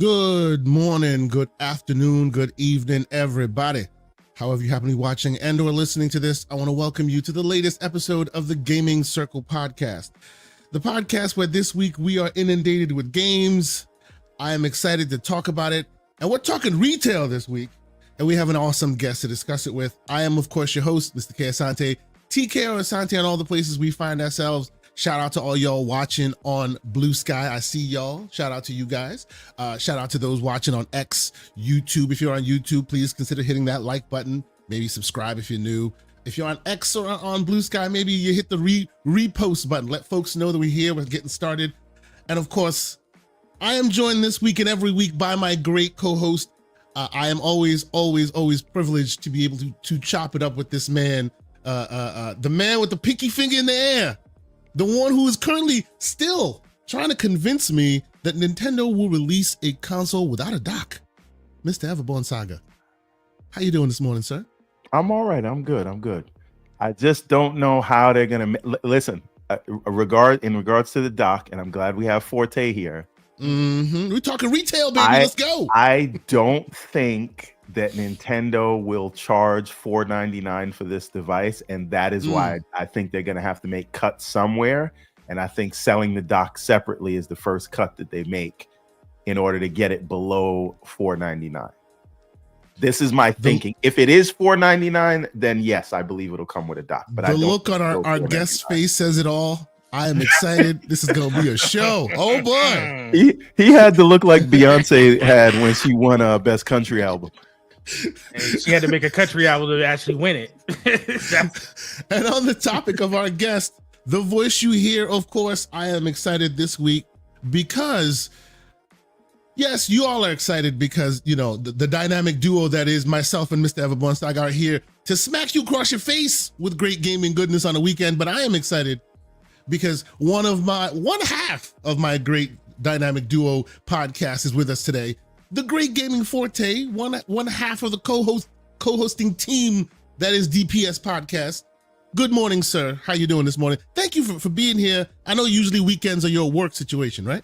Good morning, good afternoon, good evening, everybody. However you happen to be watching and or listening to this, I want to welcome you to the latest episode of the Gaming Circle podcast. The podcast where this week we are inundated with games. I am excited to talk about it. And we're talking retail this week. And we have an awesome guest to discuss it with. I am, of course, your host, Mr. K. Asante, TK or Asante on all the places we find ourselves. Shout out to all y'all watching on Blue Sky. I see y'all. Shout out to you guys. Shout out to those watching on X, YouTube. If you're on YouTube, please consider hitting that like button. Maybe subscribe if you're new. If you're on X or on Blue Sky, maybe you hit the repost button. Let folks know that we're here. We're getting started. And of course, I am joined this week and every week by my great co-host. I am always privileged to be able to chop it up with this man, the man with the pinky finger in the air. The one who is currently still trying to convince me that Nintendo will release a console without a dock. Mr. Everborn Saga, how you doing this morning, sir? I'm all right. I'm good. I just don't know how they're gonna listen. In regards to the dock, and I'm glad we have Forte here. We're talking retail, baby. Let's go. I don't think that Nintendo will charge $499 for this device, and that is why I think they're going to have to make cuts somewhere. And I think selling the dock separately is the first cut that they make in order to get it below $499. This is my thinking. If it is $499, then yes, I believe it'll come with a dock. But the look on our guest's face says it all. I am excited. This is going to be a show. Oh boy. He had to look like Beyonce had when she won Best Country Album. And she had to make a country album to actually win it. And on the topic of our guest, the voice you hear, of course, I am excited this week because, yes, you all are excited because, you know, the dynamic duo that is myself and Mr. Everborn Saga are here to smack you across your face with great gaming goodness on the weekend. But I am excited because one half of my great dynamic duo podcast is with us today. The Great Gaming Forte, one half of the co-hosting team that is DPS Podcast. Good morning, sir. How you doing this morning? Thank you for being here. I know usually weekends are your work situation, right?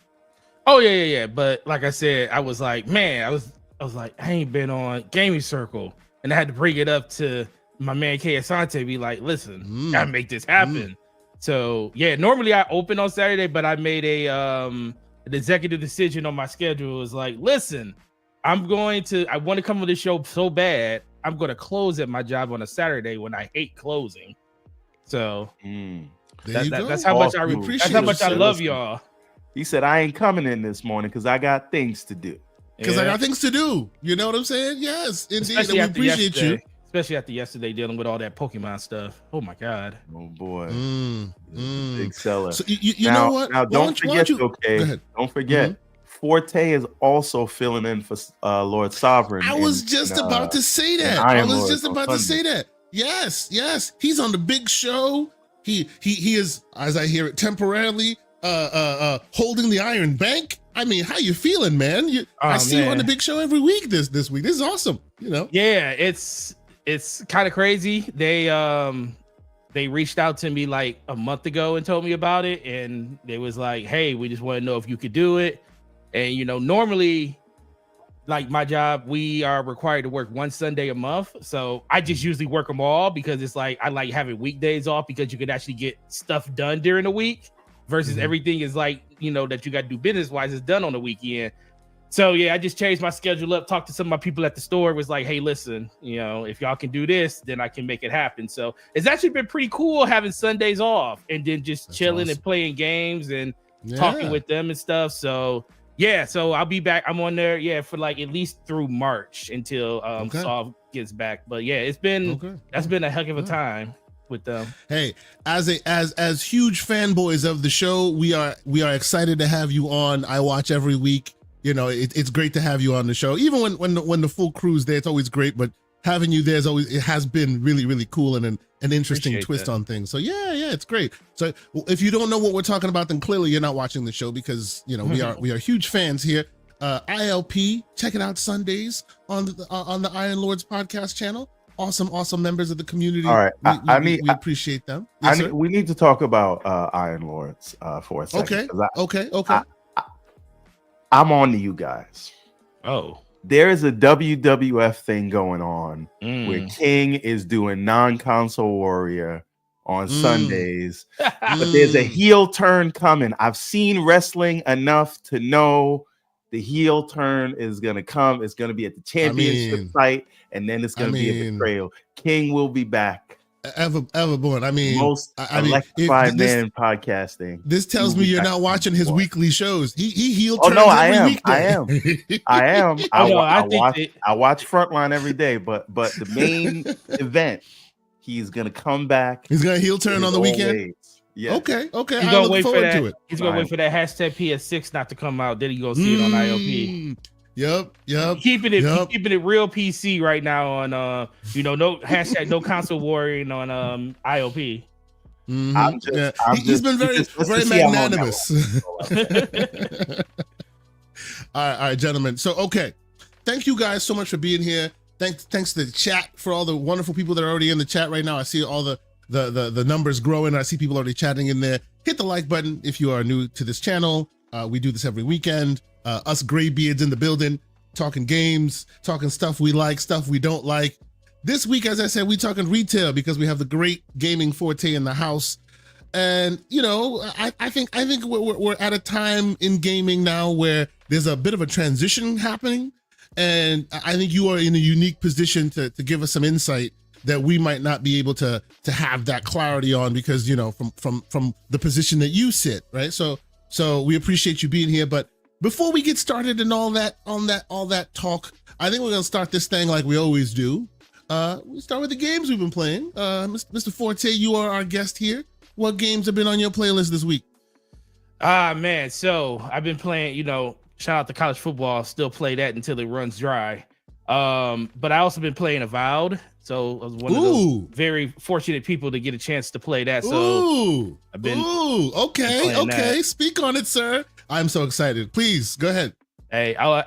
Oh yeah. But like I said, I was like, man, I was like, I ain't been on Gaming Circle, and I had to bring it up to my man K. Asante. Be like, listen, gotta make this happen. So yeah, normally I open on Saturday, but I made an executive decision on my schedule. It was like, listen, I want to come on this show so bad, I'm going to close at my job on a Saturday when I hate closing. So that's how much I love y'all. He said, I ain't coming in this morning because I got things to do. I got things to do. You know what I'm saying? Yes, indeed. We appreciate you. Especially after yesterday dealing with all that Pokemon stuff. Oh my God. Oh boy. Big seller. So you know what? Now don't forget, Forte is also filling in for Lord Sovereign. I was just about to say that. Yes. He's on the big show. He is, as I hear it, temporarily holding the Iron Bank. I mean, how you feeling, man? I see you on the big show every week this week. This is awesome. You know? Yeah, it's kind of crazy. They reached out to me like a month ago and told me about it, and they was like, hey, we just want to know if you could do it. And you know, normally, like my job, we are required to work one Sunday a month, so I just usually work them all because it's like I like having weekdays off because you could actually get stuff done during the week versus everything is like, you know, that you got to do business wise is done on the weekend. So yeah, I just changed my schedule up, talked to some of my people at the store, was like, hey, listen, you know, if y'all can do this, then I can make it happen. So it's actually been pretty cool having Sundays off and then just chilling and playing games and talking with them and stuff. So yeah, so I'll be back. I'm on there, for like at least through March until Saul gets back. But yeah, it's been that's been a heck of a time with them. Hey, as huge fanboys of the show, we are excited to have you on. I watch every week. You know, it's great to have you on the show. Even when the full crew's there, it's always great. But having you there has been really, really cool and an interesting twist on things. So yeah, it's great. So if you don't know what we're talking about, then clearly you're not watching the show because you know we are huge fans here. ILP, check it out Sundays on the Iron Lords podcast channel. Awesome members of the community. All right, we appreciate them. Yes, we need to talk about Iron Lords for a second. Okay. I'm on to you guys. Oh, there is a WWF thing going on where King is doing non-console warrior on Sundays, but there's a heel turn coming. I've seen wrestling enough to know the heel turn is going to come. It's going to be at the championship fight, and then it's going to be a betrayal. King will be back. Everborn. I mean, most electrified man in podcasting. This tells me you're not watching his weekly shows. He heel Oh turns no, I every am. weekday. I am. I watch Frontline every day, but the main event, he's gonna come back. He's gonna heel turn on the weekend. Ways. Yes. Okay. He's gonna wait for that. He's gonna wait for that hashtag PS6 not to come out. Then he gonna see it on IOP. Yep. Keeping it real PC right now on no hashtag no console warring on IOP. He's been very magnanimous. All right, gentlemen. So thank you guys so much for being here. Thanks to the chat for all the wonderful people that are already in the chat right now. I see all the numbers growing. I see people already chatting in there. Hit the like button if you are new to this channel. We do this every weekend. Us graybeards in the building, talking games, talking stuff we like, stuff we don't like. This week, as I said, we talking retail because we have the great gaming Forte in the house. And I think we're at a time in gaming now where there's a bit of a transition happening, and I think you are in a unique position to give us some insight that we might not be able to have that clarity on because from the position that you sit, right? So we appreciate you being here, but before we get started and all that talk, I think we're gonna start this thing like we always do. We start with the games we've been playing. Mr. Forte, you are our guest here. What games have been on your playlist this week? Man, so I've been playing. Shout out to college football. Still play that until it runs dry. But I also been playing Avowed. So I was one of those very fortunate people to get a chance to play that. So I've been. Okay. That. Speak on it, sir. I'm so excited. Please go ahead. Hey, I'll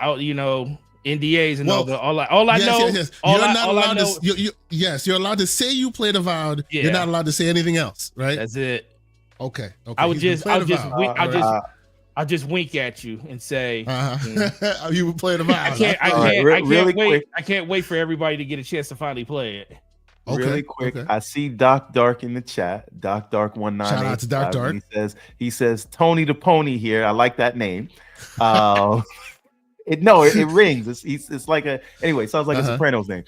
NDAs and all I know. Yes. You're allowed to say you played Avowed. Yeah. You're not allowed to say anything else, right? That's it. Okay. I'll just wink at you and say you were playing Avowed. I can't wait for everybody to get a chance to finally play it. Okay, really quick, I see Doc Dark in the chat. Doc Dark 19. Shout out to Doc Dark. He says Tony the Pony here. I like that name. It rings. It's like sounds like a Sopranos name.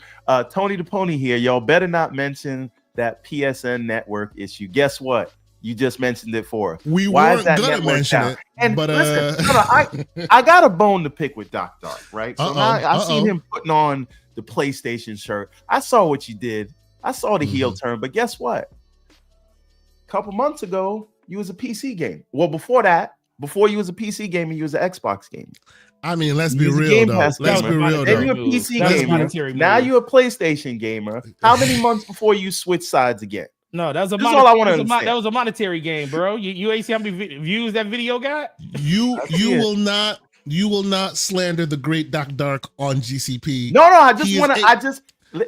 Tony the Pony here. Y'all better not mention that PSN network issue. Guess what? You just mentioned it for us. We weren't gonna mention it. And but listen, I got a bone to pick with Doc Dark, right? So I've seen him putting on the PlayStation shirt. I saw what you did. I saw the heel turn, but guess what? A couple months ago, you was a PC game. Well, before you was a PC gamer, you was an Xbox gamer. I mean, let's be real though. Then you're a PC gamer. Now you're a PlayStation gamer. How many months before you switch sides again? No, that was that was a monetary game, bro. You ain't see how many views that video got? You will not slander the great Doc Dark on GCP. No,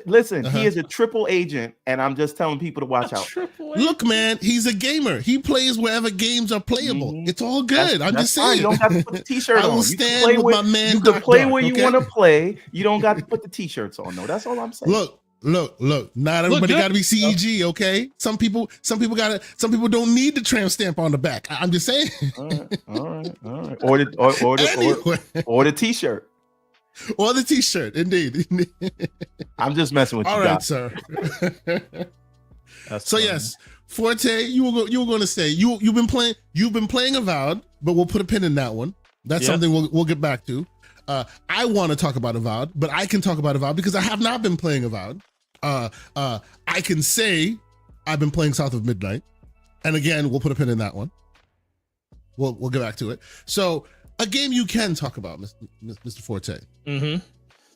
listen, he is a triple agent, and I'm just telling people to watch out. Look, man, he's a gamer. He plays wherever games are playable. It's all good. I'm just saying. You don't have to put the t-shirt on. I will stand with my man. You can play where you want to play. You don't got to put the t-shirts on. No, that's all I'm saying. Look. Not everybody got to be CEG, okay? Some people don't need the tramp stamp on the back. I'm just saying. All right. Or the t-shirt. Or the t-shirt, indeed. I'm just messing with you. All right, sir. So yes, Forte, you were going to say you've been playing Avowed, but we'll put a pin in that one. That's something we'll get back to. I want to talk about Avowed, but I can talk about Avowed because I have not been playing Avowed. I can say I've been playing South of Midnight, and again, we'll put a pin in that one. We'll get back to it. So. A game you can talk about, Mr. Forte.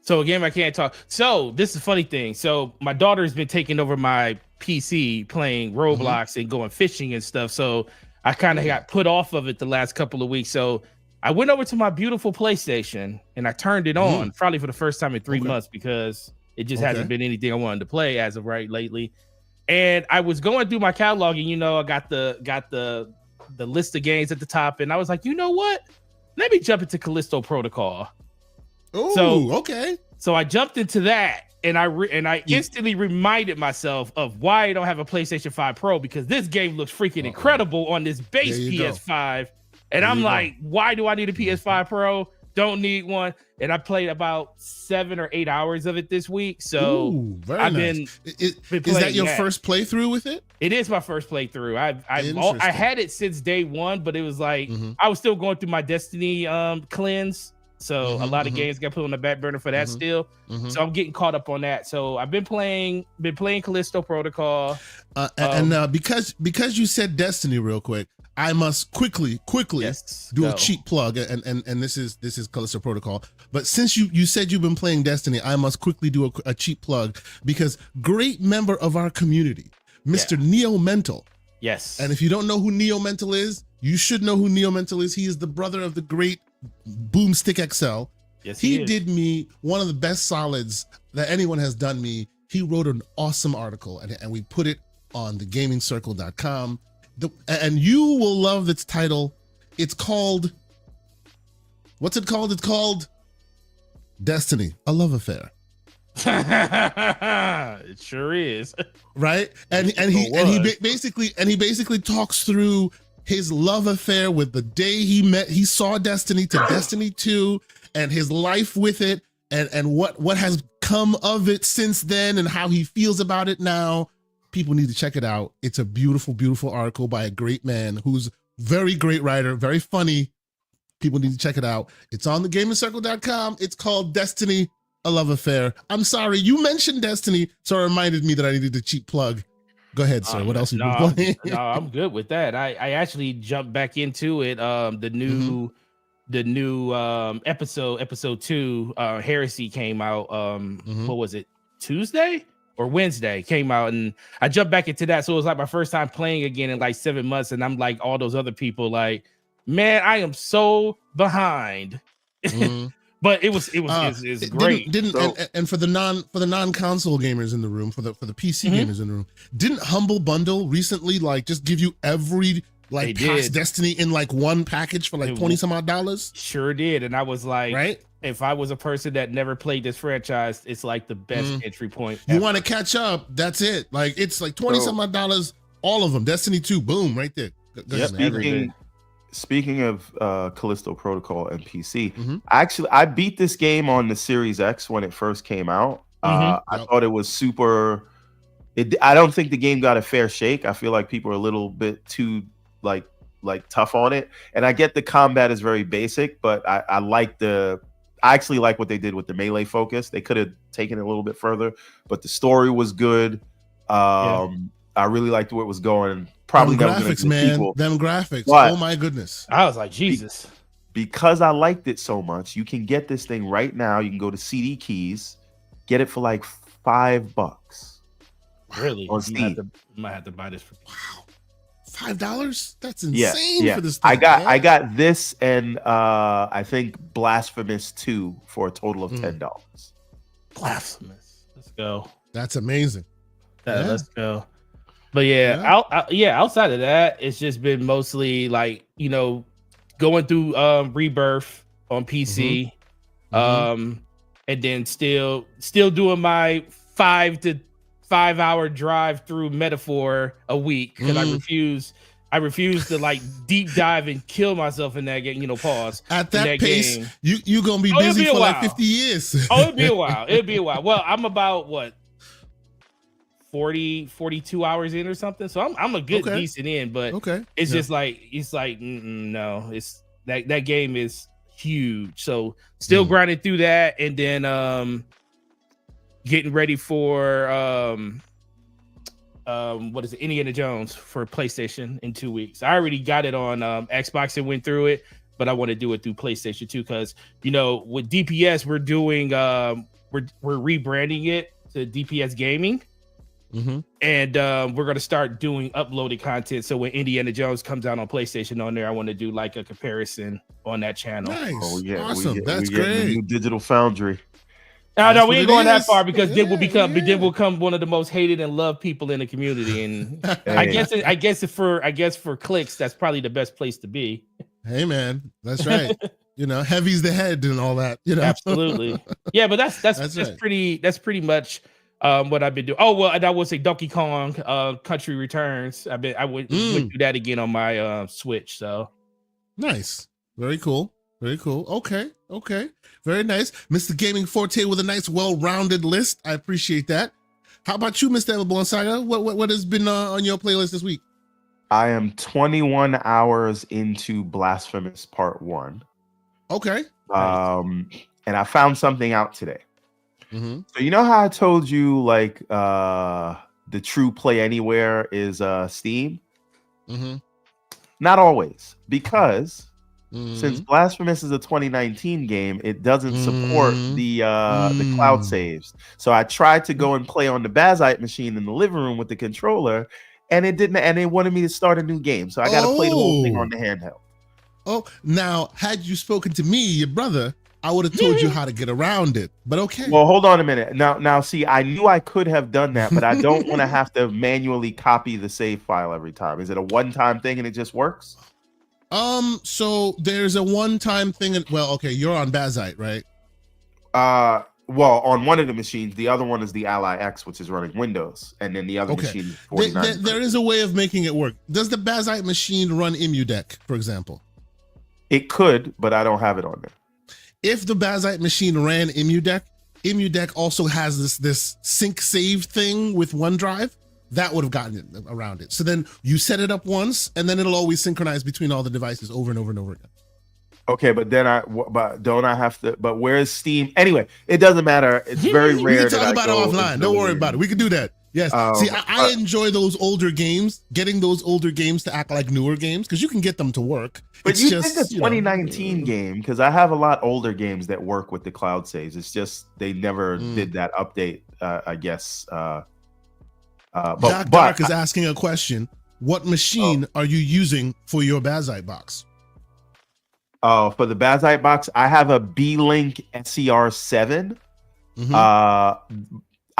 So a game I can't talk. So this is a funny thing. So my daughter's been taking over my PC, playing Roblox and going fishing and stuff. So I kind of got put off of it the last couple of weeks. So I went over to my beautiful PlayStation and I turned it on, probably for the first time in 3 months because it just hasn't been anything I wanted to play as of right lately. And I was going through my catalog, and I got the list of games at the top, and I was like, you know what? Let me jump into Callisto Protocol. Oh, okay. So I jumped into that, and I instantly reminded myself of why I don't have a PlayStation 5 Pro, because this game looks freaking incredible on this base PS5. And I'm like, why do I need a PS5 Pro? Don't need one. And I played about 7 or 8 hours of it this week. So I've been is that your first playthrough with it? It is my first playthrough. I had it since day one, but it was like I was still going through my Destiny cleanse. So a lot of games got put on the back burner for that still. So I'm getting caught up on that. So I've been playing Callisto Protocol. Because you said Destiny real quick, I must quickly do a cheap plug, and this is Callisto Protocol. But since you said you've been playing Destiny, I must quickly do a cheap plug, because great member of our community, Mr. Neo Mental. Yes. And if you don't know who Neo Mental is, you should know who Neo Mental is. He is the brother of the great Boomstick XL. Yes, he did me one of the best solids that anyone has done me. He wrote an awesome article, and we put it on thegamingcircle.com. And you will love its title. It's called, what's it called? It's called Destiny, a Love Affair. It sure is. Right? And he basically talks through his love affair with the day he saw Destiny to Destiny 2, and his life with it, and what has come of it since then, and how he feels about it now. People need to check it out. It's a beautiful, beautiful article by a great man who's very great writer, very funny. People need to check it out. It's on thegamingcircle.com. It's called Destiny, a Love Affair. I'm sorry, you mentioned Destiny, so it reminded me that I needed a cheap plug. Go ahead, sir. What else have you been playing? No, I'm good with that. I actually jumped back into it. The new episode 2, Heresy came out. What was it? Tuesday or Wednesday came out, and I jumped back into that. So it was like my first time playing again in like 7 months, and I'm like all those other people, like, man, I am so behind. But it was great. And for the non-console gamers in the room, for the PC gamers in the room, didn't Humble Bundle recently like just give you every past Destiny in like one package for like 20 some odd dollars? Sure did. And I was like, right? If I was a person that never played this franchise, it's like the best entry point. You want to catch up? That's it. Like it's like 20 some odd dollars, all of them. Destiny 2, boom, right there. Go ahead, Speaking of Callisto Protocol and PC, I beat this game on the Series X when it first came out. I thought it was super. I don't think the game got a fair shake. I feel like people are a little bit too like tough on it, and I get the combat is very basic, but I actually like what they did with the melee focus. They could have taken it a little bit further, but the story was good. I really liked where it was going. Probably them graphics, man. Them graphics. But oh my goodness. I was like, Jesus. Because I liked it so much, you can get this thing right now. You can go to CD Keys, get it for like $5. Really? On Steam. Might have to buy this for $5? That's insane for this thing. I got this and I think Blasphemous 2 for a total of $10. Blasphemous. Let's go. That's amazing. Let's go. But outside of that, it's just been mostly like, going through Rebirth on PC. And then still doing my 5 to 5 hour drive through Metaphor a week, because I refuse to like deep dive and kill myself in that game, pause. At that pace, game. you gonna be busy for like 50 years. It'd be a while. Well, I'm about 42 hours in or something, so I'm a good decent in, but it's just like no, it's that game is huge. So still grinding through that, and then getting ready for what is it, Indiana Jones for PlayStation in 2 weeks. I already got it on Xbox and went through it, but I want to do it through PlayStation too, because with DPS we're doing we're rebranding it to DPS Gaming. And we're going to start doing uploaded content, so when Indiana Jones comes out on PlayStation on there, I want to do like a comparison on that channel. Nice. Oh yeah, awesome. That's great. New Digital Foundry. No, we ain't going that far, because then we'll become one of the most hated and loved people in the community. And I guess for clicks, that's probably the best place to be. Hey man, that's right. heavy's the head and all that. Absolutely. Yeah, but that's right. pretty much what I've been doing. Oh well, and I would say Donkey Kong Country Returns. I went do that again on my Switch. So nice, very cool, very cool. Okay, very nice, Mr. Gaming Forte with a nice, well-rounded list. I appreciate that. How about you, Mr. Everborn Saga? What has been on your playlist this week? I am 21 hours into Blasphemous Part 1. Okay. And I found something out today. Mm-hmm. So you know how I told you like the true Play Anywhere is Steam? Mm-hmm. Not always, because since Blasphemous is a 2019 game, it doesn't support the cloud saves. So I tried to go and play on the Bazite machine in the living room with the controller, and it didn't. And they wanted me to start a new game, so I got to play the whole thing on the handheld. Oh, now had you spoken to me, your brother, I would have told you how to get around it. But okay. Well, hold on a minute. Now, see, I knew I could have done that, but I don't want to have to manually copy the save file every time. Is it a one-time thing and it just works? So there's a one-time thing. Well, okay, you're on Bazite, right? Well, on one of the machines, the other one is the Ally X, which is running Windows, and then the other machine is 49. There is a way of making it work. Does the Bazite machine run EmuDeck, for example? It could, but I don't have it on there. If the Bazite machine ran EmuDeck also has this sync save thing with OneDrive. That would have gotten around it. So then you set it up once, and then it'll always synchronize between all the devices over and over and over again. Okay, but then don't I have to? But where's Steam? Anyway, it doesn't matter. It's very rare. We can talk about it offline. Don't worry about it. We can do that. Yes. See, I enjoy those older games. Getting those older games to act like newer games because you can get them to work. But it's just a 2019 game because I have a lot older games that work with the cloud saves. It's just they never did that update. I guess. Dark is asking a question. What machine are you using for your Bazite box? For the Bazite box, I have a B-Link SCR7.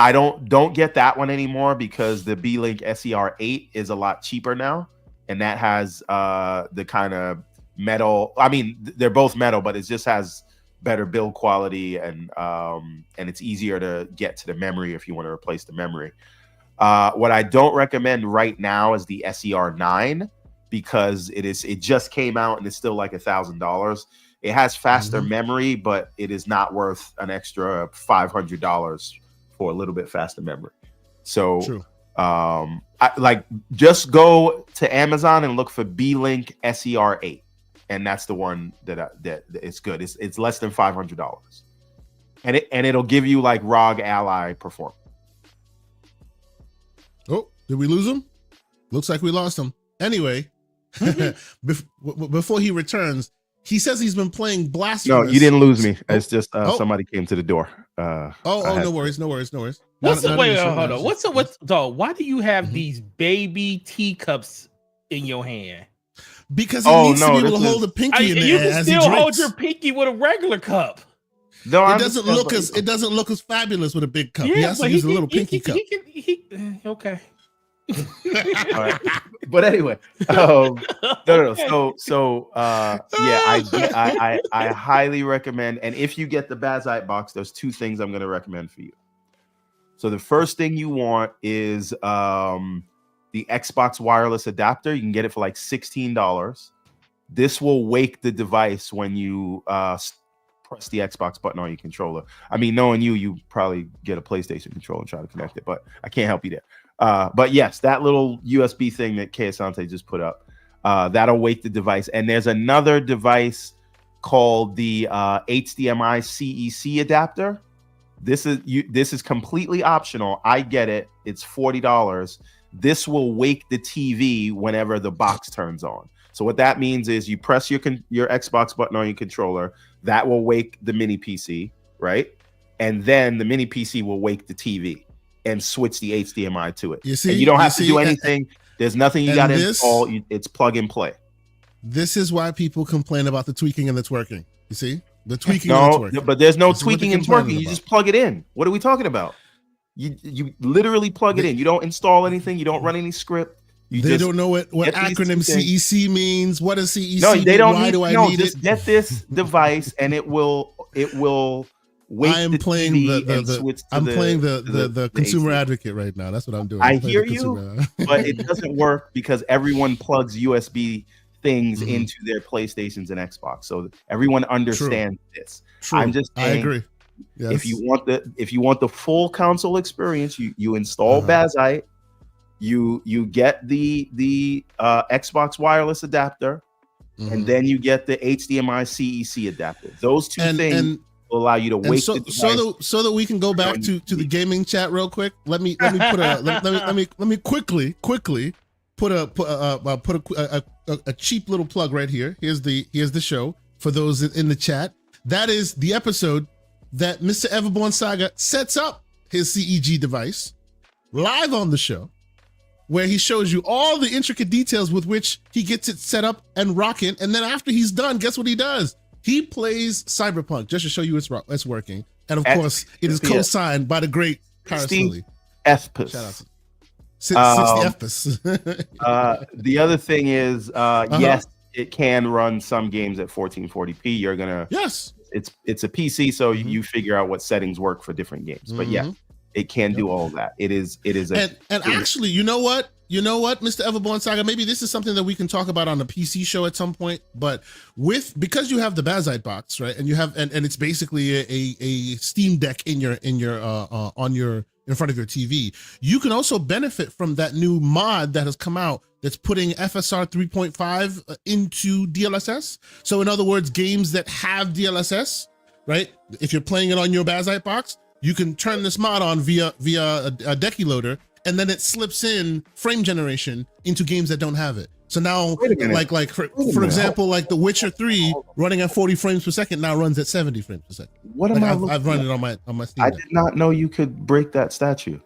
I don't get that one anymore because the B-Link SCR8 is a lot cheaper now, and that has the kind of metal. I mean, they're both metal, but it just has better build quality and it's easier to get to the memory if you want to replace the memory. What I don't recommend right now is the SCR9 because it just came out and it's still like $1,000. It has faster memory, but it is not worth an extra $500 for a little bit faster memory. So, just go to Amazon and look for B-Link SCR8, and that's the one that it's good. It's less than $500, and it'll give you like ROG Ally performance. Oh, did we lose him? Looks like we lost him. Anyway, before he returns, he says he's been playing Blasphemous. No, you didn't lose me. It's just somebody came to the door. No worries. Wait, hold on. Why do you have these baby teacups in your hand? Because he needs to be able to hold a pinky in there. You can still hold your pinky with a regular cup. No, it doesn't look as fabulous with a big cup. He has to use a little pinky cup. Okay. All right. But anyway, no. So I highly recommend. And if you get the Bazite box, there's two things I'm going to recommend for you. So the first thing you want is the Xbox wireless adapter. You can get it for like $16. This will wake the device when you press the Xbox button on your controller. I mean, knowing you probably get a PlayStation controller and try to connect it, but I can't help you there. But yes, that little USB thing that Asante just put up, that'll wake the device. And there's another device called the HDMI CEC adapter. This is completely optional. I get it. It's $40. This will wake the TV whenever the box turns on. So what that means is you press your Xbox button on your controller, that will wake the mini PC, right? And then the mini PC will wake the TV and switch the HDMI to it. You don't have to do anything. There's nothing you got to install. It's plug and play. This is why people complain about the tweaking and the twerking. You see? The tweaking and the twerking. But there's no tweaking and twerking. You just plug it in. What are we talking about? You literally plug it in. You don't install anything. You don't run any script. They don't know what acronym CEC means. What does CEC no, they don't mean? Why do I need just it? Get this device and it will wait. I am playing the consumer advocate right now. That's what I'm doing. I hear you, but it doesn't work because everyone plugs USB things into their PlayStations and Xbox, so everyone understands this. True. I'm just saying, I agree. Yes. If you want the full console experience, you install Bazite, you get the Xbox wireless adapter, and then you get the HDMI CEC adapter. Those two things will allow you to wait. So that we can go back to the gaming chat real quick. Let me put let me quickly put a cheap little plug right here. Here's the show for those in the chat. That is the episode that Mr. Everborn Saga sets up his CEG device live on the show, where he shows you all the intricate details with which he gets it set up and rocking. And then after he's done, guess what he does? He plays Cyberpunk just to show you it's working. And of course, it is co-signed by the great Parasilly. Espis. Shout out to 60 Espis. The other thing is, yes, it can run some games at 1440p. You're gonna it's a PC, so you figure out what settings work for different games. But yeah, it can do all of that. It is actually, you know what, Mr. Everborn Saga, maybe this is something that we can talk about on the PC show at some point. But because you have the Bazite box, right, and you have and it's basically a Steam Deck in front of your TV, you can also benefit from that new mod that has come out that's putting FSR 3.5 into DLSS. So in other words, games that have DLSS, right? If you're playing it on your Bazite box, you can turn this mod on via a Decky loader, and then it slips in frame generation into games that don't have it. So now, like for example, like The Witcher 3 running at 40 frames per second now runs at 70 frames per second. I've run it on my Steam I Deck. did not know you could break that statue.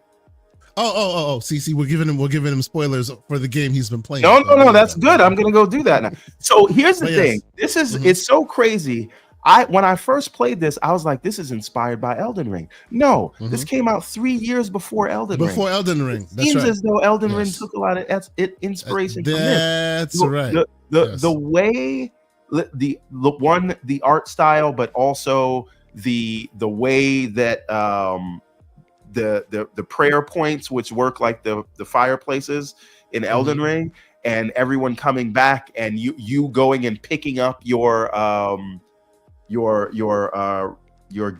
Oh. See, we're giving him spoilers for the game he's been playing. No, that's good. I'm gonna go do that now. So here's the thing. This is it's so crazy. When I first played this, I was like, this is inspired by Elden Ring. No, this came out 3 years before Elden Ring. Before Elden Ring. It seems as though Elden Ring took a lot of inspiration from this. That's right. The way the art style, but also the way that the prayer points, which work like the fireplaces in Elden Ring, and everyone coming back and you going and picking up your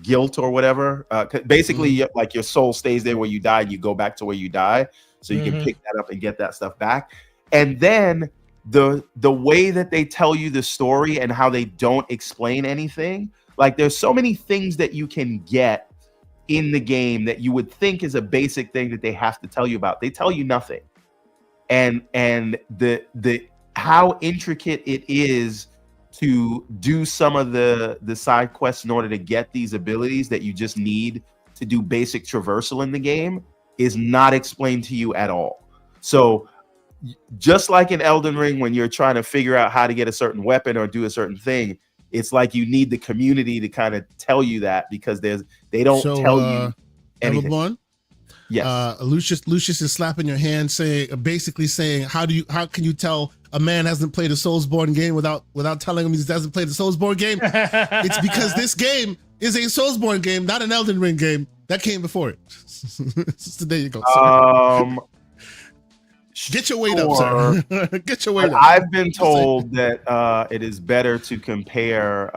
guilt or whatever. Basically, like your soul stays there where you die, and you go back to where you die, so you can pick that up and get that stuff back. And then the way that they tell you the story and how they don't explain anything, like there's so many things that you can get in the game that you would think is a basic thing that they have to tell you about. They tell you nothing. And the how intricate it is to do some of the side quests in order to get these abilities that you just need to do basic traversal in the game is not explained to you at all. So just like in Elden Ring, when you're trying to figure out how to get a certain weapon or do a certain thing, it's like you need the community to kind of tell you that, because they don't tell you anything. Everborn? Yes. Lucius is slapping your hand, basically saying, how can you tell a man hasn't played a Soulsborne game without telling him he hasn't played a Soulsborne game? It's because this game is a Soulsborne game, not an Elden Ring game that came before it. So there you go. Get your weight up, sir. Get your weight up. I've been told that it is better to compare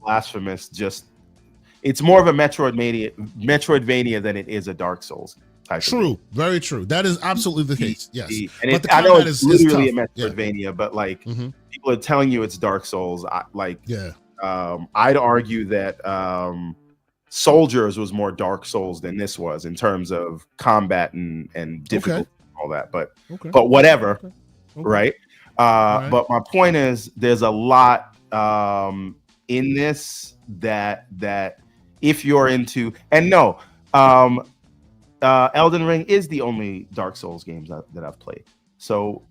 Blasphemous. It's more of a Metroidvania than it is a Dark Souls type. True, very true. That is absolutely the case. Yes, and I know it's literally a Metroidvania, but like people are telling you it's Dark Souls. I'd argue that Soldiers was more Dark Souls than this was in terms of combat and difficulty. All that, but whatever, right? But my point is, there's a lot in this that if you're into, and no, Elden Ring is the only Dark Souls games that I've played. So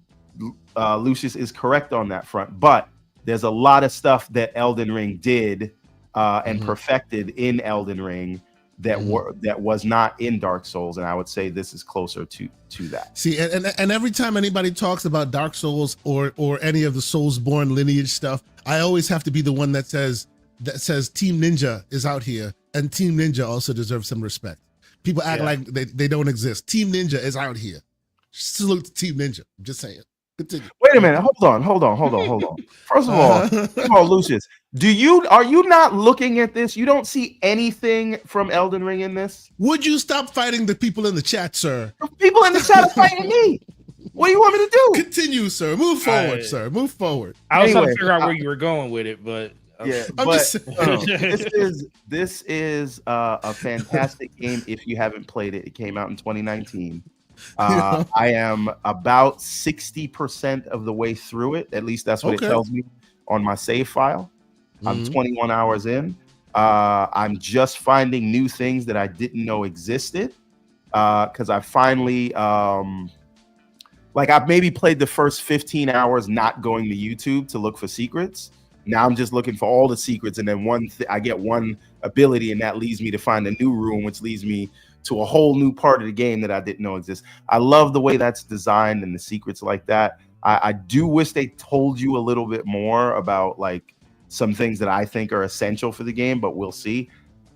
Lucius is correct on that front, but there's a lot of stuff that Elden Ring did and perfected in Elden Ring that was not in Dark Souls, and I would say this is closer to that. See, and every time anybody talks about Dark Souls or any of the Soulsborne lineage stuff, I always have to be the one that says Team Ninja is out here, and Team Ninja also deserves some respect. People act like they don't exist. Team Ninja is out here. Salute to Team Ninja. I'm just saying. Continue. Wait a minute. Hold on. First of all, Lucius, are you not looking at this? You don't see anything from Elden Ring in this? Would you stop fighting the people in the chat, sir? The people in the chat are fighting me. What do you want me to do? Continue, sir. Move forward, sir. Move forward. I was trying to figure out where you were going with it, but this is a fantastic game. If you haven't played it, it came out in 2019. I am about 60% of the way through it. At least that's what it tells me on my save file. I'm 21 hours in. I'm just finding new things that I didn't know existed. Because I finally I've maybe played the first 15 hours not going to YouTube to look for secrets. Now I'm just looking for all the secrets, and then I get one ability, and that leads me to find a new room, which leads me to a whole new part of the game that I didn't know exists. I love the way that's designed and the secrets like that. I do wish they told you a little bit more about like some things that I think are essential for the game, but we'll see.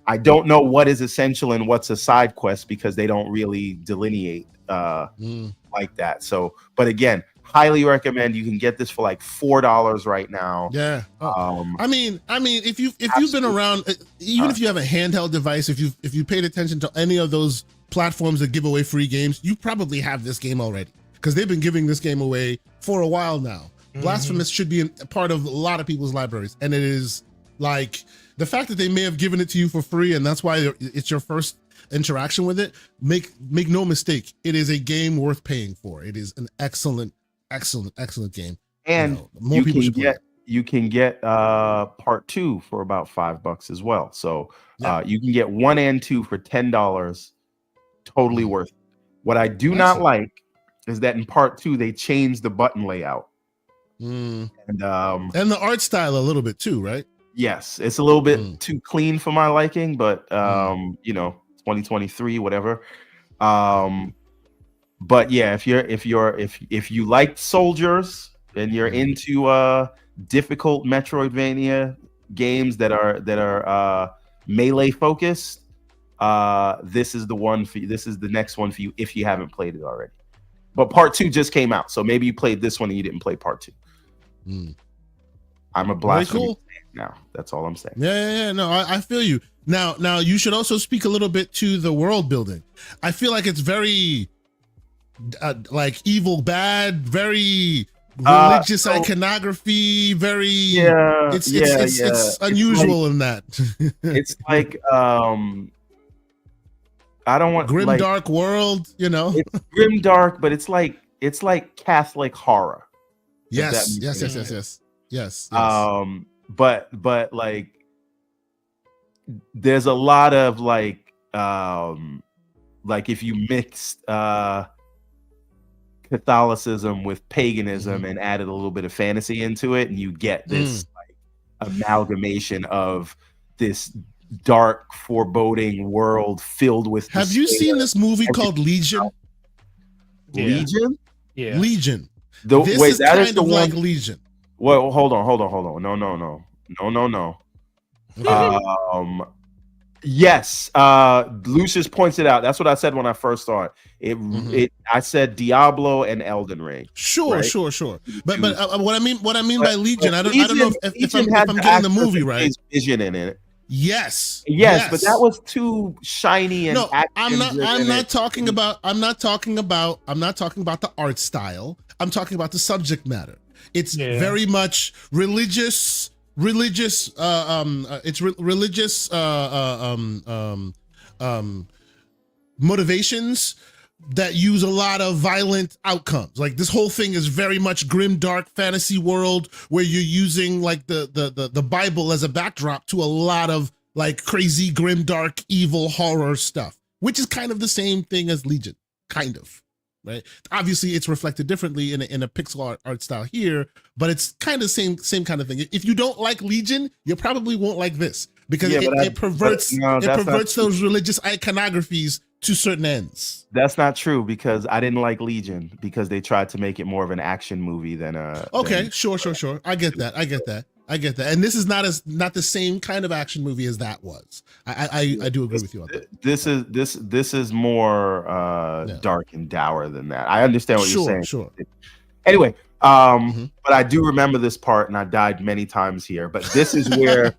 I don't know what is essential and what's a side quest because they don't really delineate like that. So, but again, highly recommend. You can get this for like $4 right now. Yeah. I mean, if you've been around, even if you have a handheld device, if you paid attention to any of those platforms that give away free games, you probably have this game already because they've been giving this game away for a while now. Blasphemous should be a part of a lot of people's libraries, and it is like the fact that they may have given it to you for free, and that's why it's your first interaction with it. Make no mistake, it is a game worth paying for. It is an excellent game, and more people should play. You can get part 2 for about $5 as well. So you can get 1 and 2 for $10. Totally worth it. What I do not like is that in part 2 they changed the button layout and the art style a little bit too, right? Yes, it's a little bit too clean for my liking, but 2023, whatever. But yeah, if you like soldiers and you're into difficult Metroidvania games that are melee focused, this is the one for you. This is the next one for you if you haven't played it already. But part 2 just came out, so maybe you played this one and you didn't play part 2. I'm a blasphemy fan now. That's all I'm saying. Yeah. No, I feel you. Now you should also speak a little bit to the world building. I feel like it's very like evil bad, very religious iconography, very it's unusual in that. It's like I don't want grim dark world, It's grim dark, but it's like Catholic horror. Yes. But like there's a lot of like if you mixed Catholicism with paganism and added a little bit of fantasy into it, and you get this like amalgamation of this dark, foreboding world filled with. Have you seen this movie called Legion? Legion? Yeah. Legion. This is the one. Like Legion. Well, hold on. No. Yes. Lucius points it out. That's what I said when I first saw it. I said Diablo and Elden Ring. Sure. But what I mean by Legion, I don't know if I'm getting the movie right. Vision in it. Yes, but that was too shiny and I'm not talking about the art style. I'm talking about the subject matter. It's very much religious motivations that use a lot of violent outcomes. Like this whole thing is very much grim dark fantasy world where you're using like the Bible as a backdrop to a lot of like crazy grim dark evil horror stuff, which is kind of the same thing as Legion, kind of. Right. Obviously, it's reflected differently in a pixel art style here, but it's kind of same kind of thing. If you don't like Legion, you probably won't like this. because Yeah, it perverts those religious iconographies to certain ends. That's not true, because I didn't like Legion because they tried to make it more of an action movie than a. Okay, sure. I get that. And this is not the same kind of action movie as that was. I do agree with you on that. This is more dark and dour than that. I understand what you're saying. Sure. Anyway, but I do remember this part, and I died many times here. But this is where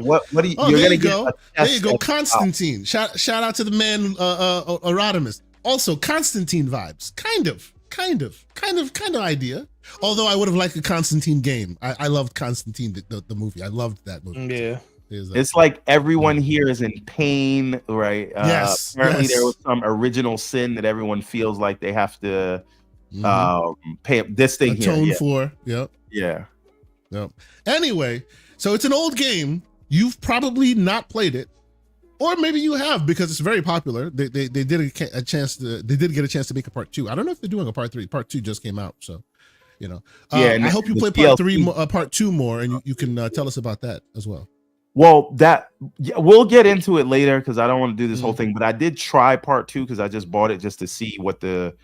what do you? You're gonna go. There you go, Constantine. Shout out to the man Erotimus. Also, Constantine vibes. Kind of idea. Although I would have liked a Constantine game. I loved Constantine, the movie. I loved that movie. Yeah. It's like everyone here is in pain, right? Yes. Apparently there was some original sin that everyone feels like they have to pay this thing atone here. For. Yep. Yeah. Yep. Anyway, so it's an old game. You've probably not played it, or maybe you have because it's very popular. They did get a chance to make a part 2. I don't know if they're doing a part 3. Part 2 just came out, so I hope you play part 3, part 2 more, and you can tell us about that as well. Well, we'll get into it later because I don't want to do this whole thing. But I did try part 2 because I just bought it just to see what the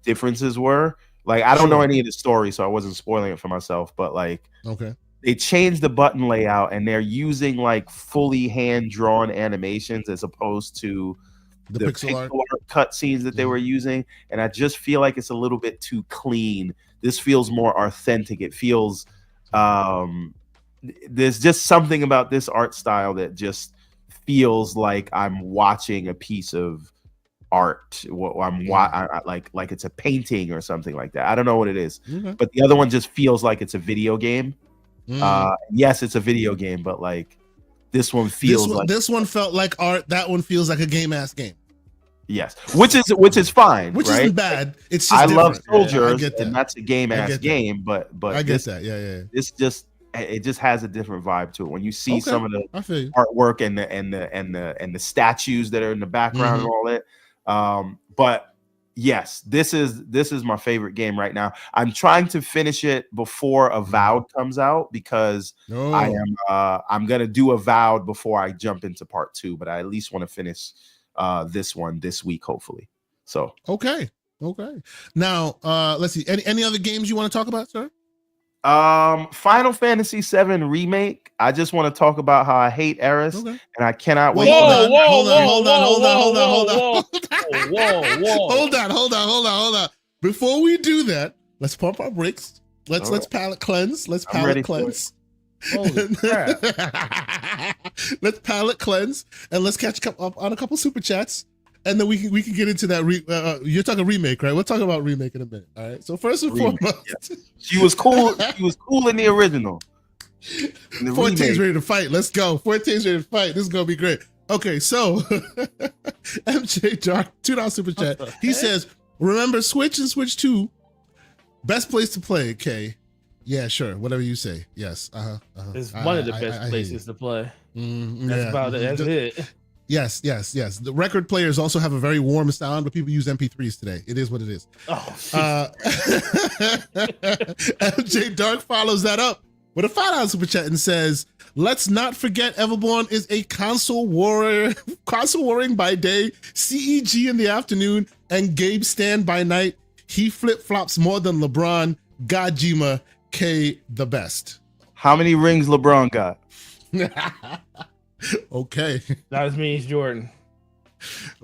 differences were. Like, I don't know any of the story, so I wasn't spoiling it for myself. But they changed the button layout, and they're using like fully hand drawn animations as opposed to the pixel art cut scenes that they were using. And I just feel like it's a little bit too clean. This feels more authentic. It feels there's just something about this art style that just feels like I'm watching a piece of art. Like it's a painting or something like that. I don't know what it is, but the other one just feels like it's a video game. Yes, it's a video game, but like this one feels this one felt like art. That one feels like a game-ass game. Yes, which is fine, which right? isn't bad. It's just love Soldiers, that. and that's a game-ass game, but I get that. Yeah. It just has a different vibe to it when you see some of the artwork and the statues that are in the background and all that. But yes, this is my favorite game right now. I'm trying to finish it before Avowed comes out because I'm gonna do Avowed before I jump into part 2. But I at least want to finish this one this week, hopefully. So okay. Now let's see. Any other games you want to talk about, sir? Final Fantasy VII Remake. I just want to talk about how I hate Eris, and I cannot wait. Hold on. Before we do that, let's pump our brakes. Let's palate cleanse. Let's palate cleanse. Holy crap. Let's palate cleanse and let's catch up on a couple super chats. And then we can get into that. You're talking remake, right? We'll talk about remake in a minute. All right. So first and foremost, she was cool. She was cool in the original. 14's ready to fight. Let's go. 14's ready to fight. This is gonna be great. Okay, so MJ Dark, $2 super chat. He says, "Remember Switch and Switch 2, best place to play." Okay, yeah, sure. Whatever you say. Yes. It's one of the best places to play. That's about it. That's it. Yes. The record players also have a very warm sound, but people use MP3s today. It is what it is. MJ Dark follows that up with a $5 super chat and says, "Let's not forget Everborn is a console warring by day, CEG in the afternoon, and Gabe Stan by night. He flip-flops more than LeBron. Gojima K the best." How many rings LeBron got? Okay. Not as many as Jordan.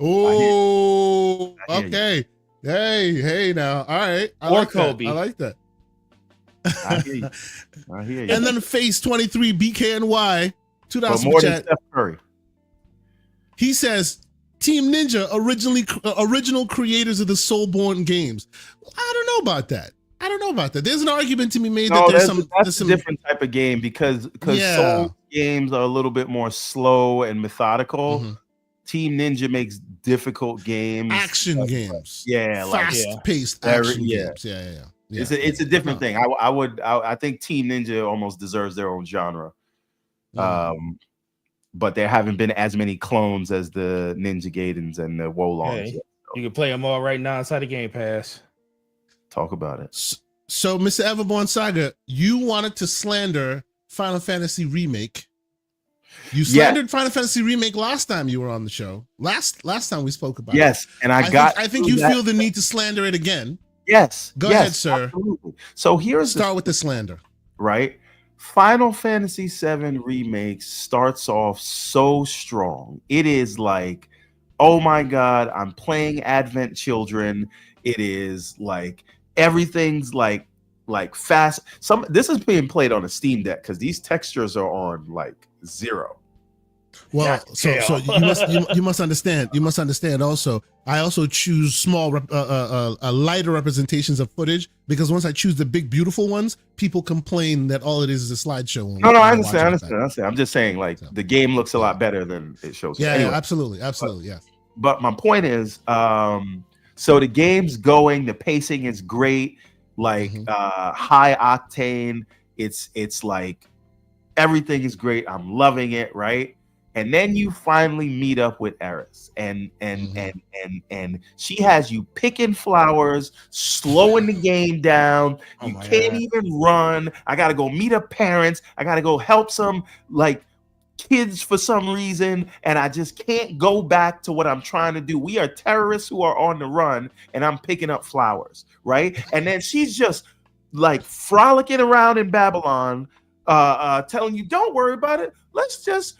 Oh, okay. Hey now. All right. I like Kobe. I like that. I hear you. And then Face 23 BKNY, $2 super more chat. than Steph Curry. He says, Team Ninja, original creators of the Soulborn games. I don't know about that. There's an argument to be made that there's some different type of game because Soul games are a little bit more slow and methodical. Team Ninja makes difficult games, action games, fast-paced action games. Yeah. It's a different thing. I think Team Ninja almost deserves their own genre. But there haven't been as many clones as the Ninja Gaidens and the Wolongs. Hey, you can play them all right now inside the Game Pass. Talk about it. So, Mr. Everborn Saga, you wanted to slander Final Fantasy Remake. You slandered Final Fantasy Remake last time you were on the show. Last time we spoke about it. Yes, and I think you feel the need to slander it again. Yes. Go ahead, sir. Absolutely. So start with the slander. Right? Final Fantasy VII Remake starts off so strong. It is like, oh my God, I'm playing Advent Children. It is like everything's like fast. This is being played on a Steam Deck because these textures are on like 0. Well, so you must understand. You must understand also. I also choose small, lighter representations of footage because once I choose the big, beautiful ones, people complain that all it is a slideshow. No, I understand. I'm just saying, like, the game looks a lot better than it shows. Yeah, anyway, absolutely, yeah. But my point is, so the game's going, the pacing is great, like high octane. It's like everything is great. I'm loving it, right? And then you finally meet up with Eris, and she has you picking flowers, slowing the game down. You can't even run. I gotta go meet her parents. I gotta go help some like kids for some reason, and I just can't go back to what I'm trying to do. We are terrorists who are on the run, and I'm picking up flowers, right? And then she's just like frolicking around in Babylon, telling you, don't worry about it. Let's just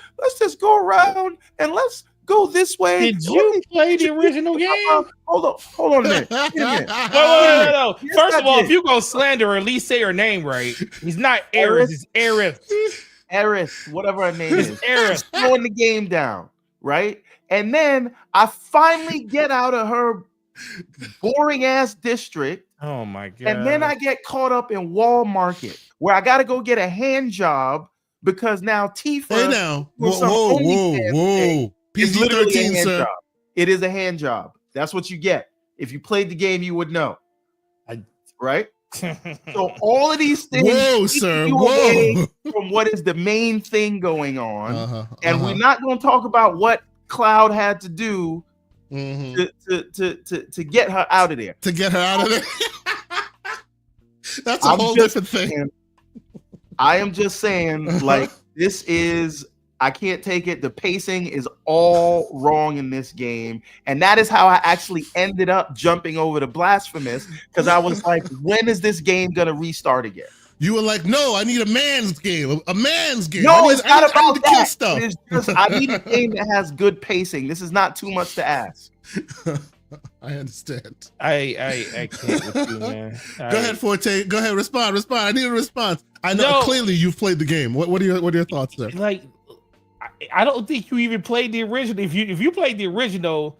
go around and let's go this way. Did you play the original game? Hold on a minute. No. First of all, if you go slander her, at least say her name right. He's not Eris, it's Eris. Eris, whatever her name is. Eris. Slowing the game down, right? And then I finally get out of her boring ass district. Oh my God. And then I get caught up in Wall Market, where I got to go get a hand job because now Tifa. Hey now, whoa. PG-13, sir. Job. It is a hand job. That's what you get. If you played the game, you would know. Right? So all of these things. Whoa, sir. Whoa. From what is the main thing going on. And we're not going to talk about what Cloud had to do to get her out of there. To get her out of there. That's a whole different thing. I am just saying, like, this is, I can't take it. The pacing is all wrong in this game. And that is how I actually ended up jumping over to Blasphemous, because I was like, when is this game going to restart again? You were like, no, I need a man's game. A man's game. No, it's not about that. Stuff. It's just, I need a game that has good pacing. This is not too much to ask. I understand. I can't with you, man. Go ahead, Forte. Go ahead, respond. I need a response. I know clearly you've played the game. What are your thoughts there? Like, I don't think you even played the original. If you played the original,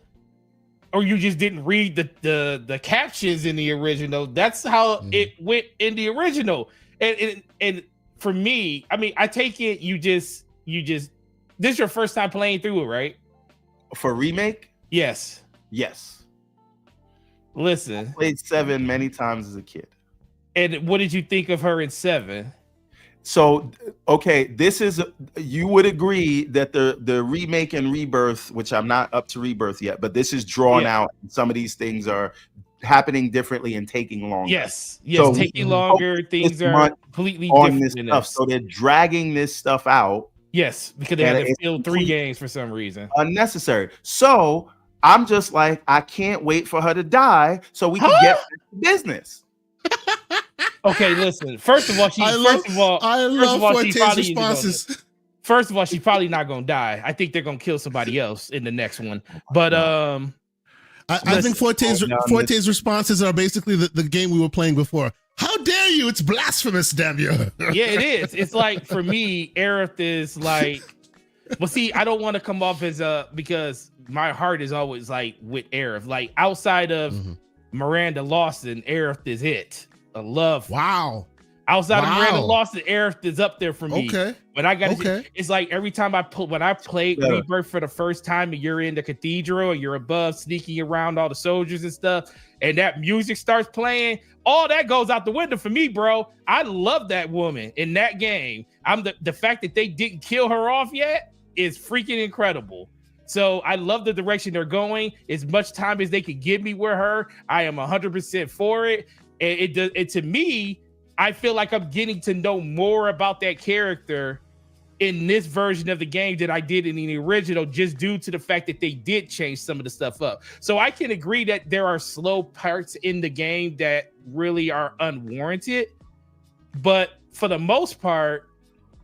or you just didn't read the captions in the original, that's how it went in the original. And for me, I mean, I take it you just this is your first time playing through it, right? For remake? Yes. Listen, I played 7 many times as a kid. And what did you think of her in 7? So, okay, this is, you would agree that the remake and rebirth, which I'm not up to rebirth yet, but this is drawn out. Some of these things are happening differently and taking longer. Yes, so taking longer. Things are completely different this stuff. So they're dragging this stuff out. Yes, because they had to fill 3 games for some reason. Unnecessary. So I'm just like, I can't wait for her to die so we can get back to business. Okay, listen. First of all, she's probably not gonna die. I think they're gonna kill somebody else in the next one. But I think Forte's responses are basically the game we were playing before. How dare you? It's blasphemous, damn you. Yeah, it is. It's like, for me, Aerith is like, well, see, I don't want to come off as because my heart is always like with Aerith. Like, outside of Miranda Lawson, Aerith is it. A love. Wow. Outside of Miranda Lawson, Aerith is up there for me. Okay. But I got it's like every time when I played Rebirth for the first time, and you're in the cathedral and you're above sneaking around all the soldiers and stuff, and that music starts playing, all that goes out the window for me, bro. I love that woman in that game. The fact that they didn't kill her off yet is freaking incredible. So I love the direction they're going. As much time as they could give me with her, I am 100% for it. And to me, I feel like I'm getting to know more about that character in this version of the game than I did in the original, just due to the fact that they did change some of the stuff up. So I can agree that there are slow parts in the game that really are unwarranted, but for the most part,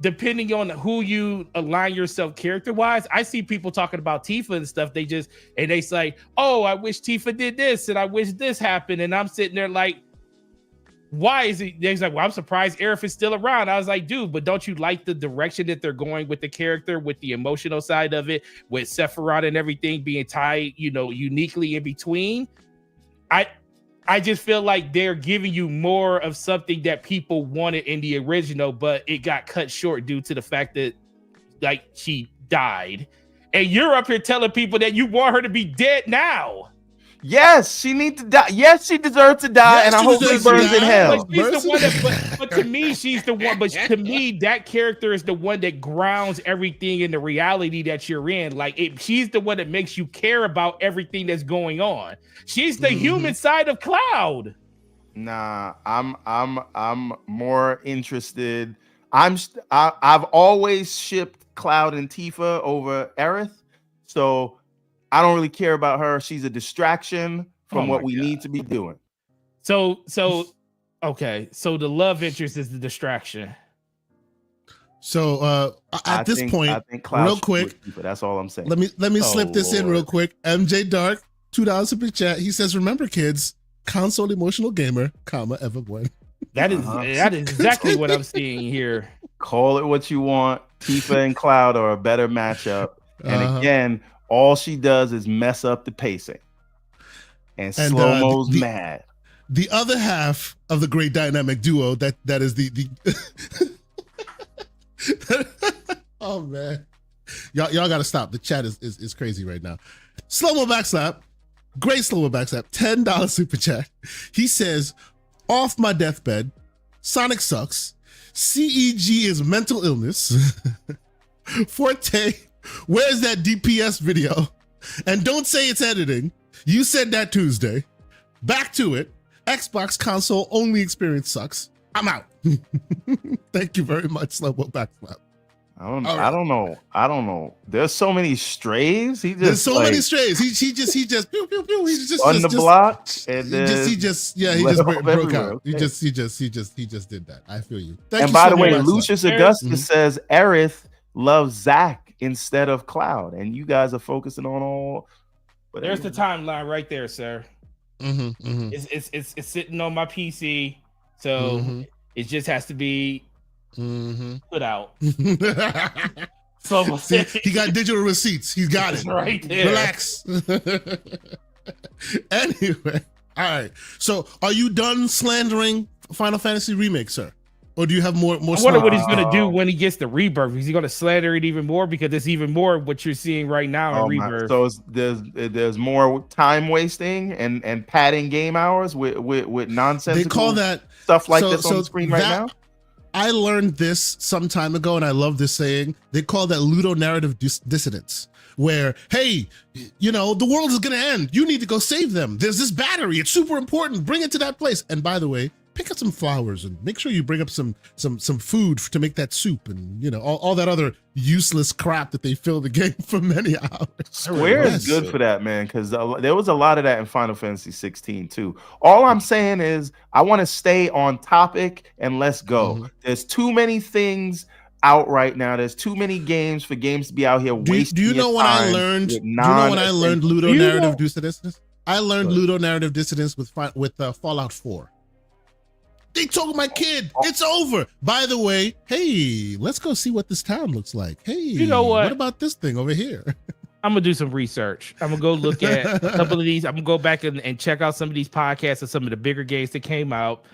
depending on who you align yourself character-wise, I see people talking about Tifa and stuff. They say, oh, I wish Tifa did this and I wish this happened. And I'm sitting there like, why is it? They're like, well, I'm surprised Aerith is still around. I was like, dude, but don't you like the direction that they're going with the character, with the emotional side of it, with Sephiroth and everything being tied, uniquely in between? I just feel like they're giving you more of something that people wanted in the original, but it got cut short due to the fact that like she died. And you're up here telling people that you want her to be dead now. Yes, she needs to die. Yes, she deserves to die, and I hope she burns in hell. But she's the one but to me, she's the one. But to me, that character is the one that grounds everything in the reality that you're in. Like she's the one that makes you care about everything that's going on. She's the human side of Cloud. Nah, I'm more interested. I've always shipped Cloud and Tifa over Aerith, so I don't really care about her. She's a distraction from what we need to be doing. So okay. So the love interest is the distraction. So at this point, I think Cloud real quick, Tifa, that's all I'm saying. Let me slip this in real quick. MJ Dark, $2 super chat. He says, "Remember, kids, console emotional gamer, ever one." That is exactly what I'm seeing here. Call it what you want. Tifa and Cloud are a better matchup, and again, all she does is mess up the pacing. And Slow-Mo's mad. The other half of the great dynamic duo that is the oh man. Y'all gotta stop. The chat is crazy right now. Slow-Mo backslap. Great Slow-Mo backslap. $10 super chat. He says, off my deathbed, Sonic sucks. CEG is mental illness. Forte, where's that DPS video? And don't say it's editing. You said that Tuesday. Back to it. Xbox console only experience sucks. I'm out. Thank you very much, Slow-Mo backslap. I don't know. There's so many strays. There's so many strays. He just pew pew pew. He's just on the block, and he just broke out. Okay. He just did that. I feel you. And by the way, Lucius Augustus says Aerith loves Zack instead of Cloud, and you guys are focusing on all. There's the timeline right there, sir. It's sitting on my PC, so it just has to be put out. So see, he got digital receipts. He's got it right there. Relax. Anyway, all right. So, are you done slandering Final Fantasy Remake, sir? Or do you have more? I wonder what he's gonna do when he gets the Rebirth. Is he gonna slander it even more because it's even more of what you're seeing right now in Rebirth? So there's more time wasting and padding game hours with nonsense. They call that stuff like this on the screen right now. I learned this some time ago, and I love this saying. They call that ludonarrative dissonance, where, hey, the world is going to end. You need to go save them. There's this battery. It's super important. Bring it to that place. And by the way, pick up some flowers and make sure you bring up some food to make that soup and, all that other useless crap that they fill the game for many hours. Square is good for that, man, because there was a lot of that in Final Fantasy 16 too. All I'm saying is I want to stay on topic and let's go. There's too many things out right now. There's too many games for games to be out here wasting. Do you know when I learned? Do you know when I learned ludonarrative dissonance? I learned ludonarrative dissonance with Fallout 4. They told my kid it's over. By the way, hey, let's go see what this town looks like. Hey, you know what about this thing over here? I'm gonna do some research. I'm gonna go look at a couple of these. I'm gonna go back and check out some of these podcasts of some of the bigger games that came out.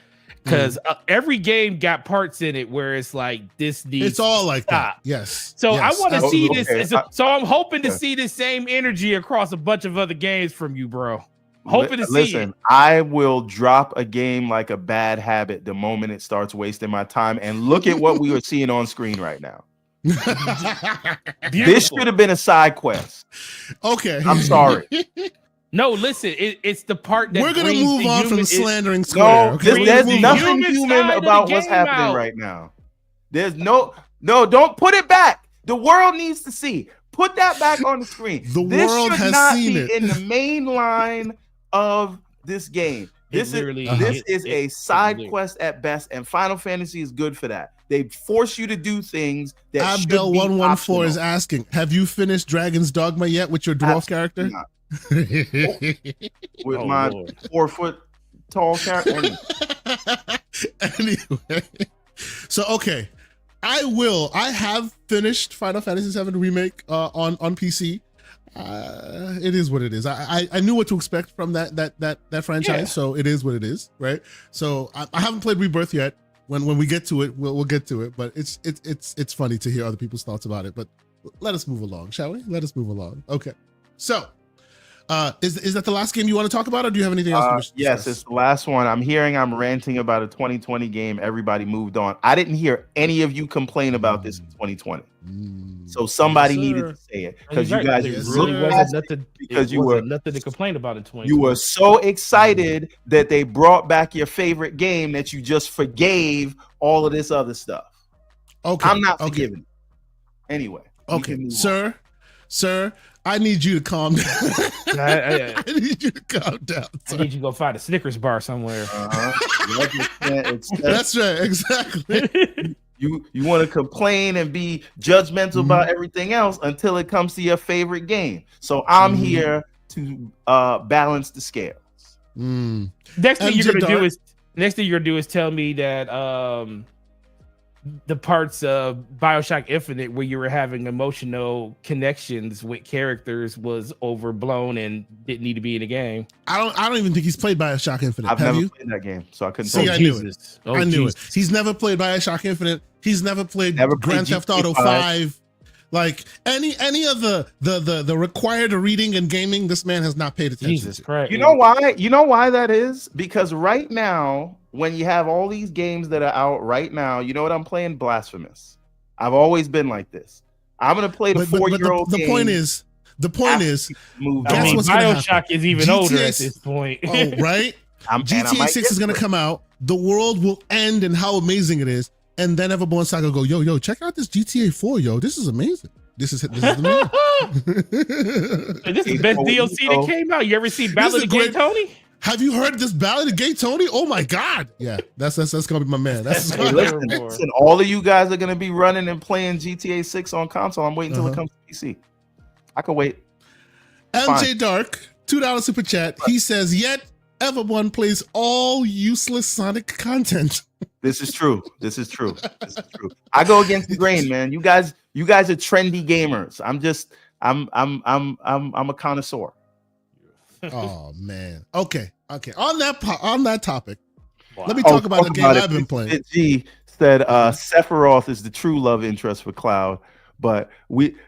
Because every game got parts in it where it's like this needs. It's all like stop. that. Yes. So yes. I want to see this. So I'm hoping to see the same energy across a bunch of other games from you, bro. Hoping to see it. I will drop a game like a bad habit the moment it starts wasting my time. And look at what we are seeing on screen right now. This should have been a side quest. Okay. I'm sorry. No, listen, it's the part that We're gonna brings move the on from human- slandering Square. No, okay? We're there's gonna move nothing on. human human side of the about what's game happening out. right now. There's no, don't put it back. The world needs to see. Put that back on the screen. The this world should has not seen be it. in the main line of this game. This is a side quest at best, and Final Fantasy is good for that. They force you to do things that should be Abdel114 optional. is asking, have you finished Dragon's Dogma yet with your dwarf character? Not. With my Lord. 4 foot tall character. Anyway, so okay, I have finished Final Fantasy VII Remake on PC. It is what it is. I knew what to expect from that franchise, Yeah. so it is what it is, right? So I haven't played Rebirth yet. When we get to it, we'll get to it. But it's funny to hear other people's thoughts about it. But let us move along, shall we? Let us move along. Okay. So, is that the last game you want to talk about, or do you have anything else? You wish to Yes, discuss? it's the last one. I'm ranting about a 2020 game. Everybody moved on. I didn't hear any of you complain about this in 2020. So somebody Yes, needed sir. to say it He's because you right, guys there Yes, really sir. wasn't nothing because it you wasn't were nothing to complain about in 2020. you were so excited that they brought back your favorite game that you just forgave all of this other stuff. Okay. I'm not okay. forgiving it. Anyway. we Okay, can move on. sir, I need you to calm down. I I need you to calm down. I Sir. need you to go find a Snickers bar somewhere. That's right, exactly. You want to complain and be judgmental about everything else until it comes to your favorite game. So I'm here to balance the scales. Next thing you're gonna do is tell me that the parts of BioShock Infinite where you were having emotional connections with characters was overblown and didn't need to be in the game. I don't even think he's played BioShock Infinite. I've Have never you? played that game, so I couldn't See, say. I knew it. I knew it. He's never played BioShock Infinite. He's never played Grand Theft Auto 5. Like any of the required reading and gaming, this man has not paid attention. Jesus Christ. You know why? You know why that is? Because right now, when you have all these games that are out right now, you know what I'm playing? Blasphemous. I've always been like this. I'm gonna play the 4-year-old. The point is, guess what's gonna BioShock happen? is even older at this point. Oh, right. GTA 6 is gonna come out. The world will end and how amazing it is, and then Everborn Saga go, yo, check out this GTA 4, yo. This is amazing. This is the man. This is the best DLC that came out. You ever see Ballad of Gay Tony? Have you heard this Ballad of Gay Tony? Oh my God! Yeah, that's gonna be my man. Hey, listen, all of you guys are gonna be running and playing GTA 6 on console. I'm waiting until it comes to PC. I can wait. MJ Dark, $2 super chat. He says, yet Everborn plays all useless Sonic content. This is true. This is true. I go against the grain, man. You guys are trendy gamers. I'm a connoisseur. Oh man. Okay. On that topic, let me talk about the game I've been playing. G said Sephiroth is the true love interest for Cloud, but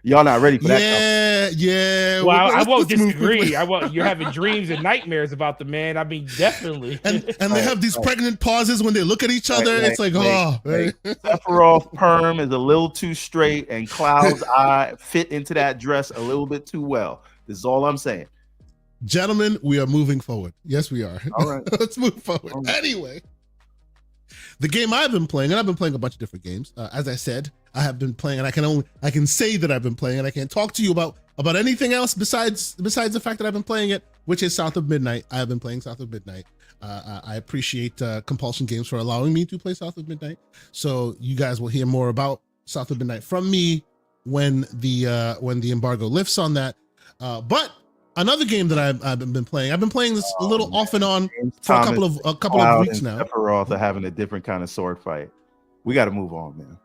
y'all not ready for that. Yeah. Well, I won't disagree. You're having dreams and nightmares about the man. I mean, definitely. And they have these pregnant pauses when they look at each other. It's like, Sephiroth perm is a little too straight, and Cloud's eye fit into that dress a little bit too well. This is all I'm saying. Gentlemen, we are moving forward. Yes, we are. All right. Let's move forward. Right. Anyway, the game I've been playing, and I've been playing a bunch of different games. As I said, I have been playing, and I can say that I've been playing, and I can't talk to you about anything else besides the fact that I've been playing it, which is South of Midnight. I have been playing South of Midnight. I appreciate Compulsion Games for allowing me to play South of Midnight. So you guys will hear more about South of Midnight from me when the embargo lifts on that. But another game that I've been playing this a little off and on for a couple of weeks now. Sephiroth are having a different kind of sword fight. We got to move on, man.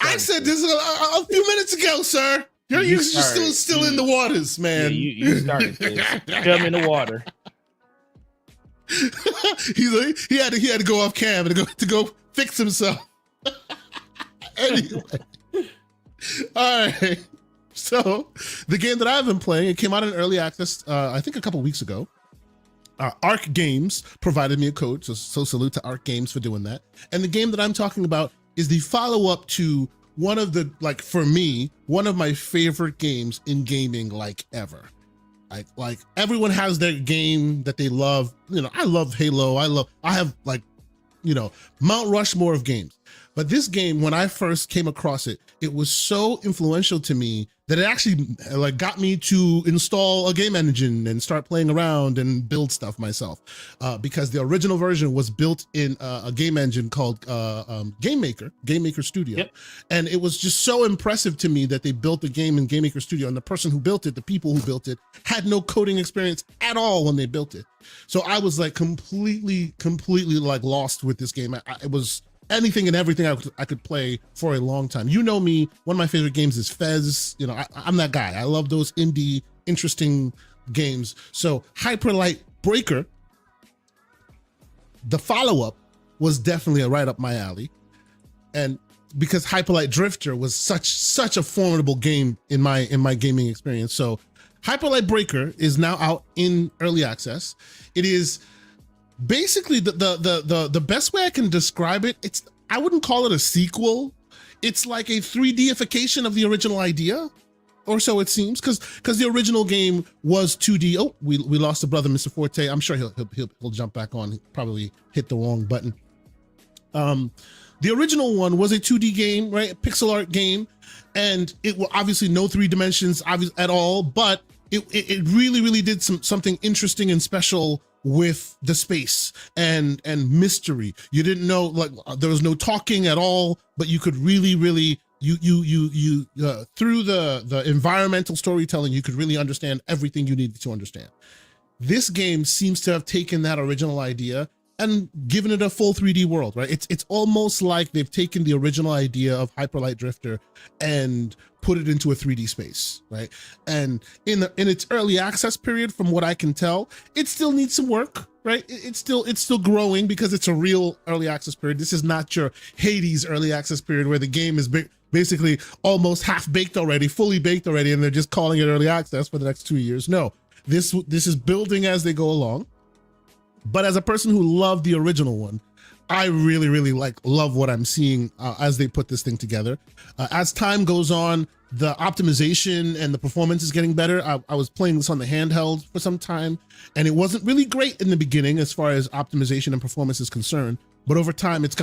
I said this a few minutes ago, sir. You're still in the waters, man. Yeah, you started this. Film in the water. he had to go off cam to go fix himself. Anyway, all right. So the game that I've been playing, it came out in early access, I think a couple weeks ago. Arc Games provided me a code, so salute to Arc Games for doing that. And the game that I'm talking about is the follow-up to one of the, for me, one of my favorite games in gaming ever. Like everyone has their game that they love. I love Halo. I have like, Mount Rushmore of games. But this game, when I first came across it, it was so influential to me that it actually like got me to install a game engine and start playing around and build stuff myself. Because the original version was built in a game engine called Game Maker Studio. Yep. And it was just so impressive to me that they built the game in Game Maker Studio, and the person who built it, the people who built it, had no coding experience at all when they built it. So I was like completely like lost with this game. It was anything and everything I could play for a long time. You know me, one of my favorite games is Fez. I'm that guy. I love those indie, interesting games. So Hyper Light Breaker, the follow-up, was definitely right up my alley. And because Hyper Light Drifter was such a formidable game in my gaming experience. So Hyper Light Breaker is now out in early access. It is basically the best way I can describe it. I wouldn't call it a sequel. It's like a 3D-ification of the original idea, or so it seems, because the original game was 2D. Oh, we lost a brother, Mr. Forte. I'm sure he'll jump back on. He probably hit the wrong button. The original one was a 2D game, right? A pixel art game, and it was obviously no 3 dimensions at all, but it really did something interesting and special with the space and mystery. You didn't know, like, there was no talking at all, but you could really you through the environmental storytelling, you could really understand everything you needed to understand. This game seems to have taken that original idea and given it a full 3D world, right? It's almost like they've taken the original idea of Hyper Light Drifter and put it into a 3D space, right? And in its early access period, from what I can tell, it still needs some work, right? It's still growing because it's a real early access period. This is not your Hades early access period where the game is basically almost half baked already, fully baked already, and they're just calling it early access for the next 2 years. No, this is building as they go along. But as a person who loved the original one, I really love what I'm seeing as they put this thing together. As time goes on, the optimization and the performance is getting better. I was playing this on the handheld for some time, and it wasn't really great in the beginning as far as optimization and performance is concerned. But over time, it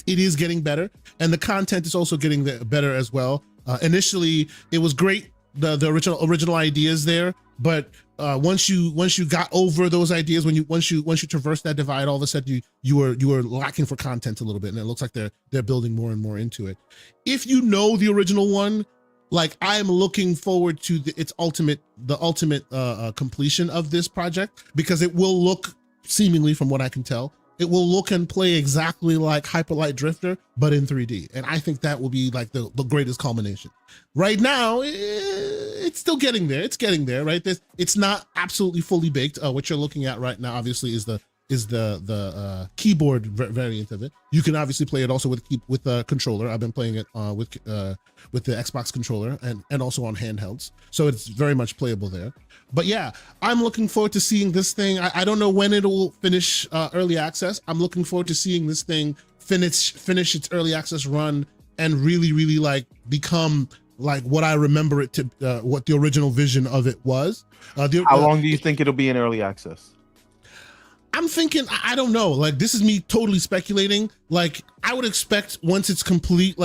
is getting better, and the content is also getting better as well. Initially, it was great, the original ideas there, but once you got over those ideas, once you traverse that divide, all of a sudden you were lacking for content a little bit, and it looks like they're building more and more into it. If you know the original one, like, I am looking forward to the ultimate completion of this project, because it will look, seemingly from what I can tell, it will look and play exactly like Hyper Light Drifter, but in 3D. And I think that will be like the greatest culmination. Right now, it's still getting there. It's getting there, right? It's not absolutely fully baked. What you're looking at right now, obviously, is the keyboard variant of it. You can obviously play it also with a controller. I've been playing it with the Xbox controller and also on handhelds. So it's very much playable there. But yeah, I'm looking forward to seeing this thing. I don't know when it will finish early access. I'm looking forward to seeing this thing finish its early access run and really like become like what I remember it to, what the original vision of it was. How long do you think it'll be in early access? I'm thinking, I don't know. Like, this is me totally speculating. Like, I would expect once it's complete,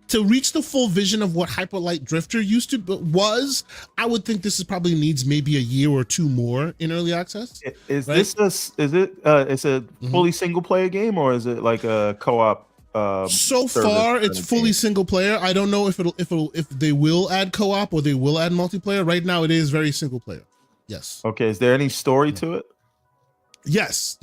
to reach the full vision of what Hyper Light Drifter was, I would think this probably needs maybe a year or two more in early access. Is it fully single player game, or is it like a co-op? So far, it's fully single player. I don't know if they will add co-op or they will add multiplayer. Right now, it is very single player. Yes. Okay. Is there any story to it? Yes.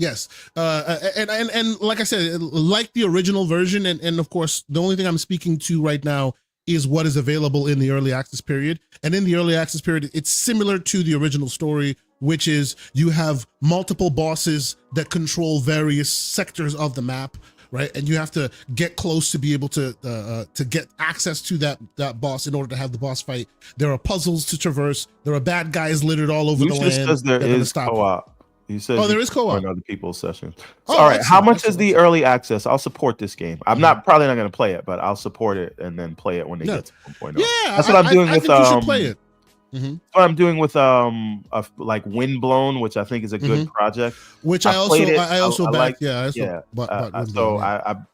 And like I said, like the original version, and of course, the only thing I'm speaking to right now is what is available in the early access period. And in the early access period, it's similar to the original story, which is you have multiple bosses that control various sectors of the map, right? And you have to get close to be able to get access to that boss in order to have the boss fight. There are puzzles to traverse. There are bad guys littered all over the land. Says there is co-op. You said there is co-op. Other people's sessions. All right. How much is the early access? I'll support this game. I'm probably not going to play it, but I'll support it and then play it when they get to 1.0. Yeah, that's what I'm doing with. I think you should play it. what I'm doing with like Windblown, which I think is a good project. Which I also backed. So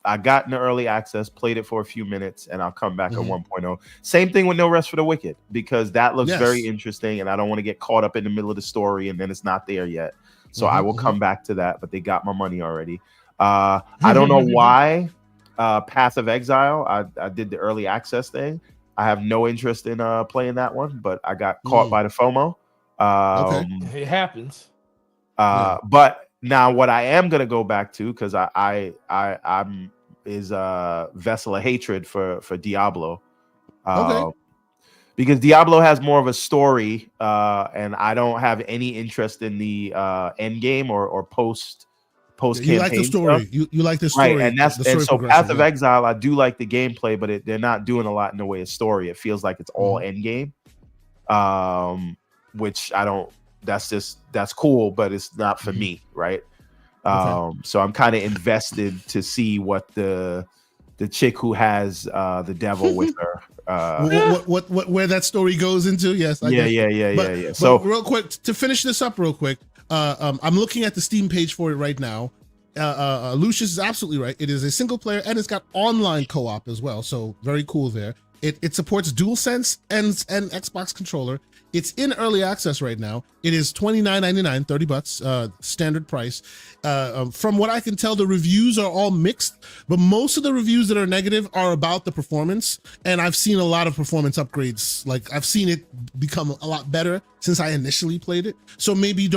I got into early access, played it for a few minutes, and I'll come back at 1.0. Same thing with No Rest for the Wicked, because that looks very interesting, and I don't want to get caught up in the middle of the story and then it's not there yet. So I will come back to that, but they got my money already. I don't know why. Path of Exile, I did the early access thing. I have no interest in playing that one, but I got caught by the FOMO. It happens. But now what I am gonna go back to, because I'm is Vessel of Hatred for Diablo. Because Diablo has more of a story, and I don't have any interest in the end game or post campaign. You like the story. Stuff. You like the story, right? And so Path of Exile, I do like the gameplay, but they're not doing a lot in the way of story. It feels like it's all end game, which I don't. That's cool, but it's not for me, right? So I'm kind of invested to see what the chick who has the devil with her. Where that story goes into? Yes. Yeah. So real quick, to finish this up real quick, I'm looking at the Steam page for it right now. Lucius is absolutely right. It is a single player and it's got online co-op as well. So very cool there. It supports DualSense and Xbox controller. It's in early access right now. It is $29.99, $30, standard price. From what I can tell, the reviews are all mixed, but most of the reviews that are negative are about the performance. And I've seen a lot of performance upgrades. Like I've seen it become a lot better since I initially played it. So maybe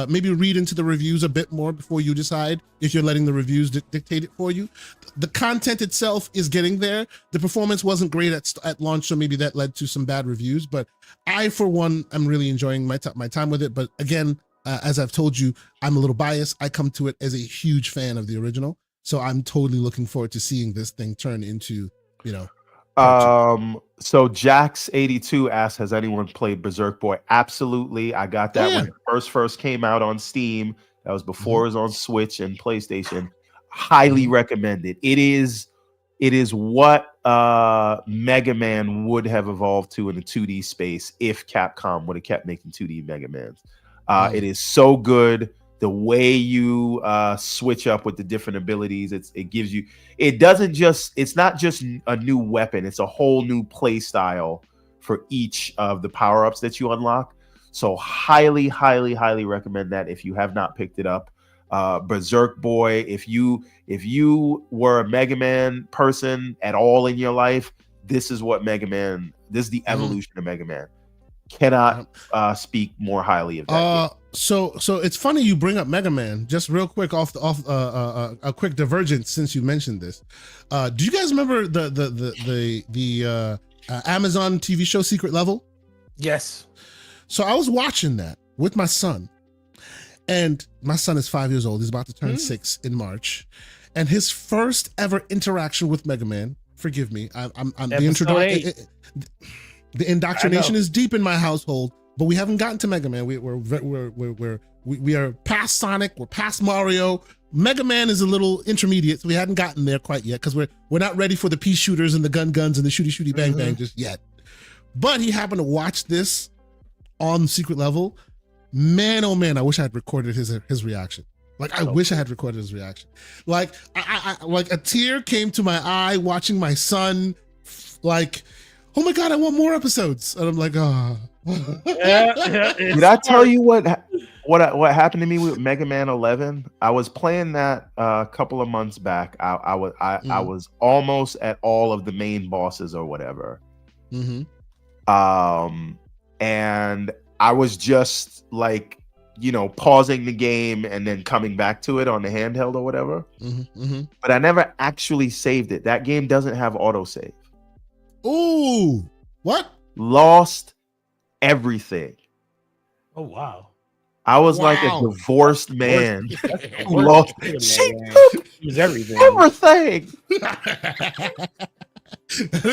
maybe read into the reviews a bit more before you decide if you're letting the reviews dictate it for you. The content itself is getting there. The performance wasn't great at launch, so maybe that led to some bad reviews. But I, for one, am really enjoying my time with it. But again, as I've told you, I'm a little biased. I come to it as a huge fan of the original. So I'm totally looking forward to seeing this thing turn into, So Jax82 asks, has anyone played Berserk Boy? Absolutely. I got that when it first came out on Steam. That was before it was on Switch and PlayStation. Highly recommended. It is what Mega Man would have evolved to in the 2D space if Capcom would have kept making 2D Mega Mans. It is so good. The way you switch up with the different abilities, it gives you. It's not just a new weapon. It's a whole new play style for each of the power-ups that you unlock. So highly, highly, highly recommend that if you have not picked it up. Berserk Boy, if you were a Mega Man person at all in your life, this is the evolution of Mega Man. Cannot speak more highly of that. So it's funny you bring up Mega Man. Just real quick a quick divergence since you mentioned this. Do you guys remember the Amazon TV show Secret Level? Yes. So I was watching that with my son, and my son is 5 years old. He's about to turn 6 in March, and his first ever interaction with Mega Man. Forgive me, I'm the introduction. The indoctrination is deep in my household, but we haven't gotten to Mega Man. We are past Sonic. We're past Mario. Mega Man is a little intermediate, so we hadn't gotten there quite yet because we're not ready for the pea shooters and the guns and the shooty bang bang just yet. But he happened to watch this on Secret Level. Man, oh man, I wish I had recorded his reaction. Like I wish I had recorded his reaction. Like I like a tear came to my eye watching my son. Like, oh my God, I want more episodes. And I'm like, oh. Did I tell you what happened to me with Mega Man 11? I was playing that a couple of months back. I was almost at all of the main bosses or whatever. And I was just like, pausing the game and then coming back to it on the handheld or whatever. But I never actually saved it. That game doesn't have autosave. Ooh, what? Lost everything. Oh wow. I was like a divorced man who lost. She took everything.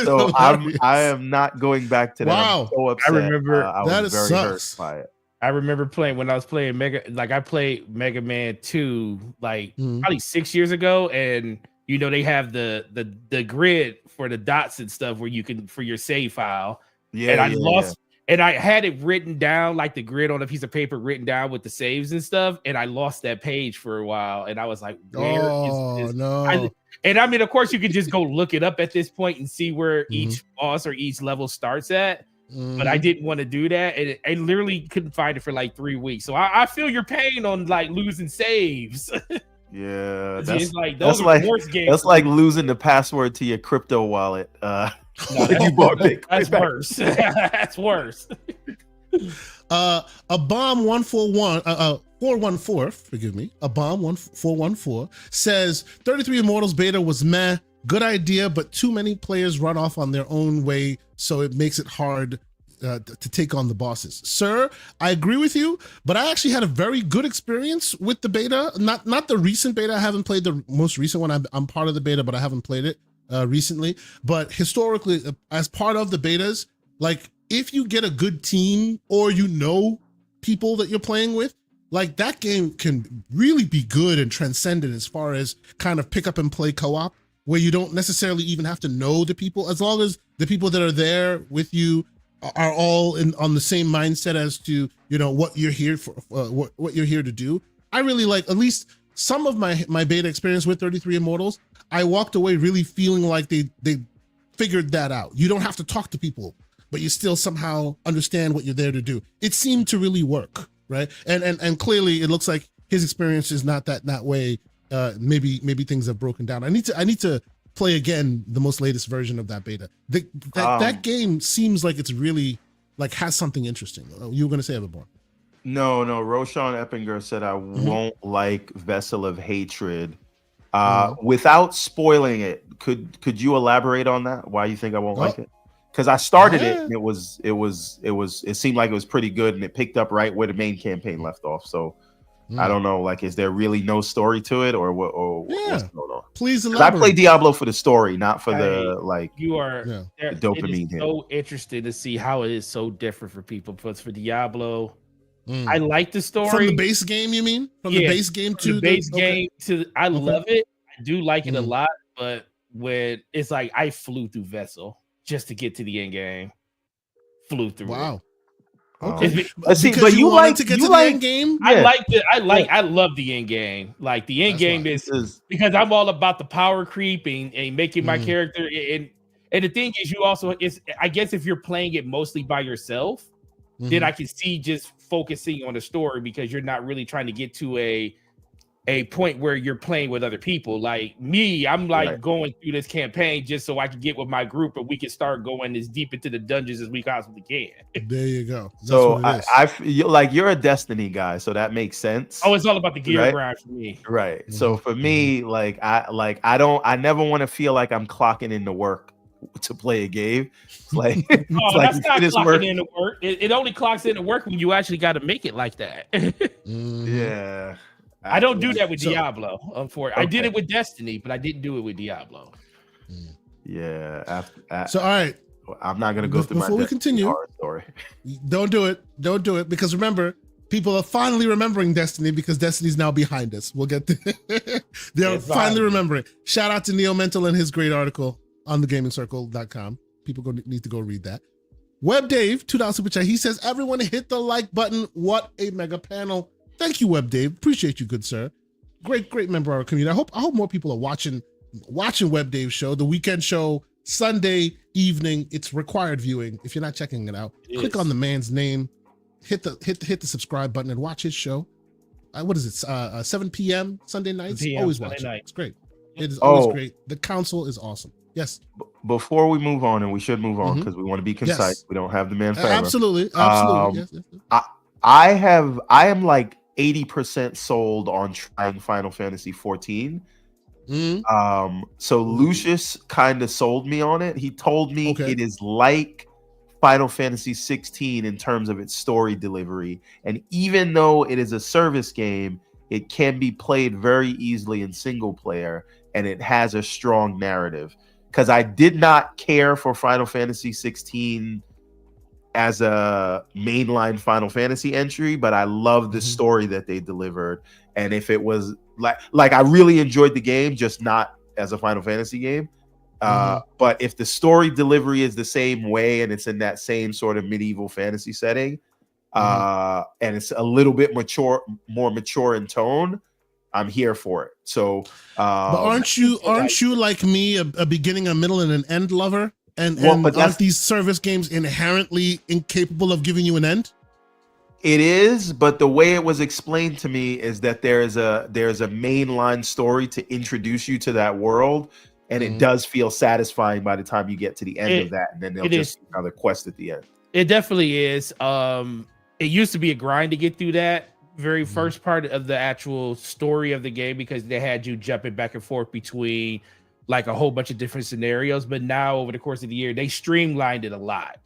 So I am not going back to that. Wow. I'm so upset. I remember I was very hurt by it. I remember playing when I was playing I played Mega Man 2 probably 6 years ago, and they have the grid for the dots and stuff where you can for your save file. Yeah, and I lost And I had it written down, like the grid on a piece of paper written down with the saves and stuff. And I lost that page for a while. And I was like, where is this? No. And I mean, of course, you can just go look it up at this point and see where each boss or each level starts at. But I didn't want to do that. And I literally couldn't find it for like 3 weeks. So I feel your pain on like losing saves. Yeah, It's like those are worse games. That's like losing the password to your crypto wallet. No, You bought Bitcoin. that's worse. That's worse. A bomb 414, forgive me. A bomb 1414 says 33 Immortals beta was meh, good idea, but too many players run off on their own way, so it makes it hard to take on the bosses. Sir, I agree with you, but I actually had a very good experience with the beta. Not the recent beta. I haven't played the most recent one. I'm part of the beta, but I haven't played it recently. But historically, as part of the betas, like if you get a good team or you know people that you're playing with, like that game can really be good and transcendent as far as kind of pick up and play co-op, where you don't necessarily even have to know the people, as long as the people that are there with you are all on the same mindset as to, you know, what you're here for, what you're here to do. I really like at least some of my beta experience with 33 Immortals. I walked away really feeling like they figured that out. You don't have to talk to people, but you still somehow understand what you're there to do. It seemed to really work, right? And clearly it looks like his experience is not that way. Maybe things have broken down. I need to play again the most latest version of that beta. That game seems like it's really like has something interesting. You were going to say, Everborn? No. Roshan Eppinger said I won't like Vessel of Hatred. Without spoiling it, could you elaborate on that? Why you think I won't like it? Because I started it and it seemed like it was pretty good and it picked up right where the main campaign left off. So I don't know, like, is there really no story to it or what? Or what's going on? Please elaborate. I play Diablo for the story, not for the like. You are the dopamine. It is so interesting to see how it is so different for people. But for Diablo, I like the story from the base game. You mean from the base game to the base game to? I love it. I do like it a lot. But when it's like I flew through Vessel just to get to the end game, flew through. Wow. It. Okay. See, but you like to get to the end game. Yeah. I love the end game. Like the end game is because I'm all about the power creeping and making my character. And the thing is, you also I guess if you're playing it mostly by yourself, then I can see just focusing on the story because you're not really trying to get to a point where you're playing with other people. Like me, I'm like going through this campaign just so I can get with my group and we can start going as deep into the dungeons as we possibly can. There you go. That's so I feel like you're a Destiny guy, so that makes sense. Oh, it's all about the gear grind for me. Right. So for me, I never want to feel like I'm clocking into work to play a game. Like, that's not clocking into work. It only clocks into work when you actually got to make it like that. Yeah. I don't do that with Diablo. Unfortunately, I did it with Destiny, but I didn't do it with Diablo. Yeah. So all right, I'm not gonna go through before we continue. Story. Don't do it because remember, people are finally remembering Destiny because Destiny's now behind us. We'll get they're finally remembering. Shout out to Neo Mental and his great article on thegamingcircle.com. People need to go read that. Web Dave, $2 super chat. He says, everyone hit the like button. What a mega panel. Thank you, Web Dave. Appreciate you, good sir. Great member of our community. I hope more people are watching Web Dave's show, the weekend show, Sunday evening. It's required viewing. If you're not checking it out, click on the man's name, hit the subscribe button and watch his show. What is it? 7 p.m. Sunday nights. Always watch it. It's great. It is always great. The council is awesome. Yes. Before we move on, and we should move on because we want to be concise. Yes. We don't have the man forever. Absolutely. Yes. I am like 80% sold on trying Final Fantasy 14. So Lucius kind of sold me on it. He told me it is like Final Fantasy 16 in terms of its story delivery. And even though it is a service game, it can be played very easily in single player, and it has a strong narrative. Because I did not care for Final Fantasy 16 as a mainline Final Fantasy entry, but I love the story that they delivered. And if it was like I really enjoyed the game, just not as a Final Fantasy game, But if the story delivery is the same way and it's in that same sort of medieval fantasy setting, and it's a little bit more mature in tone, I'm here for it. So, but aren't you like me, a beginning, a middle, and an end lover? And aren't these service games inherently incapable of giving you an end? It is, but the way it was explained to me is that there's a mainline story to introduce you to that world, and it does feel satisfying by the time you get to the end of that, and then they'll just do another quest at the end. It definitely is. It used to be a grind to get through that very first part of the actual story of the game, because they had you jumping back and forth between like a whole bunch of different scenarios. But now over the course of the year, they streamlined it a lot.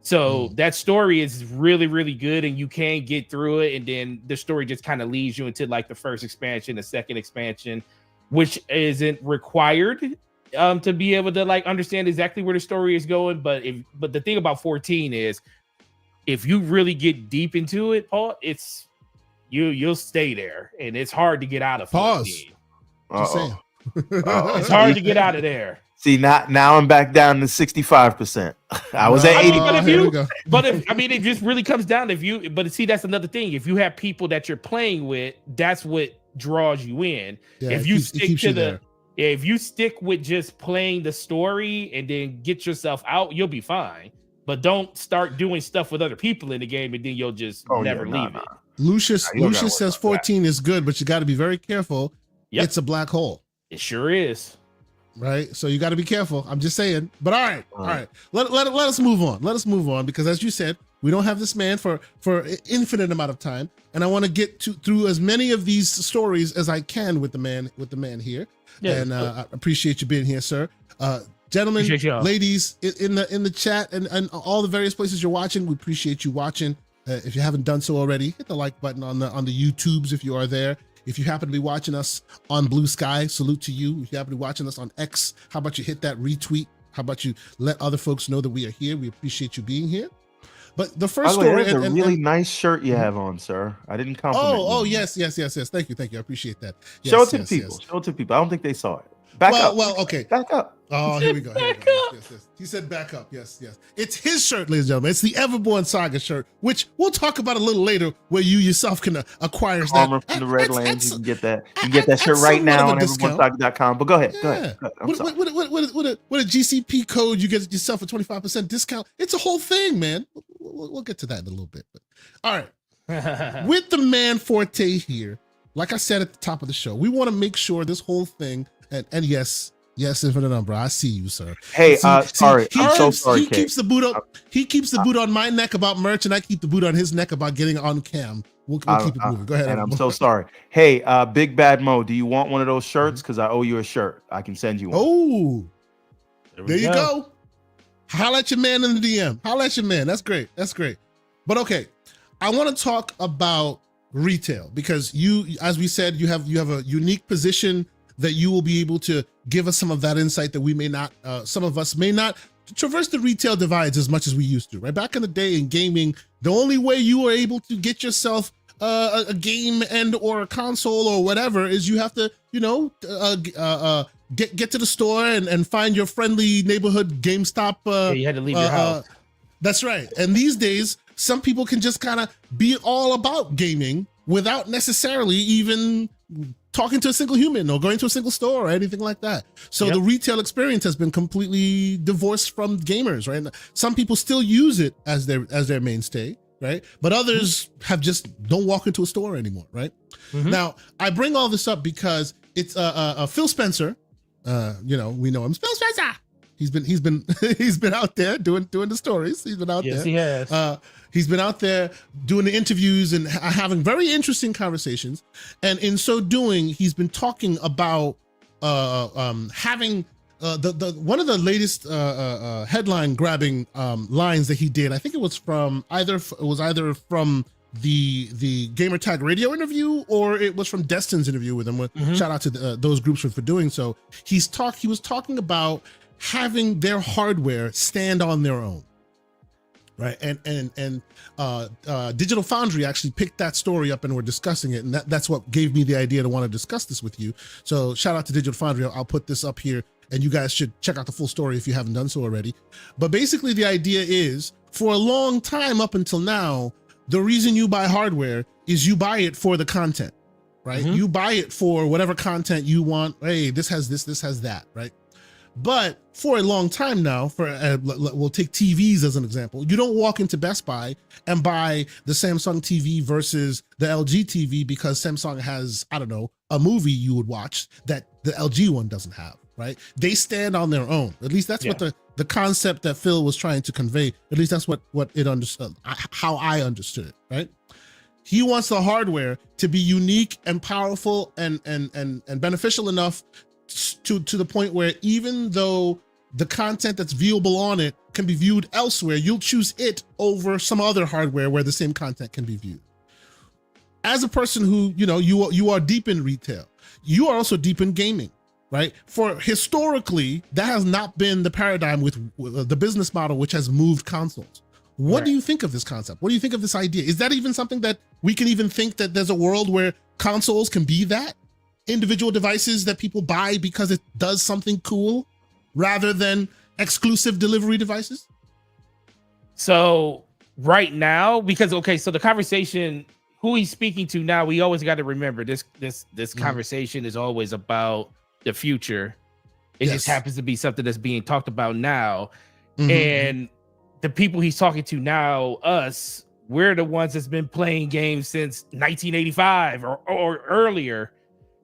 So that story is really, really good, and you can get through it. And then the story just kind of leads you into like the first expansion, the second expansion, which isn't required to be able to like understand exactly where the story is going. But the thing about 14 is, if you really get deep into it, Paul, it's you'll stay there, and it's hard to get out of 14. Just saying. It's hard to get out of there. See, now I'm back down to 65%. I was at 80. It just really comes down to but see, that's another thing. If you have people that you're playing with, that's what draws you in. Yeah, if you if you stick with just playing the story and then get yourself out, you'll be fine. But don't start doing stuff with other people in the game, and then you'll just never leave it. Lucius says 14 is good, but you got to be very careful. Yep. It's a black hole. It sure is. Right, so you got to be careful. I'm just saying. But all right. Let us move on. Let us move on, because as you said, we don't have this man for an infinite amount of time, and I want to get through as many of these stories as I can with the man here. Yeah, and I appreciate you being here, sir. Gentlemen, ladies, in the chat and all the various places you're watching, we appreciate you watching. If you haven't done so already, hit the like button on the YouTubes if you are there. If you happen to be watching us on Blue Sky, salute to you. If you happen to be watching us on X, how about you hit that retweet? How about you let other folks know that we are here? We appreciate you being here. But the first story, there's a really nice shirt you have on, sir. I didn't compliment you. Oh, yes. Thank you. I appreciate that. Yes, Show it to the people. Show it to people. I don't think they saw it. Back up. Well, okay. Back up. Oh, here we go. Yes. He said back up. Yes. It's his shirt, ladies and gentlemen. It's the Everborn Saga shirt, which we'll talk about a little later, where you yourself can acquire that. Armor from the Redlands. You can get that. You can get that shirt right now on everbornsaga.com. But go ahead. With a GCP code, you get yourself a 25% discount. It's a whole thing, man. We'll get to that in a little bit. But all right. With the man Forte here, like I said at the top of the show, we want to make sure this whole thing, and yes, Infinite Umbra, I see you, sir. Hey, sorry, I'm so sorry. He keeps the boot up. He keeps the boot on my neck about merch, and I keep the boot on his neck about getting on cam. We'll keep it moving. Go ahead. And I'm so sorry. Hey, Big Bad Mo, do you want one of those shirts? Because I owe you a shirt. I can send you one. Oh, there you go. Holla at your man in the DM. Holla at your man. That's great. But okay, I want to talk about retail, because you, as we said, you have a unique position that you will be able to give us some of that insight that we may not, some of us may not traverse the retail divides as much as we used to, right? Back in the day in gaming, the only way you were able to get yourself a game and or a console or whatever is you have to, get to the store and find your friendly neighborhood GameStop. You had to leave your house. That's right. And these days, some people can just kind of be all about gaming without necessarily even talking to a single human or going to a single store or anything like that. So the retail experience has been completely divorced from gamers, right? Some people still use it as their mainstay, right? But others have just don't walk into a store anymore, right? Now, I bring all this up because it's Phil Spencer. We know him, Phil Spencer. He's been out there doing the stories. He's been out there. Yes, he has. He's been out there doing the interviews and having very interesting conversations. And in so doing, he's been talking about having the one of the latest headline grabbing lines that he did. I think it was either from the Gamertag radio interview, or it was from Destin's interview with him. Shout out to those groups for doing so. He was talking about having their hardware stand on their own, right? And Digital Foundry actually picked that story up and we're discussing it, and that's what gave me the idea to want to discuss this with you. So shout out to Digital Foundry. I'll put this up here and you guys should check out the full story if you haven't done so already. But basically the idea is, for a long time up until now, the reason you buy hardware is you buy it for the content, right? Mm-hmm. You buy it for whatever content you want. Hey, this has this has that, right? But for a long time now, we'll take TVs as an example. You don't walk into Best Buy and buy the Samsung TV versus the LG TV because Samsung has, I don't know, a movie you would watch that the LG one doesn't have, right? They stand on their own. At least that's what the concept that Phil was trying to convey. At least that's what it understood, how I understood it, right? He wants the hardware to be unique and powerful and beneficial enough to the point where even though the content that's viewable on it can be viewed elsewhere, you'll choose it over some other hardware where the same content can be viewed. As a person who, you are deep in retail, you are also deep in gaming, right? For historically, that has not been the paradigm with the business model, which has moved consoles. What do you think of this concept? What do you think of this idea? Is that even something that we can even think that there's a world where consoles can be that? Individual devices that people buy because it does something cool rather than exclusive delivery devices? So right now, because so the conversation, who he's speaking to now, we always got to remember this conversation is always about the future. It just happens to be something that's being talked about now. And the people he's talking to now, us, we're the ones that's been playing games since 1985 or earlier.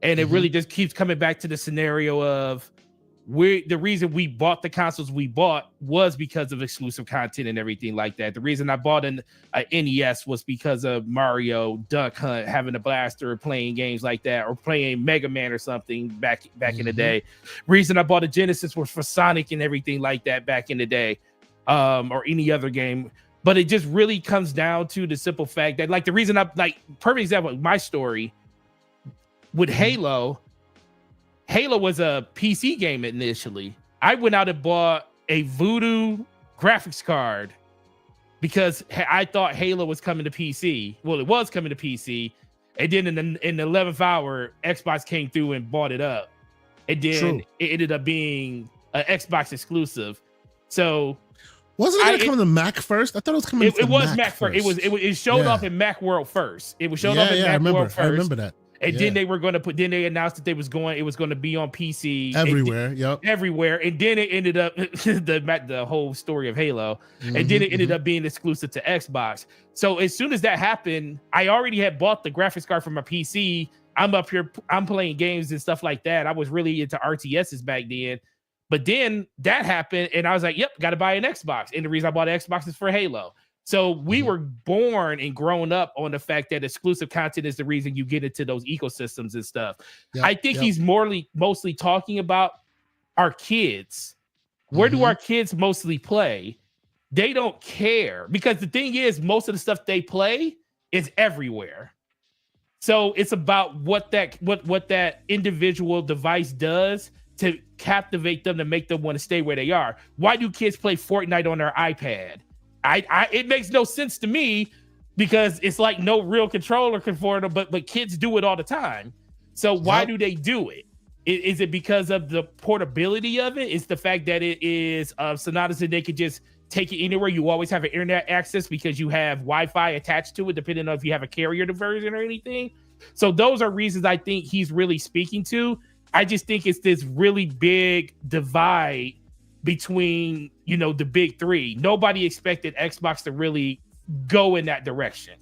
And it really just keeps coming back to the scenario of the reason we bought the consoles we bought was because of exclusive content and everything like that. The reason I bought an NES was because of Mario, Duck Hunt, having a blaster, playing games like that, or playing Mega Man or something back in the day. Reason I bought a Genesis was for Sonic and everything like that back in the day, or any other game. But it just really comes down to the simple fact that, like, the reason perfect example, my story with Halo was a PC game initially. I went out and bought a Voodoo graphics card because I thought Halo was coming to PC. Well, it was coming to PC. And then in the 11th hour, Xbox came through and bought it up. And then it ended up being an Xbox exclusive. So wasn't it going to come to Mac first? I thought it was coming to Mac first. It showed off in Mac World first. It was showed off in Mac World first. I remember that. And then they were going to they announced that it was going to be on PC everywhere. Everywhere. And then it ended up the whole story of Halo. And then it ended up being exclusive to Xbox. So as soon as that happened, I already had bought the graphics card for my PC. I'm up here, I'm playing games and stuff like that. I was really into RTSs back then. But then that happened, and I was like, yep, got to buy an Xbox. And the reason I bought an Xbox is for Halo. So we were born and grown up on the fact that exclusive content is the reason you get into those ecosystems and stuff. I think he's mostly talking about our kids. Where do our kids mostly play? They don't care, because the thing is, most of the stuff they play is everywhere. So it's about what that individual device does to captivate them, to make them want to stay where they are. Why do kids play Fortnite on their iPad? It makes no sense to me, because it's like no real controller for them, but kids do it all the time. So why do they do it? Is it because of the portability of it? It's the fact that it is Sonata, and they could just take it anywhere. You always have an internet access because you have Wi-Fi attached to it, depending on if you have a carrier version or anything. So those are reasons I think he's really speaking to. I just think it's this really big divide between, the big three. Nobody expected Xbox to really go in that direction,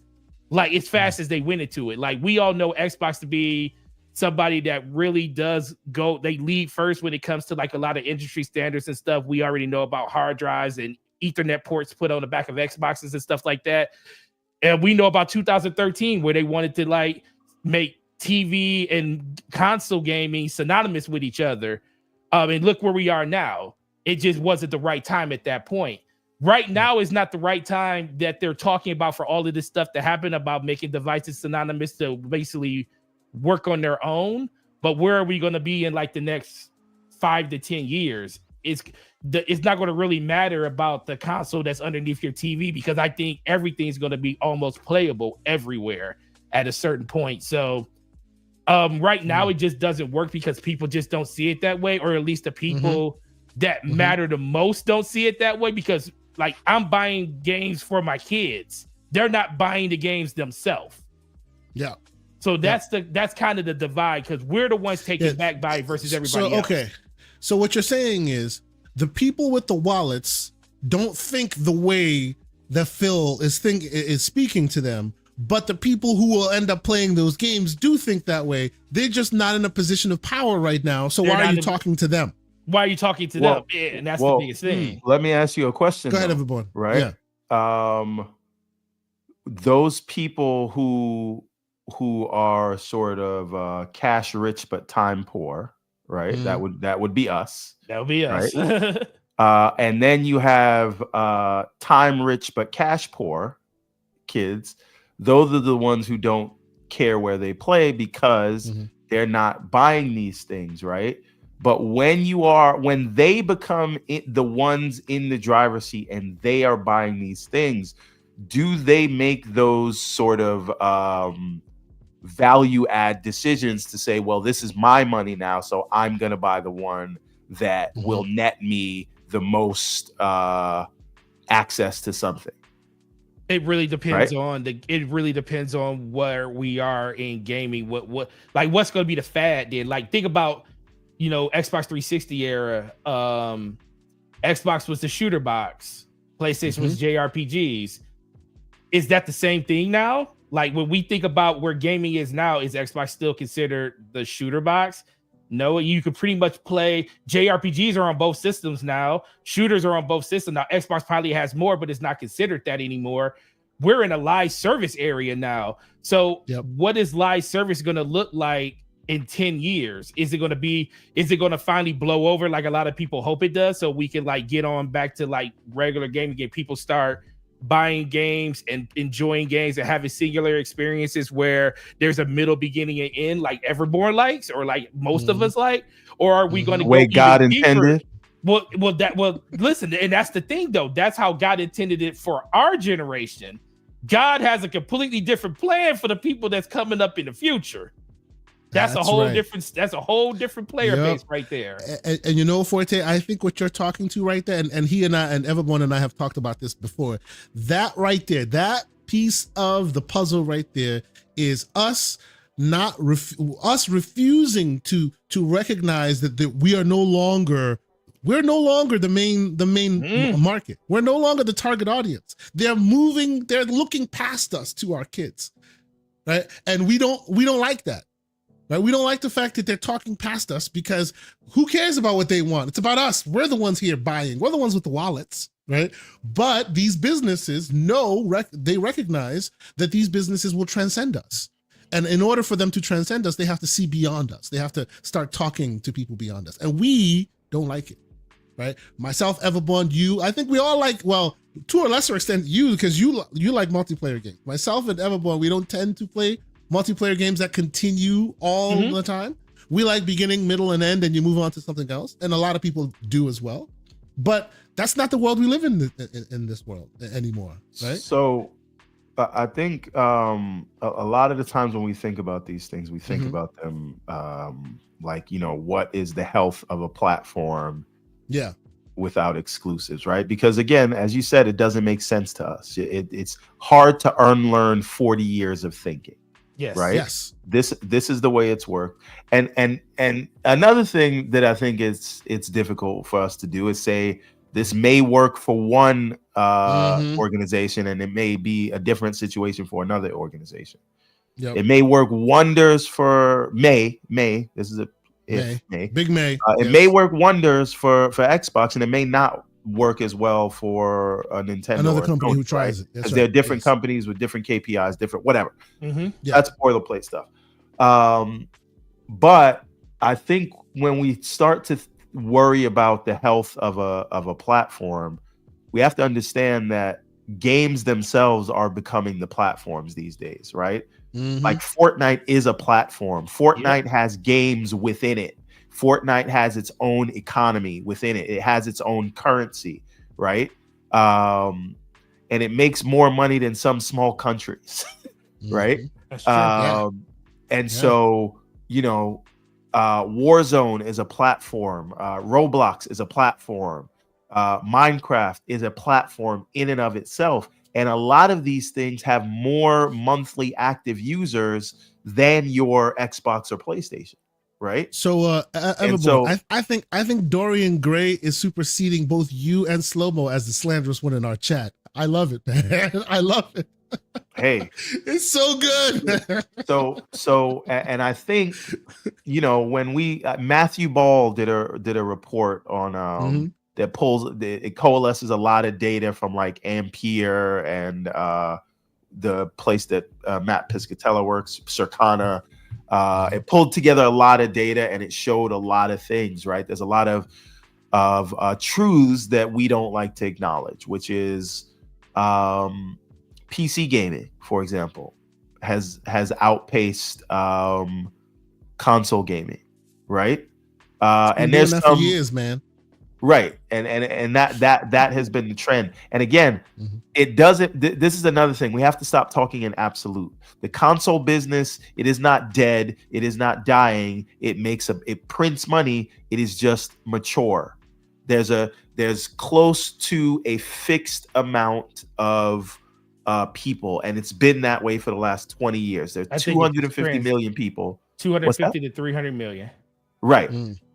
like as fast as they went into it. Like, we all know Xbox to be somebody that really does go, they lead first when it comes to like a lot of industry standards and stuff. We already know about hard drives and Ethernet ports put on the back of Xboxes and stuff like that. And we know about 2013, where they wanted to like make TV and console gaming synonymous with each other. And look where we are now. It just wasn't the right time at that point. Right now is not the right time that they're talking about for all of this stuff to happen about making devices synonymous to basically work on their own. But where are we going to be in like the next 5 to 10 years? It's not going to really matter about the console that's underneath your TV, because I think everything's going to be almost playable everywhere at a certain point. So Right now, it just doesn't work because people just don't see it that way, or at least the people that matter the most don't see it that way. Because like I'm buying games for my kids, they're not buying the games themselves. Yeah. So that's kind of the divide, because we're the ones taking back by versus everybody else. Okay. So what you're saying is the people with the wallets don't think the way that Phil is speaking to them. But the people who will end up playing those games do think that way. They're just not in a position of power right now. So why are you talking to them? Why are you talking to them? Yeah, and that's the biggest thing. Let me ask you a question. Go ahead, everyone. Right? Yeah. Those people who are sort of cash rich but time poor, right? That would be us. That would be us. Right? And then you have time rich but cash poor kids. Those are the ones who don't care where they play because they're not buying these things, right? But when they become the ones in the driver's seat and they are buying these things, do they make those sort of value add decisions to say, well, this is my money now, so I'm going to buy the one that will net me the most access to something? It really depends on where we are in gaming. What's going to be the fad then? Like, think about, Xbox 360 era. Xbox was the shooter box. PlayStation was JRPGs. Is that the same thing now? Like, when we think about where gaming is now, is Xbox still considered the shooter box? No, you can pretty much play. JRPGs are on both systems now. Shooters are on both systems now. Xbox probably has more, but it's not considered that anymore. We're in a live service area now. So what is live service going to look like in 10 years? Is it going to finally blow over like a lot of people hope it does? So we can like get on back to like regular gaming, get people start buying games and enjoying games and having singular experiences where there's a middle, beginning, and end, like Everborn likes, or like most of us like? Or are we going to go God intended? Well, listen, and that's the thing though. That's how God intended it for our generation. God has a completely different plan for the people that's coming up in the future. That's a whole different player base right there. And Forte, I think what you're talking to right there, and he and I and Everborn and I have talked about this before. That right there, that piece of the puzzle right there is us refusing to recognize that we are no longer the main market. We're no longer the target audience. They're looking past us to our kids, right? And we don't like that. Right? We don't like the fact that they're talking past us, because who cares about what they want? It's about us. We're the ones here buying. We're the ones with the wallets, right? But these businesses they recognize that these businesses will transcend us. And in order for them to transcend us, they have to see beyond us. They have to start talking to people beyond us. And we don't like it, right? Myself, Everborn, you, I think we all like, well, to a lesser extent, you, because you like multiplayer games. Myself and Everborn, we don't tend to play multiplayer games that continue all the time. We like beginning, middle, and end, and you move on to something else. And a lot of people do as well. But that's not the world we live in this world anymore, right? So I think a lot of the times when we think about these things, we think about them like, what is the health of a platform without exclusives, right? Because again, as you said, it doesn't make sense to us. It's hard to unlearn 40 years of thinking. Yes. Right. Yes. This is the way it's worked. And another thing that I think it's difficult for us to do is say this may work for one organization and it may be a different situation for another organization. Yep. It may work wonders for May. This is May. Big May. It may work wonders for Xbox, and it may not work as well for a Nintendo. Another company who tries it. Because they're different companies with different KPIs, different whatever. That's boilerplate stuff. But I think when we start to worry about the health of a platform, we have to understand that games themselves are becoming the platforms these days, right? Like Fortnite is a platform. Fortnite has games within it. Fortnite has its own economy within it. It has its own currency, right? And it makes more money than some small countries, right? That's true. So Warzone is a platform, Roblox is a platform, Minecraft is a platform in and of itself, and a lot of these things have more monthly active users than your Xbox or PlayStation, right? So, And Everborn, so, I think Dorian Gray is superseding both you and Slow-Mo as the slanderous one in our chat. I love it, man. I love it. hey, It's so good. and I think when we Matthew Ball did a report on Mhm. that it coalesces a lot of data from like Ampere and the place that Matt Piscatella works, Circana. It pulled together a lot of data and it showed a lot of things, right? There's a lot of truths that we don't like to acknowledge, which is PC gaming, for example, has outpaced console gaming, right? And there's that some for years, man. right, and that has been the trend. And again, it doesn't. This is another thing. We have to stop talking in absolute. The console business, it is not dead. It is not dying. It prints money. It is just mature. There's close to a fixed amount of people, and it's been that way for the last 20 years. There's 250 million people. 250 to 300 million. Right.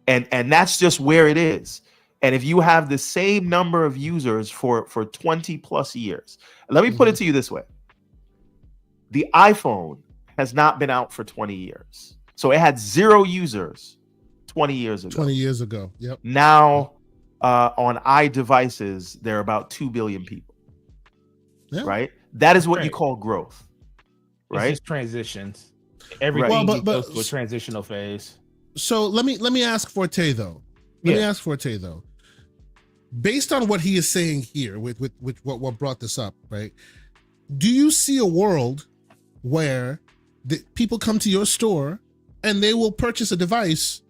And that's just where it is. And if you have the same number of users for 20 plus years, let me put it to you this way. The iPhone has not been out for 20 years. So it had 0 users 20 years ago. 20 years ago. Yep. Now on iDevices, there are about 2 billion people. Yeah. Right? That is what you call growth. Right? It's just transitions. Everything goes to a transitional phase. So let me ask Forte though. Let me ask Forte though. Based on what he is saying here, with what brought this up, right? Do you see a world where people come to your store and they will purchase a device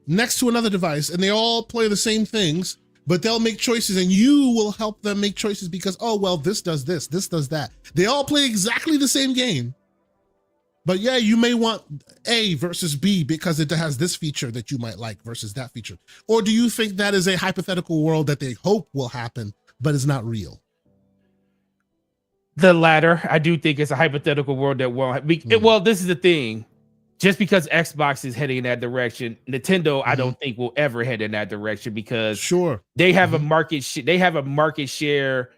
next to another device and they all play the same things, but they'll make choices and you will help them make choices because, oh, well, this does this does that. They all play exactly the same game. But yeah, you may want A versus B because it has this feature that you might like versus that feature. Or do you think that is a hypothetical world that they hope will happen, but is not real? The latter. I do think it's a hypothetical world that won't. Well, this is the thing. Just because Xbox is heading in that direction, Nintendo, I don't think will ever head in that direction because they have a market. They have a market share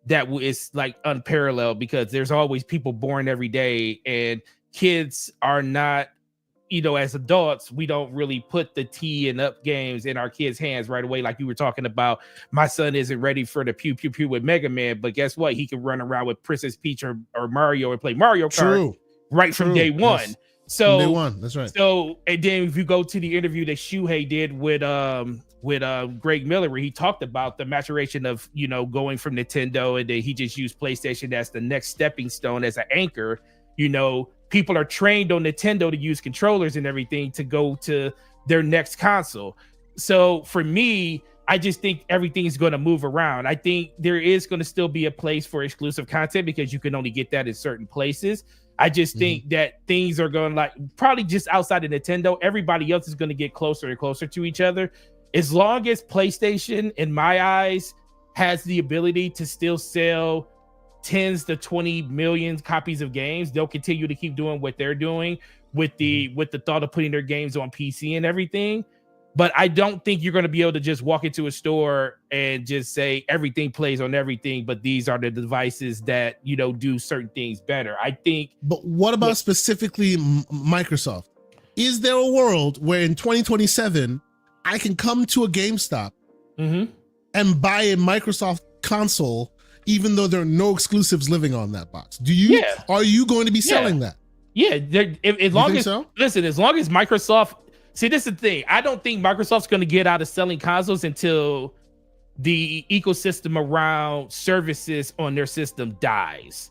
that is like unparalleled because there's always people born every day and kids are not, as adults, we don't really put the T and up games in our kids' hands right away. Like you were talking about, my son isn't ready for the pew pew pew with Mega Man, but guess what? He can run around with Princess Peach or Mario and play Mario Kart from day one. Yes. So from day one, that's right. So and then if you go to the interview that Shuhei did with Greg Miller, where he talked about the maturation of going from Nintendo, and then he just used PlayStation as the next stepping stone as an anchor. People are trained on Nintendo to use controllers and everything to go to their next console. So for me, I just think everything's going to move around. I think there is going to still be a place for exclusive content because you can only get that in certain places. I just think that things are going probably just outside of Nintendo, everybody else is going to get closer and closer to each other. As long as PlayStation, in my eyes, has the ability to still sell tens to 20 million copies of games, they'll continue to keep doing what they're doing with the thought of putting their games on PC and everything. But I don't think you're going to be able to just walk into a store and just say everything plays on everything, but these are the devices that do certain things better. I think. But what about specifically Microsoft? Is there a world where in 2027 I can come to a GameStop and buy a Microsoft console even though there are no exclusives living on that box? Are you going to be selling that? Yeah, as long as Microsoft, see, this is the thing. I don't think Microsoft's going to get out of selling consoles until the ecosystem around services on their system dies.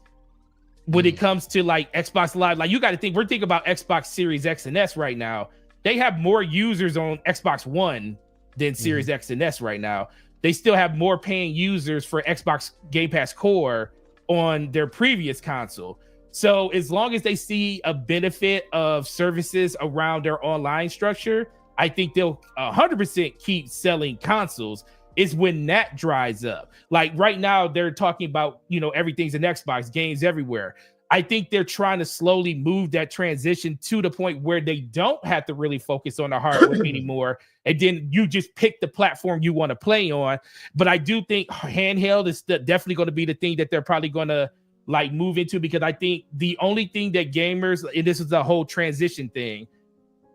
When it comes to like Xbox Live, like you got to think, we're thinking about Xbox Series X and S right now. They have more users on Xbox One than Series X and S right now. They still have more paying users for Xbox Game Pass Core on their previous console. So as long as they see a benefit of services around their online structure, I think they'll 100% keep selling consoles. Is when that dries up. Like right now, they're talking about, everything's an Xbox, games everywhere. I think they're trying to slowly move that transition to the point where they don't have to really focus on the hardware anymore. And then you just pick the platform you want to play on. But I do think handheld is definitely going to be the thing that they're probably going to like move into, because I think the only thing that gamers, and this is the whole transition thing,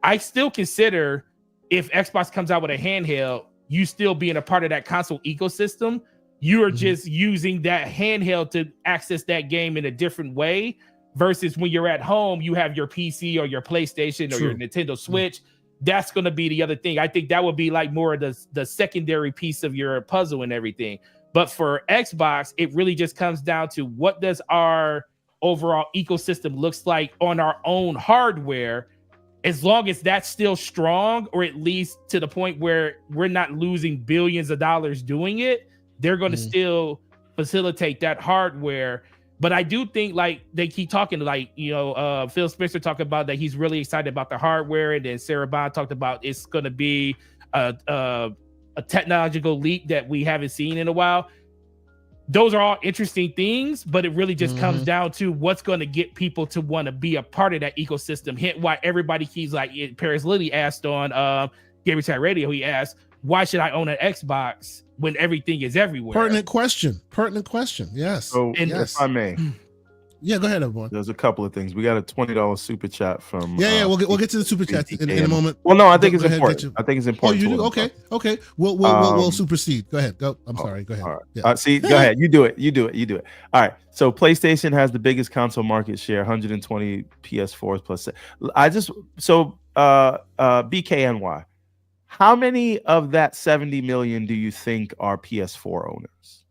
I still consider if Xbox comes out with a handheld, you still being a part of that console ecosystem. You are just using that handheld to access that game in a different way, versus when you're at home, you have your PC or your PlayStation or your Nintendo Switch. That's going to be the other thing. I think that would be like more of the secondary piece of your puzzle and everything. But for Xbox, it really just comes down to what does our overall ecosystem looks like on our own hardware. As long as that's still strong, or at least to the point where we're not losing billions of dollars doing it, they're going to still facilitate that hardware. But I do think, like, they keep talking, like, Phil Spencer talked about that he's really excited about the hardware, and then Sarah Bond talked about it's going to be a technological leap that we haven't seen in a while. Those are all interesting things, but it really just comes down to what's going to get people to want to be a part of that ecosystem. Hence why everybody keeps, like, Paris Lilly asked on Gamer Chat Radio, he asked, why should I own an Xbox when everything is everywhere? Pertinent question. Yes. So, yes. if I may. Yeah, go ahead, everyone. There's a couple of things. We got a $20 super chat from. We'll get to the super chat in a moment. Well, no, I think it's important. I think it's important. Oh, you do? Okay. We'll supersede. Go ahead. Go. I'm sorry. Go ahead. All right. Yeah. See, go ahead. You do it. All right. So PlayStation has the biggest console market share, 120 PS4s plus. BKNY. How many of that 70 million do you think are PS4 owners?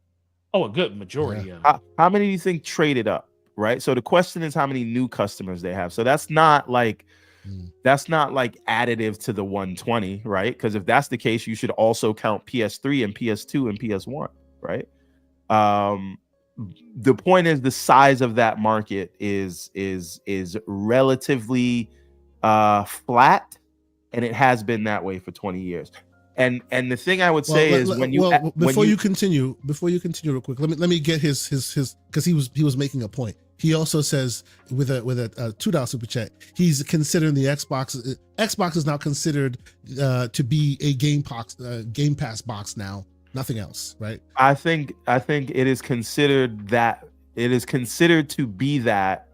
Oh, a good majority of them. How many do you think traded up? Right. So the question is how many new customers they have. So that's not like additive to the 120, right? Because if that's the case, you should also count PS3 and PS2 and PS1, right? The point is the size of that market is relatively flat, and it has been that way for 20 years. And the thing I would say is before you continue real quick, let me get his because he was making a point. He also says with a $2 super chat, he's considering the Xbox. Xbox is now considered to be a Game Pass box now, nothing else, right? I think it is considered that. It is considered to be that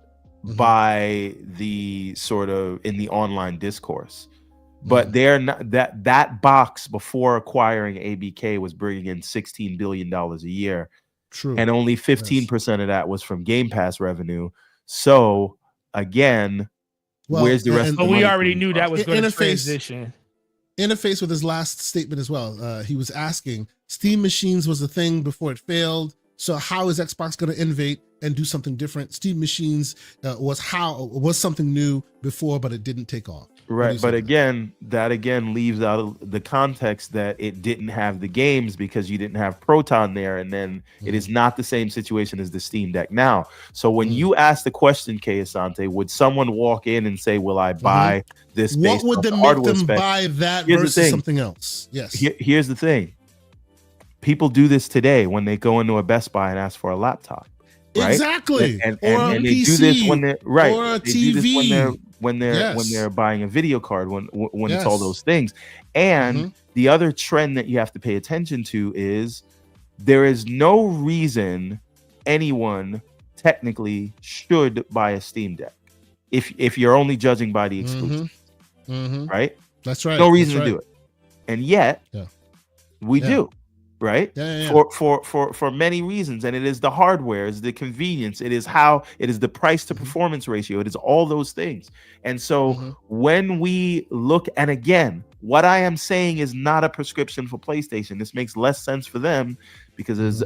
by the sort of in the online discourse. But they're not that box before acquiring ABK was bringing in $16 billion a year. True. And only 15% of that was from Game Pass revenue. So again, where's the rest of the money? We already knew that was going to transition. Interface with his last statement as well. He was asking, Steam machines was the thing before it failed. So how is Xbox going to innovate and do something different? Steam machines was something new before, but it didn't take off. Right, but that leaves out the context that it didn't have the games because you didn't have Proton there, and then it is not the same situation as the Steam Deck now. So when you ask the question, Kay Asante, would someone walk in and say, "Will I buy this?" What would make them buy that versus something else? Yes. Here's the thing: people do this today when they go into a Best Buy and ask for a laptop. Right? Exactly. And they do this when they're right. Or a they TV. do this when they're buying a video card, when it's all those things. And the other trend that you have to pay attention to is there is no reason anyone technically should buy a Steam Deck if you're only judging by the exclusive. Right? That's right. No reason to do it. And yet we do. Right. For many reasons. And it is the hardware, it's the convenience, it is the price to performance ratio, it is all those things. And so when we look, and again, what I am saying is not a prescription for PlayStation. This makes less sense for them because as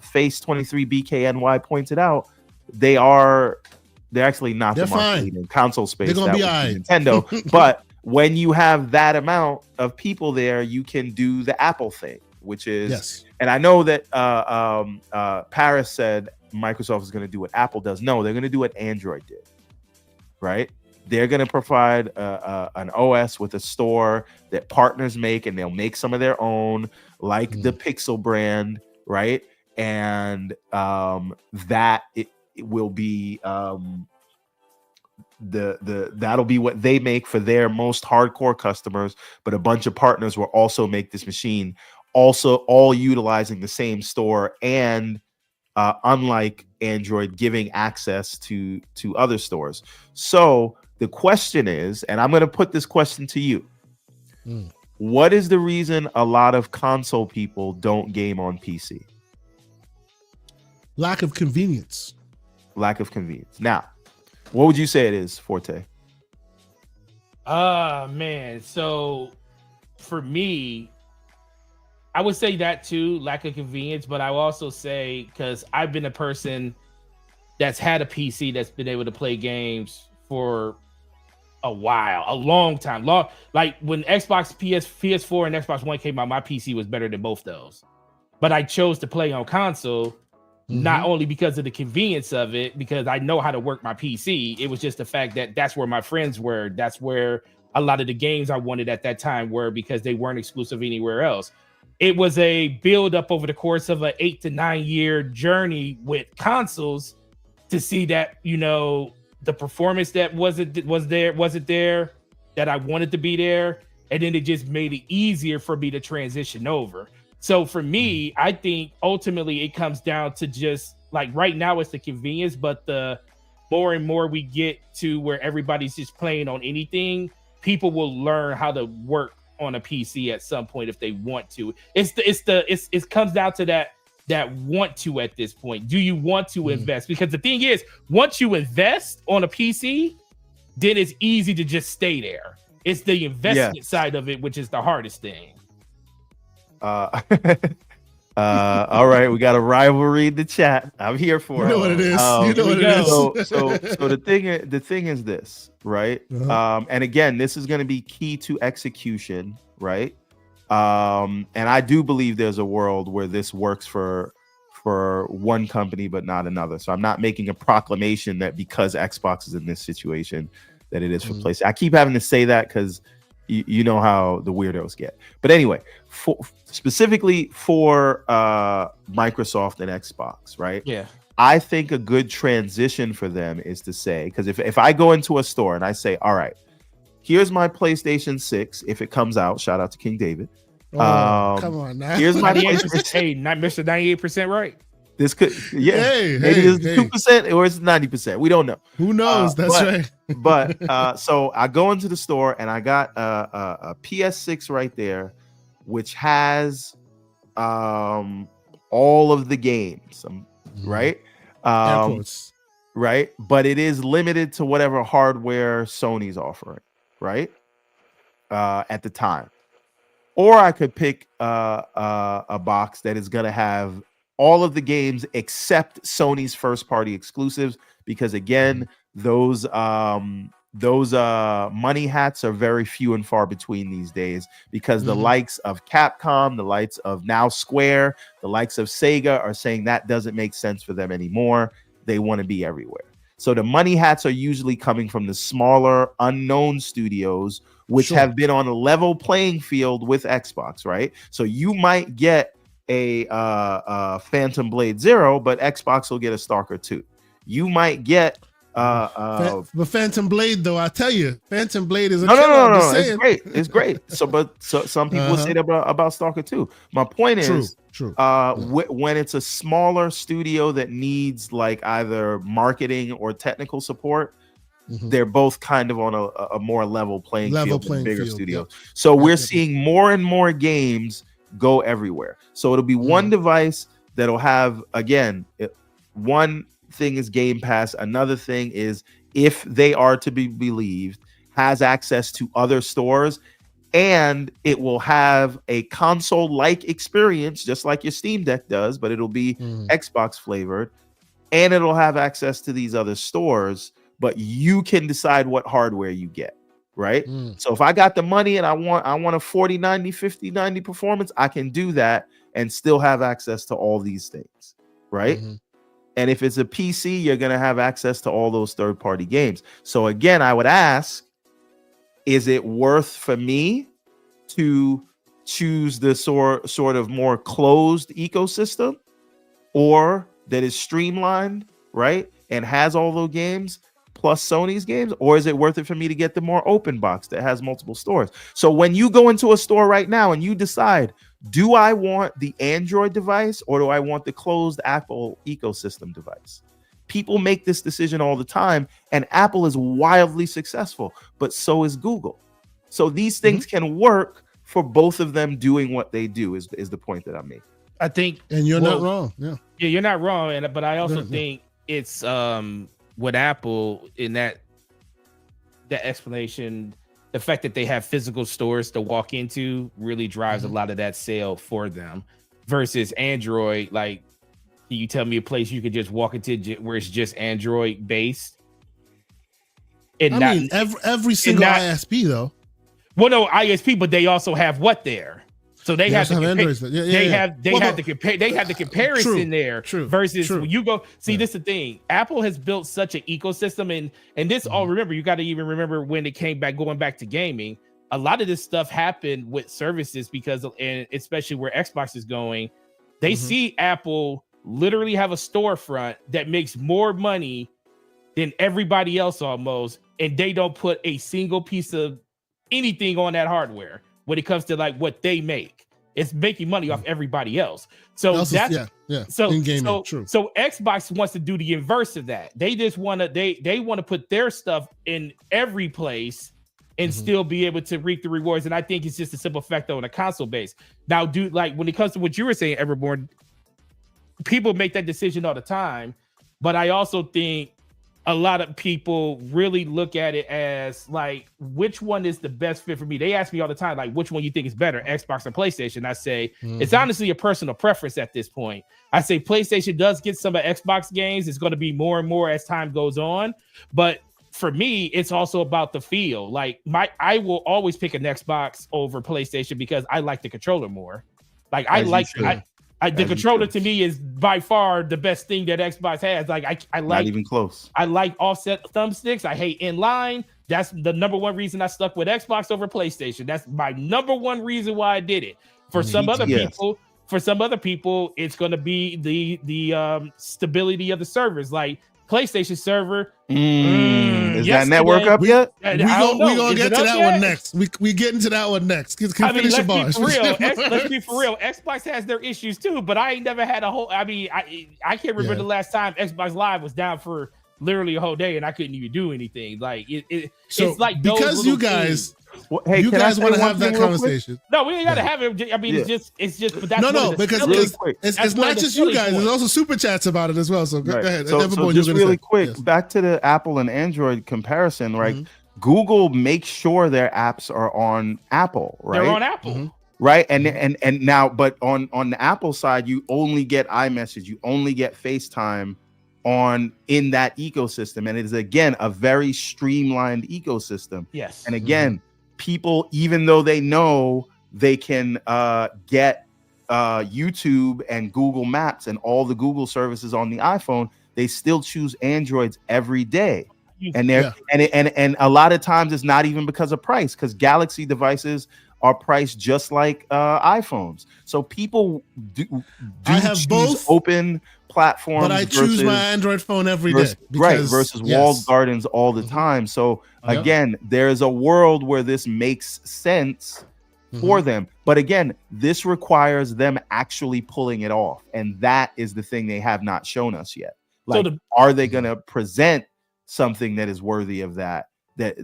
Face 23 BKNY pointed out, they're actually not the market leader in console space. They're gonna be Nintendo. But when you have that amount of people there, you can do the Apple thing, which is, and I know that Paris said Microsoft is going to do what Apple does. No, they're going to do what Android did, right? They're going to provide an OS with a store that partners make, and they'll make some of their own, like the Pixel brand, right? And that it will be that'll be what they make for their most hardcore customers. But a bunch of partners will also make this machine, also all utilizing the same store, and unlike Android, giving access to other stores. So the question is, and I'm going to put this question to you. What is the reason a lot of console people don't game on PC? Lack of convenience. Lack of convenience. Now, what would you say it is, Forte? Man. So for me, I would say that too, lack of convenience, but I will also say, because I've been a person that's had a PC that's been able to play games for a while, a long time. Like when Xbox PS4 and Xbox One came out, my PC was better than both those. But I chose to play on console, not only because of the convenience of it, because I know how to work my PC. It was just the fact that that's where my friends were. That's where a lot of the games I wanted at that time were, because they weren't exclusive anywhere else. It was a build up over the course of an 8 to 9 year journey with consoles to see that, you know, the performance that wasn't there, that I wanted to be there. And then it just made it easier for me to transition over. So for me, I think ultimately it comes down to just like right now it's the convenience, but the more and more we get to where everybody's just playing on anything, people will learn how to work on a PC at some point if they want to. It comes down to that want to at this point. Do you want to invest? Because the thing is, once you invest on a PC, then it's easy to just stay there. It's the investment side of it, which is the hardest thing. All right, we got a rivalry in the chat. I'm here for it. You know what it is. So the thing is this, right? And again, this is going to be key to execution, right? And I do believe there's a world where this works for one company but not another. So I'm not making a proclamation that because Xbox is in this situation that it is for PlayStation. I keep having to say that because you know how the weirdos get. But anyway, specifically for Microsoft and Xbox, right? Yeah. I think a good transition for them is to say, because if I go into a store and I say, all right, here's my PlayStation 6, if it comes out, shout out to King David. Come on now. Here's my 98%, hey, not Mr. 98% right. This could, maybe it's 2% or it's 90%. We don't know. Who knows? That's right. But so I go into the store and I got a PS6 right there, which has all of the games, right? Right, but it is limited to whatever hardware Sony's offering, right? At the time, or I could pick a box that is going to have all of the games except Sony's first party exclusives, because again, those money hats are very few and far between these days, because the likes of Capcom, the likes of now Square, the likes of Sega are saying that doesn't make sense for them anymore. They want to be everywhere. So the money hats are usually coming from the smaller unknown studios, which have been on a level playing field with Xbox, right? So you might get a Phantom Blade 0, but Xbox will get a Stalker 2. You might get the Phantom Blade, though, I tell you, Phantom Blade is a no. It's great. So some people say that about Stalker 2. My point is, when it's a smaller studio that needs like either marketing or technical support, they're both kind of on a more level playing field than bigger studios. Yep. So we're seeing more and more games go everywhere. So it'll be one device that'll have, again, one thing is Game Pass. Another thing is, if they are to be believed, has access to other stores, and it will have a console-like experience, just like your Steam Deck does, but it'll be Xbox flavored, and it'll have access to these other stores, but you can decide what hardware you get, right? So if I got the money and I want a 40-90, 50-90 performance, I can do that and still have access to all these things, right? And if it's a PC, you're going to have access to all those third-party games. So again, I would ask, is it worth for me to choose the sort of more closed ecosystem, or that is streamlined, right, and has all those games plus Sony's games? Or is it worth it for me to get the more open box that has multiple stores? So when you go into a store right now and you decide, do I want the Android device or do I want the closed Apple ecosystem device? People make this decision all the time, and Apple is wildly successful, but so is Google. So these things can work for both of them doing what they do, is the point that I'm making. I think, and you're not wrong. Yeah, you're not wrong. But I also think it's with Apple, in that explanation, the fact that they have physical stores to walk into really drives a lot of that sale for them, versus Android. Like, can you tell me a place you could just walk into where it's just Android based? And I mean, every single ISP though. Well, no, ISP, but they also have what there. So they have Androids. They have the comparison there. True. Versus when you go see, this is the thing. Apple has built such an ecosystem, and this all, remember, you got to even remember when it came back, going back to gaming. A lot of this stuff happened with services because, and especially where Xbox is going, they see Apple literally have a storefront that makes more money than everybody else almost, and they don't put a single piece of anything on that hardware when it comes to like what they make. It's making money off everybody else. So that's so in gaming, so Xbox wants to do the inverse of that. They just want to they want to put their stuff in every place and still be able to reap the rewards. And I think it's just a simple fact on a console base. Now, dude, like when it comes to what you were saying, Everborn, people make that decision all the time, but I also think a lot of people really look at it as like, which one is the best fit for me? They ask me all the time, like, which one you think is better, Xbox or PlayStation? I say, it's honestly a personal preference at this point. I say PlayStation does get some of Xbox games. It's going to be more and more as time goes on. But for me, it's also about the feel. Like I will always pick an Xbox over PlayStation because I like the controller more. Like the controller to me is by far the best thing that Xbox has. Like I like, not even close. I like offset thumbsticks. I hate inline. That's the number one reason I stuck with Xbox over PlayStation. That's my number one reason why I did it. For some other people, it's going to be the stability of the servers. Like PlayStation server. Is that network up yet? We're gonna get to that one next. We get into that one next. Let's be for real. Xbox has their issues too, but I ain't never had a whole. I mean, I can't remember the last time Xbox Live was down for literally a whole day and I couldn't even do anything. Like it's like because you guys. Well, hey, you guys want to have that conversation? No, we ain't got to have it. I mean, it's just. But that's because it's not just you guys. There's also super chats about it as well. So go ahead. So just really quick, back to the Apple and Android comparison, right? Google makes sure their apps are on Apple, right? They're on Apple. Right. And now, but on the Apple side, you only get iMessage, you only get FaceTime in that ecosystem. And it is, again, a very streamlined ecosystem. Yes. And again, people, even though they know they can get YouTube and Google Maps and all the Google services on the iPhone, they still choose Androids every day. And and a lot of times it's not even because of price, because Galaxy devices are priced just like iPhones. So people I have both open platforms, but I choose my Android phone every day. Versus walled gardens all the time. So again, there's a world where this makes sense for them. But again, this requires them actually pulling it off. And that is the thing they have not shown us yet. Like, are they going to present something that is worthy of that,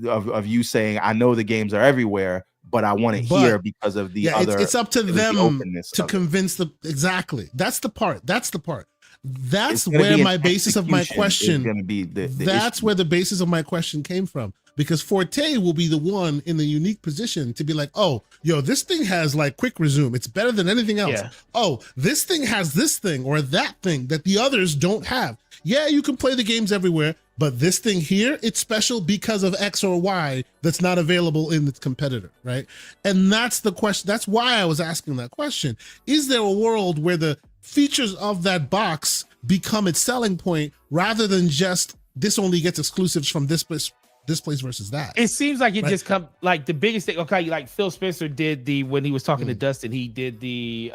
of you saying, I know the games are everywhere, but I want it here because of the other. It's up to them to convince them. Exactly. That's the part. That's where my basis of my question. Going to be that's where the basis of my question came from, because Forte will be the one in the unique position to be like, oh, yo, this thing has like quick resume. It's better than anything else. Yeah. Oh, this thing has this thing or that thing that the others don't have. Yeah, you can play the games everywhere, but this thing here, it's special because of X or Y that's not available in its competitor, right? And that's the question. That's why I was asking that question. Is there a world where the features of that box become its selling point rather than just this only gets exclusives from this place versus that. It seems like it just come like the biggest thing. Okay, like Phil Spencer did when he was talking to Dustin, he did the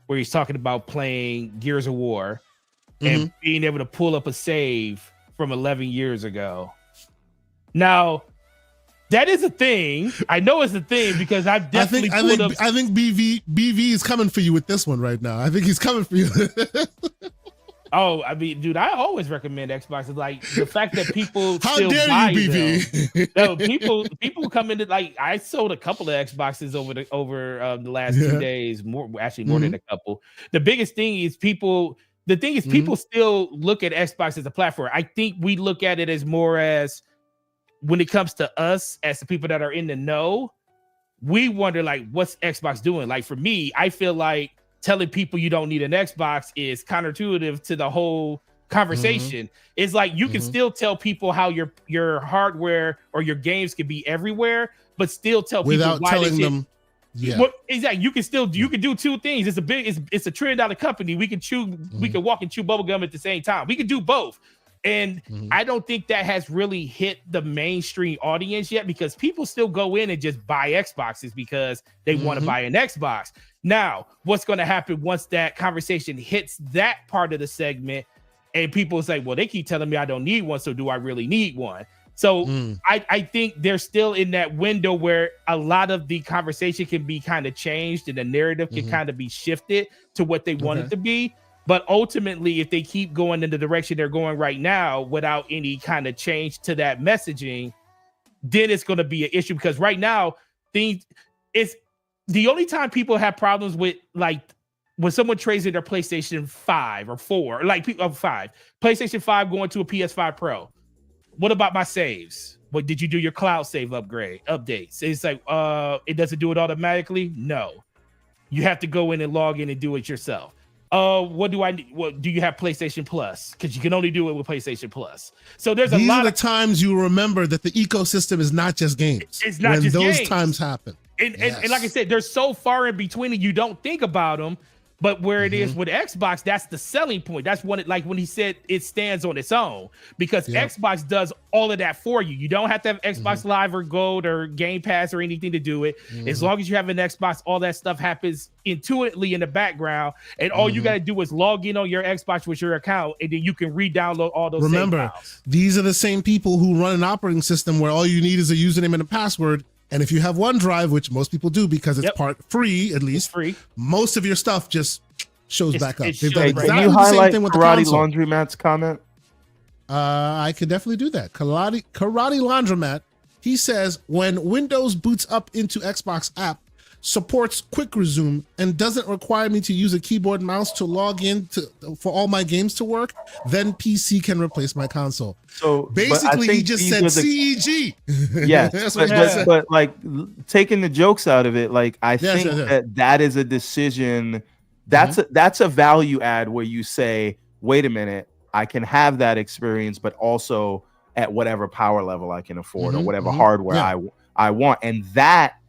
where he's talking about playing Gears of War and being able to pull up a save from 11 years ago. Now, that is a thing. I know it's a thing because I've definitely pulled up. I think BV is coming for you with this one right now. I think he's coming for you. Oh, I mean, dude, I always recommend Xboxes. Like the fact that people How still dare buy you, BV? them. No, people come into like I sold a couple of Xboxes over the last 2 days. More than a couple. The biggest thing is people. The thing is people still look at Xbox as a platform. I think we look at it as more as when it comes to us as the people that are in the know, we wonder like, what's Xbox doing? Like for me, I feel like telling people you don't need an Xbox is counterintuitive to the whole conversation. It's like you can still tell people how your hardware or your games can be everywhere, but still tell without people why telling them. Yeah, well, exactly. You can do two things. It's a $1 trillion company. We can we can walk and chew bubblegum at the same time. We can do both. And I don't think that has really hit the mainstream audience yet because people still go in and just buy Xboxes because they want to buy an Xbox. Now, what's going to happen once that conversation hits that part of the segment and people say, well, they keep telling me I don't need one, so do I really need one? So I think they're still in that window where a lot of the conversation can be kind of changed and the narrative can kind of be shifted to what they want it to be. But ultimately, if they keep going in the direction they're going right now without any kind of change to that messaging, then it's going to be an issue because right now, it's the only time people have problems with like when someone trades in their PlayStation 5 or 4, like 5, PlayStation 5 going to a PS5 Pro. What about my saves? What did you do your cloud save updates? It's like it doesn't do it automatically. No, you have to go in and log in and do it yourself. What do I need? What do you have PlayStation Plus? Because you can only do it with PlayStation Plus. So there's a lot of times you remember that the ecosystem is not just games. It's not just those games. Times happen. And like I said, they're so far in between and you don't think about them. But where it is with Xbox, that's the selling point. That's when it, like when he said it stands on its own, because Xbox does all of that for you. You don't have to have Xbox Live or Gold or Game Pass or anything to do it. As long as you have an Xbox, all that stuff happens intuitively in the background. And all you got to do is log in on your Xbox with your account, and then you can re-download all those. Remember, these are the same people who run an operating system where all you need is a username and a password. And if you have OneDrive, which most people do because it's part free, at least, most of your stuff just shows back up. They've done exactly can you the highlight same thing with Karate the Laundromat's comment? I could definitely do that. Karate Laundromat, he says, when Windows boots up into Xbox app, supports quick resume and doesn't require me to use a keyboard and mouse to log in for all my games to work, then PC can replace my console. So basically he just said CEG. Yes, but like taking the jokes out of it, like I think that is a decision. That's a value add where you say, wait a minute, I can have that experience, but also at whatever power level I can afford or whatever hardware I want. And that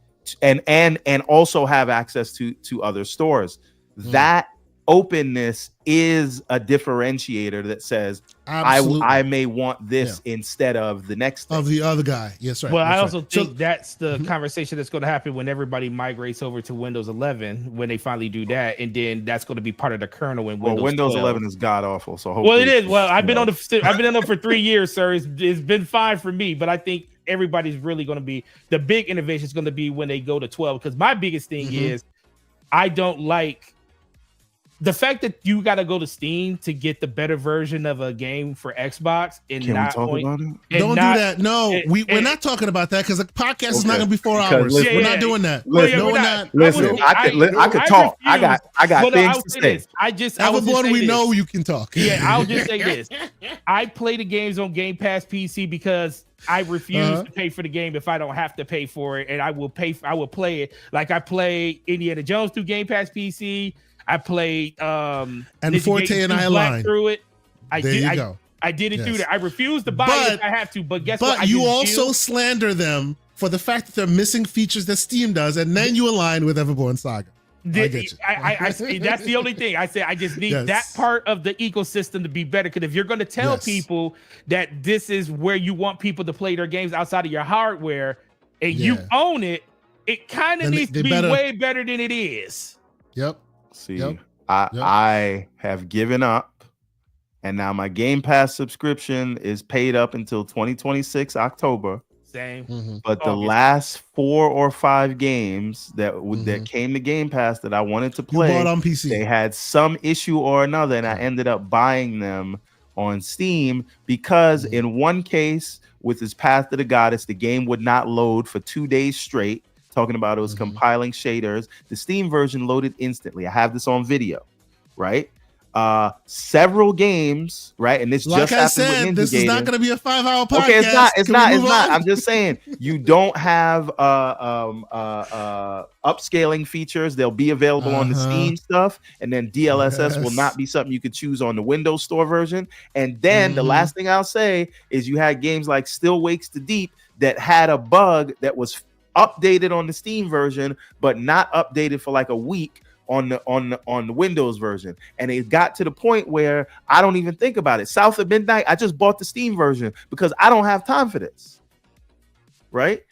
and also have access to other stores. That openness is a differentiator that says I may want this instead of the next thing. Of the other guy. Yes, right. Well, I also think that's the conversation that's going to happen when everybody migrates over to Windows 11, when they finally do that, and then that's going to be part of the kernel in Windows. Well, Windows 12. 11 is god awful. So well, it is. Well, I've been on it for 3 years, sir. It's been fine for me, but I think everybody's really going to be the big innovation is going to be when they go to 12. Because my biggest thing is I don't like the fact that you got to go to Steam to get the better version of a game for Xbox and Can not we talk about it? Don't do that. No, we're not talking about that because the podcast is not going to be 4 hours. We're not doing that. Listen, I could talk. I got things to say. We know you can talk. Yeah, I'll just say this. I play the games on Game Pass PC because I refuse to pay for the game if I don't have to pay for it, and I will play it. Like I play Indiana Jones through Game Pass PC. I played and Forte and I aligned through it. I did it through there. I refuse to buy it if I have to, but guess what? But you also slander them for the fact that they're missing features that Steam does, and then you align with Everborn Saga. I get you. I that's the only thing I say. I just need Yes. that part of the ecosystem to be better. Because if you're going to tell Yes. people that this is where you want people to play their games outside of your hardware, and you Yeah. own it, it kind of Then needs they to be better- way better than it is. Yep. See, Yep. I have given up, and now my Game Pass subscription is paid up until 2026 October. Same. Mhm. But the August. last 4 or 5 games that Mhm. came to Game Pass that I wanted to You play, bought on PC. they had some issue or another, and I ended up buying them on Steam because Mhm. in one case with his Path to the Goddess, the game would not load for 2 days straight. Talking about it was Mhm. compiling shaders. The Steam version loaded instantly. I have this on video, right? Several games, right? And this Like just I happened said, with this is not Ninja going to be a 5-hour podcast. Okay, it's not. Can we move on? I'm just saying you don't have upscaling features. They'll be available on the Steam stuff, and then DLSS will Yes. not be something you could choose on the Windows Store version. And then the Mhm. last thing I'll say is you had games like Still Wakes the Deep that had a bug that was updated on the Steam version, but not updated for like a week on the Windows version. And it got to the point where I don't even think about it. South of Midnight, I just bought the Steam version because I don't have time for this. Right?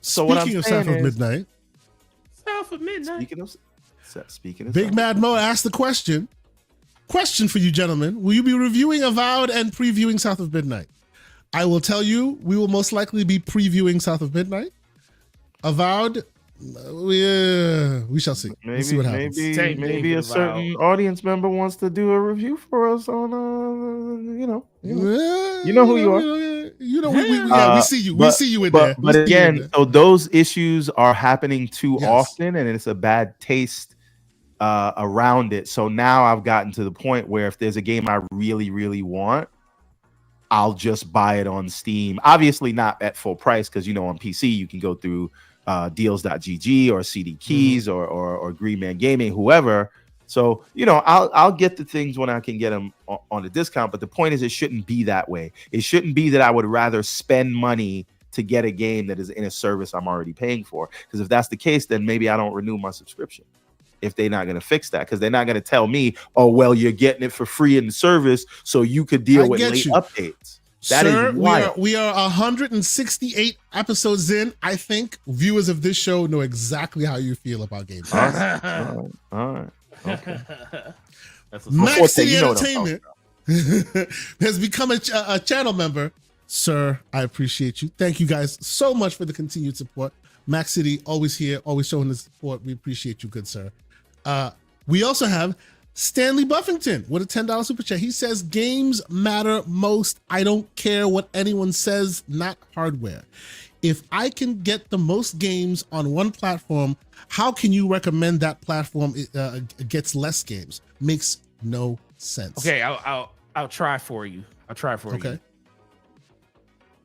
So what I'm Speaking of saying South of is, Midnight, South of Midnight. speaking of Big South- Mad Mo asked the question. Question for you, gentlemen. Will you be reviewing Avowed and previewing South of Midnight? I will tell you, we will most likely be previewing South of Midnight. Avowed, we shall see. We'll see what happens. Same thing maybe a with certain audience member wants to do a review for us on you know who you are. You know, we see you. We see you in there. But We see you in again, there. so those issues are happening too Yes. often, and it's a bad taste around it. So now I've gotten to the point where if there's a game I really, really want, I'll just buy it on Steam. Obviously not at full price, because on PC you can go through deals.gg or CD Keys or Green Man Gaming, whoever. So I'll get the things when I can get them on a discount. But the point is, it shouldn't be that way. It shouldn't be that I would rather spend money to get a game that is in a service I'm already paying for. Because if that's the case, then maybe I don't renew my subscription. If they're not going to fix that, because they're not going to tell me, oh, well, you're getting it for free in the service, so you could deal with late updates. That Sir, is wild. we are 168 episodes in. I think viewers of this show know exactly how you feel about Game Pass. All right. Okay. That's Max City you know what I'm Entertainment has become a channel member. Sir, I appreciate you. Thank you guys so much for the continued support. Max City, always here, always showing the support. We appreciate you, good sir. We also have Stanley Buffington with a $10 super chat. He says, games matter most. I don't care what anyone says, not hardware. If I can get the most games on one platform, how can you recommend that platform gets less games? Makes no sense. Okay, I'll try for you. I'll try for Okay.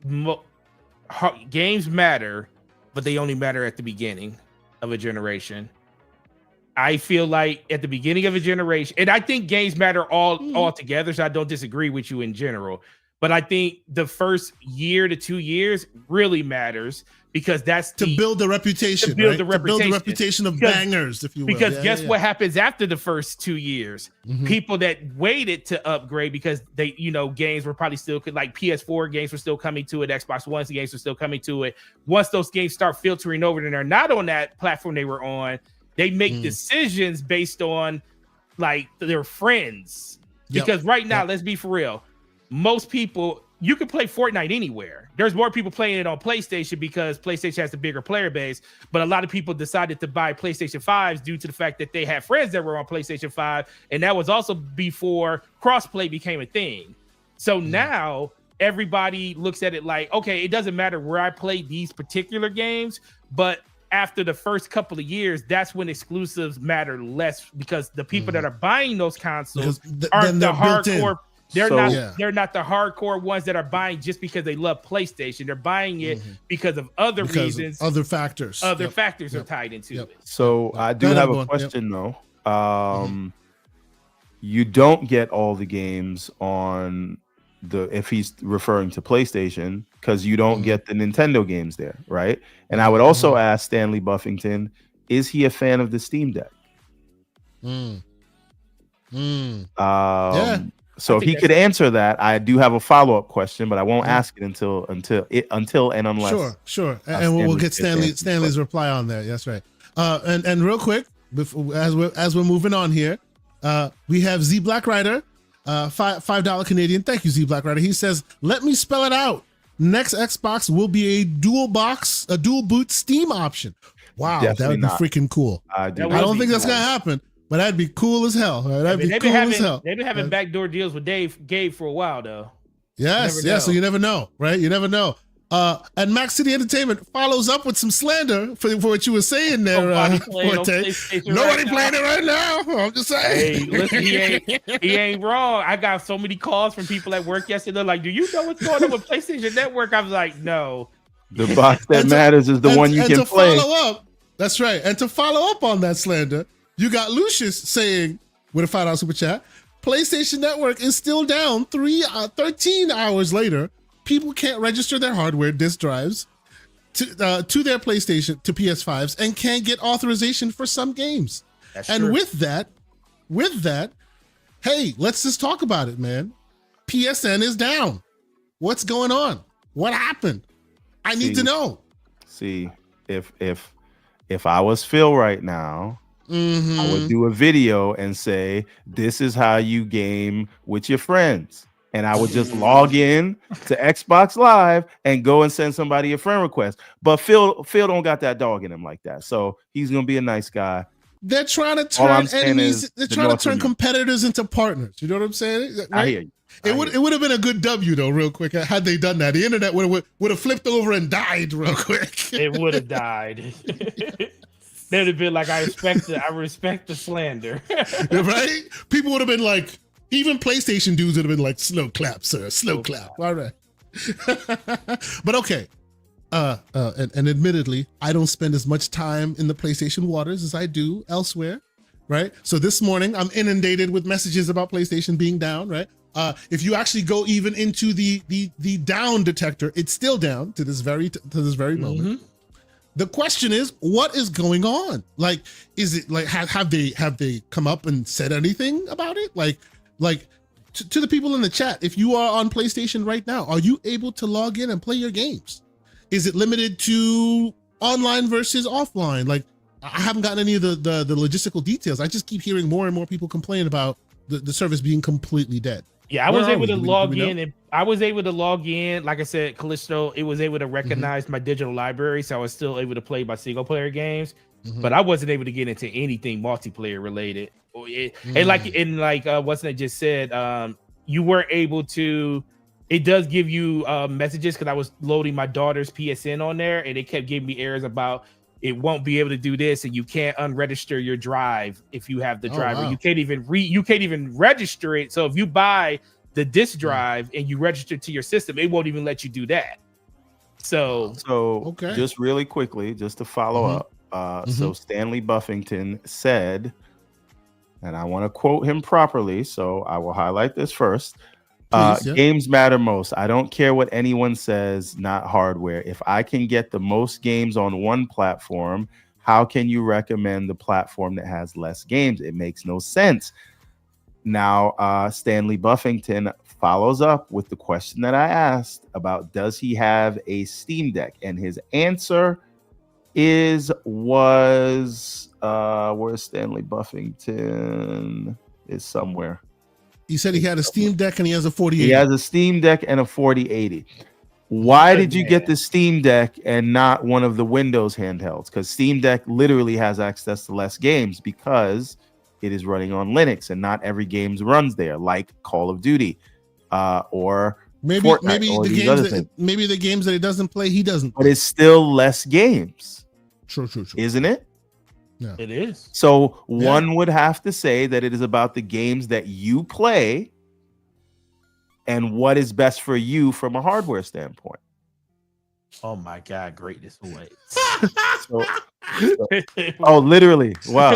you. Games matter, but they only matter at the beginning of a generation. I feel like at the beginning of a generation, and I think games matter all together, so I don't disagree with you in general. But I think the first year to 2 years really matters, because that's to build the reputation. To build right? the To build the reputation. reputation of Because- bangers, if you will. Because Yeah, guess yeah, what happens after the first 2 years? Mhm. People that waited to upgrade because they, games were probably still like PS4 games were still coming to it, Xbox One games were still coming to it. Once those games start filtering over and they're not on that platform they were on, they make decisions based on like their friends. Yep. Because right now, let's be for real, most people, you can play Fortnite anywhere. There's more people playing it on PlayStation because PlayStation has the bigger player base, but a lot of people decided to buy PlayStation 5s due to the fact that they had friends that were on PlayStation 5, and that was also before crossplay became a thing. So now everybody looks at it like, okay, it doesn't matter where I play these particular games, but after the first couple of years, that's when exclusives matter less, because the people that are buying those consoles aren't the hardcore. They're not the hardcore ones that are buying just because they love PlayStation. They're buying it because of other reasons. Other factors. Other factors are tied into it. So I do have a question though. You don't get all the games on if he's referring to PlayStation, because you don't get the Nintendo games there, right? And I would also ask Stanley Buffington, is he a fan of the Steam Deck? Yeah. So if he could answer that, I do have a follow-up question, but I won't ask it until and unless. Sure. And we'll get Stanley's reply on there. That's right. And real quick, before, as we're moving on here, we have Z Black Rider, $5 Canadian. Thank you, Z Black Rider. He says, "Let me spell it out. Next Xbox will be a dual boot Steam option." Wow, Definitely that would be not. freaking cool. I don't think that's gonna happen, but that'd be cool as hell. Right? That'd be cool as hell. They've been having backdoor deals with Gabe for a while though. Yes. So you never know, right? You never know. And Max City Entertainment follows up with some slander for what you were saying there, Forte. Nobody playing it right now. I'm just saying. Hey, listen, he ain't wrong. I got so many calls from people at work yesterday. They're like, "Do you know what's going on with PlayStation Network?" I was like, "No." The box that matters is the one you can play. Follow up, that's right. And to follow up on that slander, you got Lucius saying with a $5 super chat, PlayStation Network is still down 13 hours later. People can't register their hardware disk drives to their PlayStation, to PS5s, and can't get authorization for some games. That's true. With that, hey, let's just talk about it, man. PSN is down. What's going on? What happened? I need to know. See, if I was Phil right now, I would do a video and say, "This is how you game with your friends." And I would just log in to Xbox Live and go and send somebody a friend request. But Phil don't got that dog in him like that. So he's gonna be a nice guy. They're trying to turn enemies. They're trying to turn competitors into partners. You know what I'm saying? Right? I hear you. It would have been a good W though, real quick, had they done that. The internet would have flipped over and died real quick. It would have died. They'd have been like, I respect the slander. Right? People would have been like, even PlayStation dudes would have been like, "Slow clap, sir. Slow clap." All right. But okay. And admittedly, I don't spend as much time in the PlayStation waters as I do elsewhere, right? So this morning, I'm inundated with messages about PlayStation being down, right? If you actually go even into the down detector, it's still down to this very moment. The question is, what is going on? Like, is it like have they come up and said anything about it? Like to the people in the chat, if you are on PlayStation right now, are you able to log in and play your games? Is it limited to online versus offline? Like, I haven't gotten any of the logistical details. I just keep hearing more and more people complain about the service being completely dead. Yeah, I was able to log in, and I was able to log in. Like I said, Callisto, it was able to recognize my digital library, so I was still able to play my single player games, but I wasn't able to get into anything multiplayer related. And like what's that just said, you were able to. It does give you messages because I was loading my daughter's PSN on there, and it kept giving me errors about it won't be able to do this, and you can't unregister your drive if you have the drive. Wow. You can't even register it. So if you buy the disk drive and you register to your system, it won't even let you do that. So okay. Just really quickly, just to follow up. So Stanley Buffington said, and I want to quote him properly, so I will highlight this first. Games matter most. I don't care what anyone says, not hardware. If I can get the most games on one platform, how can you recommend the platform that has less games? It makes no sense. Now, Stanley Buffington follows up with the question that I asked about, does he have a Steam Deck? And his answer was where's Stanley Buffington? Is somewhere. He said he had a Steam Deck and he has a 4080. He has a Steam Deck and a 4080. Why did you get the Steam Deck and not one of the Windows handhelds? Because Steam Deck literally has access to less games because it is running on Linux and not every game runs there, like Call of Duty or maybe the games that he doesn't play, he doesn't play. But it's still less games. True. Isn't it? Yeah. It is. So one would have to say that it is about the games that you play and what is best for you from a hardware standpoint. Oh my God, greatness awaits. Literally. Wow.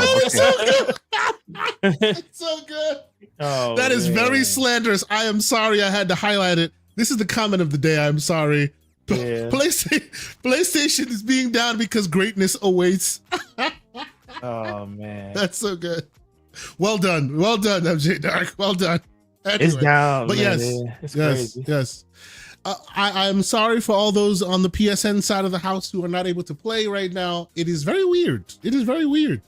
It's so good. Oh, that is very slanderous. I am sorry I had to highlight it. This is the comment of the day. I'm sorry. Yeah. PlayStation is being down because greatness awaits. Oh man, that's so good. Well done, MJ Dark. Well done. Anyway, It's down, but man. yes, It's crazy. yes. I'm sorry for all those on the PSN side of the house who are not able to play right now. It is very weird. It is very weird.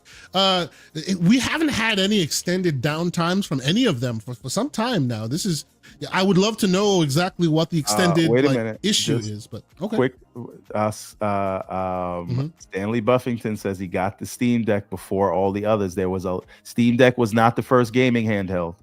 We haven't had any extended downtimes from any of them for some time now. I would love to know exactly what the extended issue is, but okay. Quick, Stanley Buffington says he got the Steam Deck before all the others. Steam Deck was not the first gaming handheld.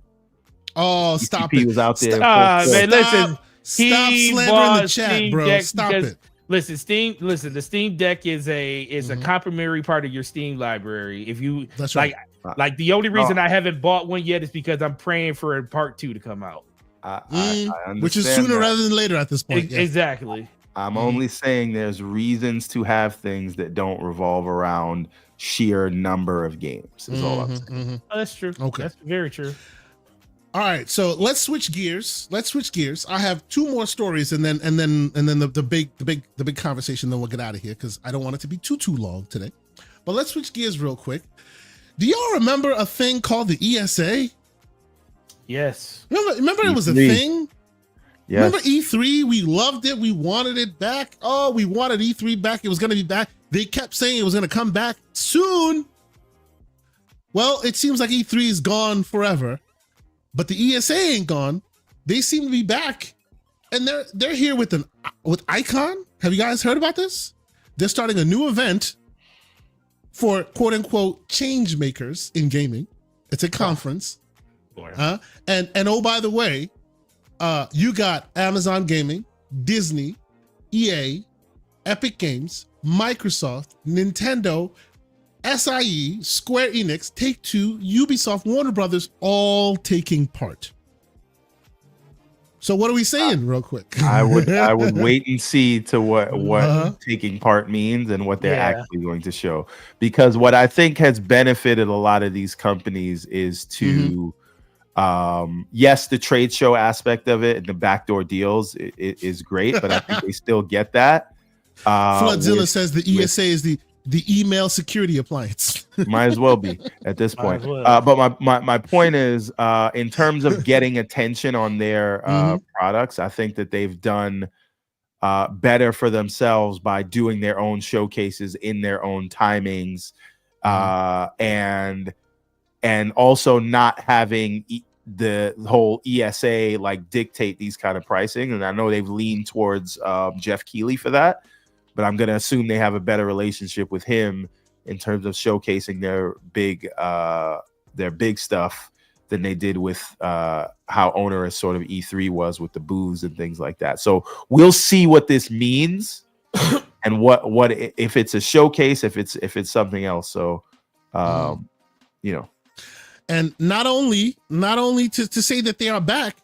Oh, stop GCP it! was out there. Man, listen. Stop slandering the chat, bro. Stop it. Listen, the Steam Deck is a complimentary part of your Steam library. If you That's right. like the only reason I haven't bought one yet is because I'm praying for a part 2 to come out. I which is sooner rather than later at this point. Exactly. I'm only saying there's reasons to have things that don't revolve around sheer number of games. Is all I'm saying. Oh, that's true. Okay. That's very true. All right, so let's switch gears. I have 2 more stories, and then the big conversation. Then we'll get out of here because I don't want it to be too long today. But let's switch gears real quick. Do y'all remember a thing called the ESA? Yes. Remember it was a E3. thing. Yes. Remember E3? We loved it. We wanted it back. Oh, we wanted E3 back. It was going to be back. They kept saying it was going to come back soon. Well, it seems like E3 is gone forever. But the ESA ain't gone. They seem to be back, and they're here with Icon. Have you guys heard about this? They're starting a new event for quote unquote change makers in gaming. It's a conference. And oh, by the way, you got Amazon Gaming, Disney, EA, Epic Games, Microsoft, Nintendo, SIE, Square Enix, Take-Two, Ubisoft, Warner Brothers, all taking part. So what are we saying, real quick? I would wait and see to what taking part means and what they're actually going to show. Because what I think has benefited a lot of these companies is to, yes, the trade show aspect of it and the backdoor deals is great, but I think they still get that. Floodzilla says the ESA is the email security appliance. Might as well be at this point. But my point is, in terms of getting attention on their products, I think that they've done better for themselves by doing their own showcases in their own timings, and also not having the whole ESA like dictate these kind of pricing. And I know they've leaned towards Jeff Keighley for that. But I'm going to assume they have a better relationship with him in terms of showcasing their big stuff than they did with how onerous sort of E3 was with the booths and things like that. So we'll see what this means and what if it's a showcase, if it's something else. So And not only to say that they are back,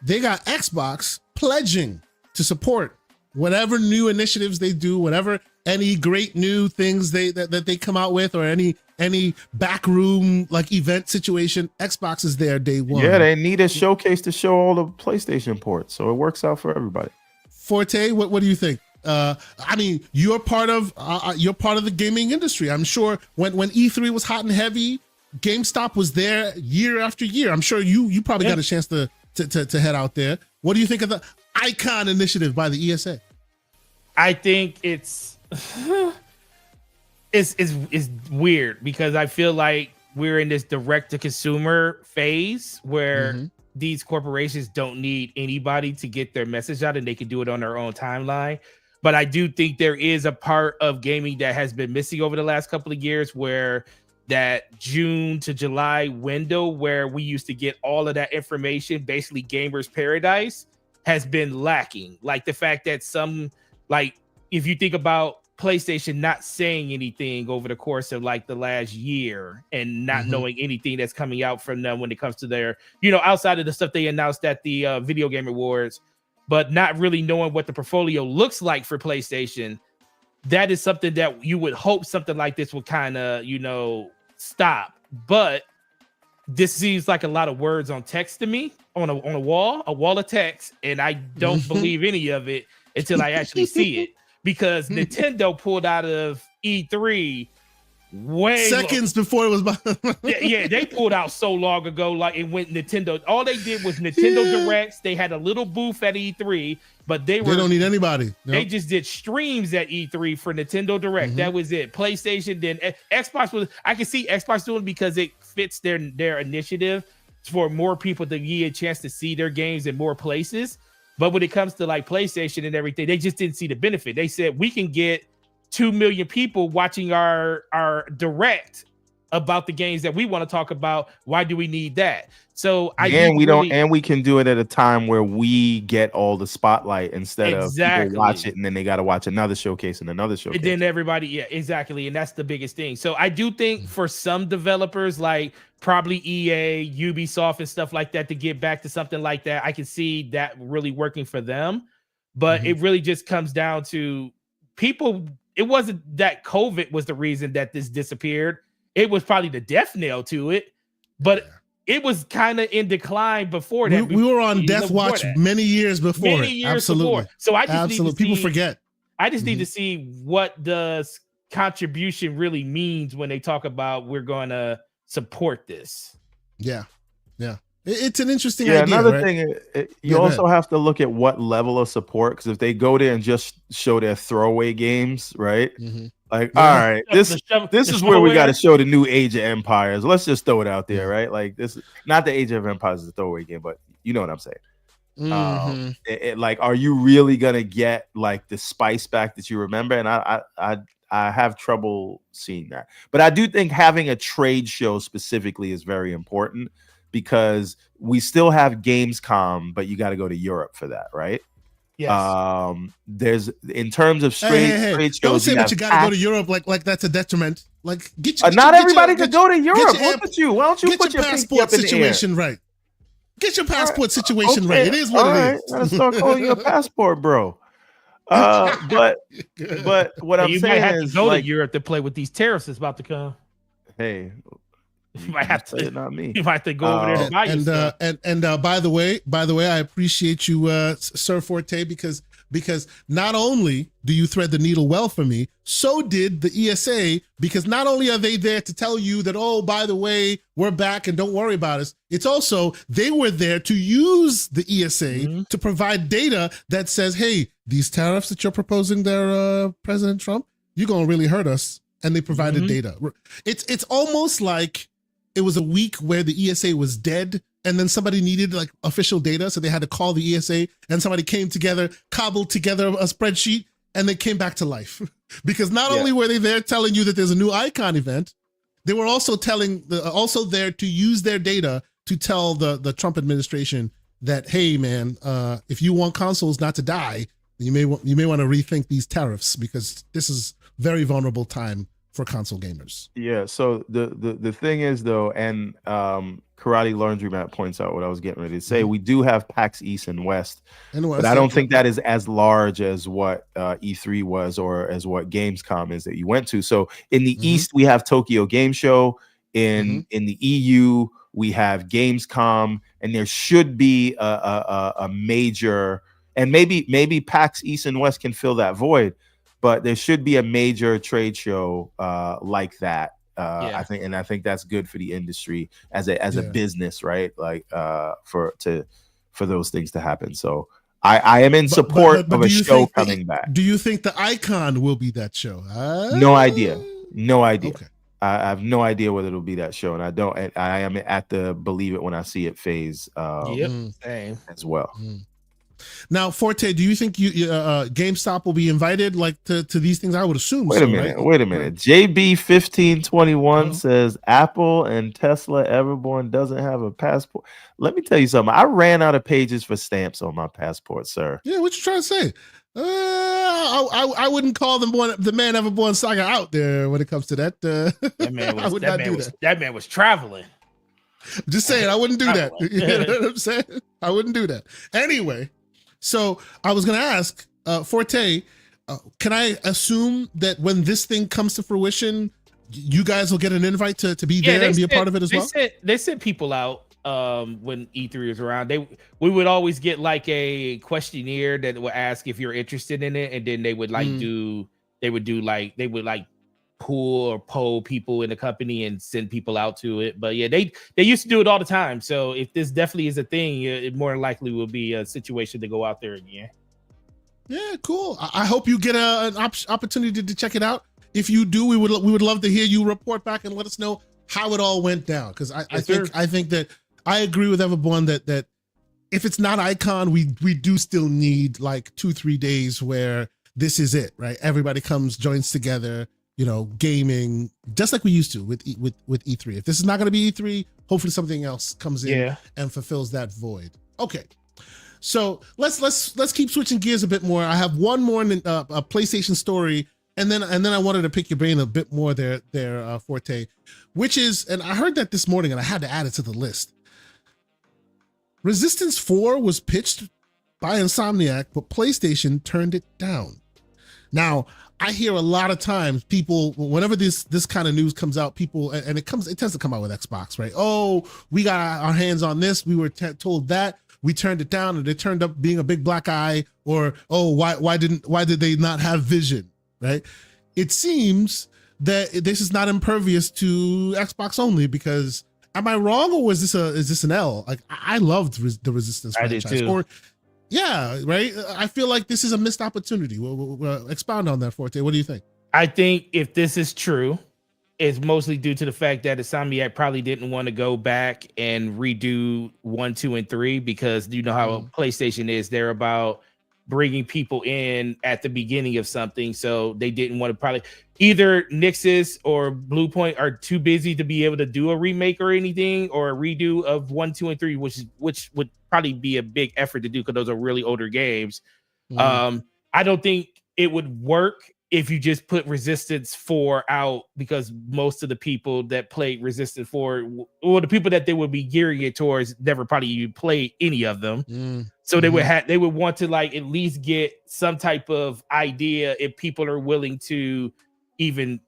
they got Xbox pledging to support whatever new initiatives they do, whatever any great new things that they come out with, or any backroom like event situation, Xbox is there day one. Yeah, they need a showcase to show all the PlayStation ports, so it works out for everybody. Forte, what do you think? I mean, you're part of the gaming industry. I'm sure when E3 was hot and heavy, GameStop was there year after year. I'm sure you probably got a chance to head out there. What do you think of the Icon initiative by the ESA? I think it's weird because I feel like we're in this direct to consumer phase where these corporations don't need anybody to get their message out, and they can do it on their own timeline. But I do think there is a part of gaming that has been missing over the last couple of years, where that June to July window where we used to get all of that information, basically gamers paradise, has been lacking. Like the fact that if you think about PlayStation not saying anything over the course of like the last year and not knowing anything that's coming out from them when it comes to their, outside of the stuff they announced at the Video Game Awards, but not really knowing what the portfolio looks like for PlayStation. That is something that you would hope something like this will kind of, stop. But this seems like a lot of words on text to me, on a wall of text, and I don't believe any of it until I actually see it. Because Nintendo pulled out of E3 seconds before it was. Yeah, they pulled out so long ago. Like it went Nintendo. All they did was Nintendo Directs. They had a little booth at E3, but they don't need anybody. They just did streams at E3 for Nintendo Direct. That was it. PlayStation, then Xbox was. I can see Xbox doing it because it fits their initiative for more people to get a chance to see their games in more places. But when it comes to like PlayStation and everything, they just didn't see the benefit. They said we can get 2 million people watching our direct about the games that we want to talk about. Why do we need that? So we can do it at a time where we get all the spotlight instead of people watch it and then they got to watch another showcase and another showcase. And then everybody, exactly. And that's the biggest thing. So I do think for some developers, like probably EA, Ubisoft and stuff like that, to get back to something like that, I can see that really working for them. But it really just comes down to people. It wasn't that COVID was the reason that this disappeared. It was probably the death knell to it, but it was kind of in decline before that. We were on death watch many years before. Absolutely. So I just need to people forget. I just need to see what does contribution really means when they talk about we're going to support this. Yeah. It's an interesting idea. Another right? thing, you also have to look at what level of support, because if they go there and just show their throwaway games, right? Like, all right, this is where we got to show the new Age of Empires. Let's just throw it out there, right? Like this, not the Age of Empires is a throwaway game, but you know what I'm saying. Like, are you really gonna get like the spice back that you remember? And I have trouble seeing that, but I do think having a trade show specifically is very important, because we still have Gamescom, but you got to go to Europe for that, right? Yes. There's, in terms of trade shows, don't say that you got to go to Europe like that's a detriment. Like, not everybody could go to Europe. Look at you. Why don't you put your passport situation right? Get your passport situation right. It is what it is. Gotta start calling you a passport, bro. But what I'm saying might have is, to go to Europe to play with these terrorists that's about to come. Hey. You might have to. Not me. You might have to go over there and buy yourself. And by the way, I appreciate you, Sir Forte, because not only do you thread the needle well for me, so did the ESA, because not only are they there to tell you that, oh, by the way, we're back and don't worry about us. It's also they were there to use the ESA to provide data that says, hey, these tariffs that you're proposing there, President Trump, you're gonna really hurt us. And they provided data. It's almost like it was a week where the ESA was dead, and then somebody needed like official data, so they had to call the ESA, and somebody came together, cobbled together a spreadsheet, and they came back to life. Because not only were they there telling you that there's a new Icon event, they were also also there to use their data to tell the Trump administration that, hey man, if you want consoles not to die, you may want to rethink these tariffs, because this is very vulnerable time for console gamers. Yeah. So the thing is though, and Karate Laundromat points out what I was getting ready to say. We do have PAX East and West, but I don't think that is as large as what E3 was, or as what Gamescom is that you went to. So in the East, we have Tokyo Game Show. In the EU, we have Gamescom, and there should be a major, and maybe PAX East and West can fill that void. But there should be a major trade show like that. I think that's good for the industry as a business, right? Like for those things to happen. So I am in support of a show coming back. Do you think the Icon will be that show? No idea. Okay. I have no idea whether it'll be that show, and I am at the believe it when I see it phase. Same as well. Now, Forte, do you think GameStop will be invited to these things? I would assume. Wait a minute. JB 1521 says Apple and Tesla Everborn doesn't have a passport. Let me tell you something. I ran out of pages for stamps on my passport, sir. Yeah, what you trying to say? I wouldn't call the man Everborn saga out there when it comes to that. That man was traveling. Just saying, I wouldn't do that. You know what I'm saying? I wouldn't do that. Anyway. So I was going to ask, Forte, can I assume that when this thing comes to fruition, you guys will get an invite to be there and be a part of it as well? They sent people out when E3 was around. We would always get like a questionnaire that would ask if you're interested in it, and then they would pool or poll people in the company and send people out to it. But yeah, they used to do it all the time. So if this definitely is a thing, it more likely will be a situation to go out there again. Yeah, cool. I hope you get an opportunity to check it out. If you do, we would love to hear you report back and let us know how it all went down. Because I think that I agree with Everborn that if it's not Icon, we do still need like 2-3 days where this is it, right? Everybody joins together, gaming just like we used to with E3. If this is not going to be E3, hopefully something else comes in and fulfills that void. Okay. So let's keep switching gears a bit more. I have one more a PlayStation story, and then I wanted to pick your brain a bit more their Forte, which is, and I heard that this morning and I had to add it to the list. Resistance 4 was pitched by Insomniac, but PlayStation turned it down. Now, I hear a lot of times people, whenever this kind of news comes out, people, and it tends to come out with Xbox, right? Oh, we got our hands on this. We were told that. We turned it down, and it turned up being a big black eye, or why did they not have vision, right? It seems that this is not impervious to Xbox only, because am I wrong, or is this an L? Like, I loved the Resistance franchise. I did too. Yeah, right. I feel like this is a missed opportunity. We'll expound on that, Forte. What do you think? I think if this is true, it's mostly due to the fact that Insomniac probably didn't want to go back and redo 1, 2, and 3, because you know how PlayStation is. They're about bringing people in at the beginning of something, so they didn't want to probably either Nixxes or Bluepoint are too busy to be able to do a remake or anything, or a redo of 1, 2, and 3, which would probably be a big effort to do because those are really older games. I don't think it would work if you just put Resistance 4 out, because most of the people that played Resistance 4, or the people that they would be gearing it towards, never probably even played any of them. So they would want to like at least get some type of idea if people are willing to even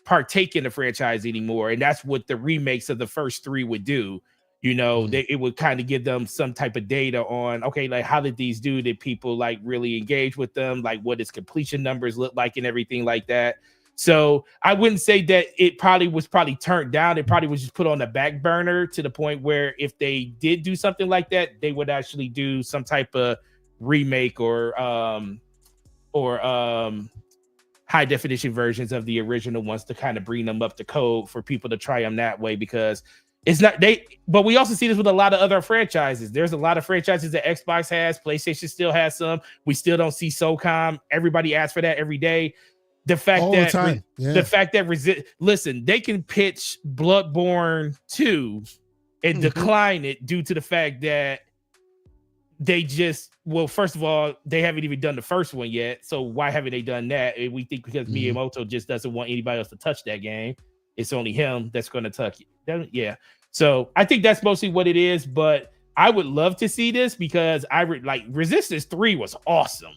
partake in the franchise anymore. And that's what the remakes of the first 3 would do. It would kind of give them some type of data on, okay, like how did these do? Did people like really engage with them? Like what does completion numbers look like and everything like that? So I wouldn't say that it was turned down. It probably was just put on the back burner to the point where if they did do something like that, they would actually do some type of remake or high definition versions of the original ones to kind of bring them up to code for people to try them that way, because it's not but we also see this with a lot of other franchises. There's a lot of franchises that Xbox has, PlayStation still has some. We still don't see SOCOM. Everybody asks for that every day. The fact that listen, they can pitch Bloodborne 2 and decline it due to the fact that they first of all, they haven't even done the first one yet. So why haven't they done that? And we think because Miyamoto just doesn't want anybody else to touch that game. It's only him that's going to touch it. Yeah. So I think that's mostly what it is, but I would love to see this because Resistance 3 was awesome.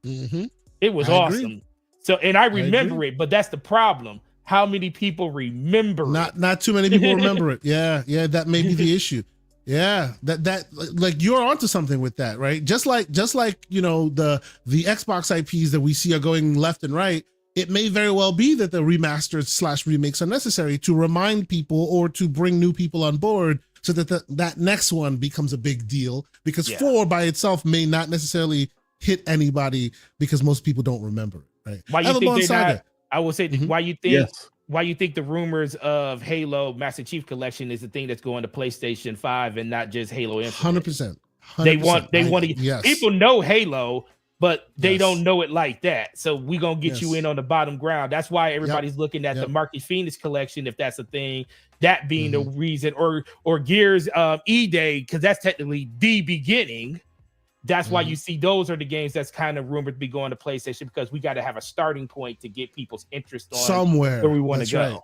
It was awesome. Agree. So, and I remember it, but that's the problem. How many people remember it? Not too many people remember it. Yeah. That may be the issue. Yeah, that like you're onto something with that, right? Just like the Xbox IPs that we see are going left and right. It may very well be that the remasters / remakes are necessary to remind people or to bring new people on board, so that that next one becomes a big deal. Because 4 by itself may not necessarily hit anybody because most people don't remember it, right? Why you think they're not? I will say why you think. Yes. Why you think the rumors of Halo Master Chief Collection is the thing that's going to PlayStation 5 and not just Halo Infinite? 100%. They want to. People know Halo, but they don't know it like that. So we're gonna get you in on the bottom ground. That's why everybody's looking at the Marcus Phoenix collection, if that's a thing. That being the reason, or Gears E-Day, because that's technically the beginning. That's why you see those are the games that's kind of rumored to be going to PlayStation, because we got to have a starting point to get people's interest on somewhere where we want to go. Right.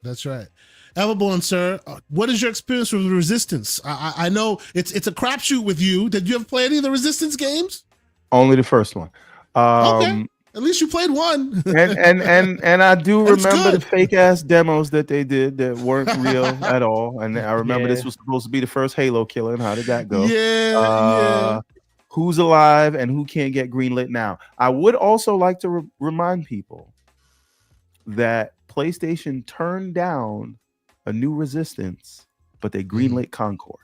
That's right. Everborn, sir, what is your experience with Resistance? I know it's a crapshoot with you. Did you ever play any of the Resistance games? Only the first one. Okay. At least you played one. and I do remember the fake ass demos that they did that weren't real at all. And I remember this was supposed to be the first Halo killer. And how did that go? Yeah. Who's alive and who can't get greenlit now? I would also like to remind people that PlayStation turned down a new Resistance, but they greenlit Concord.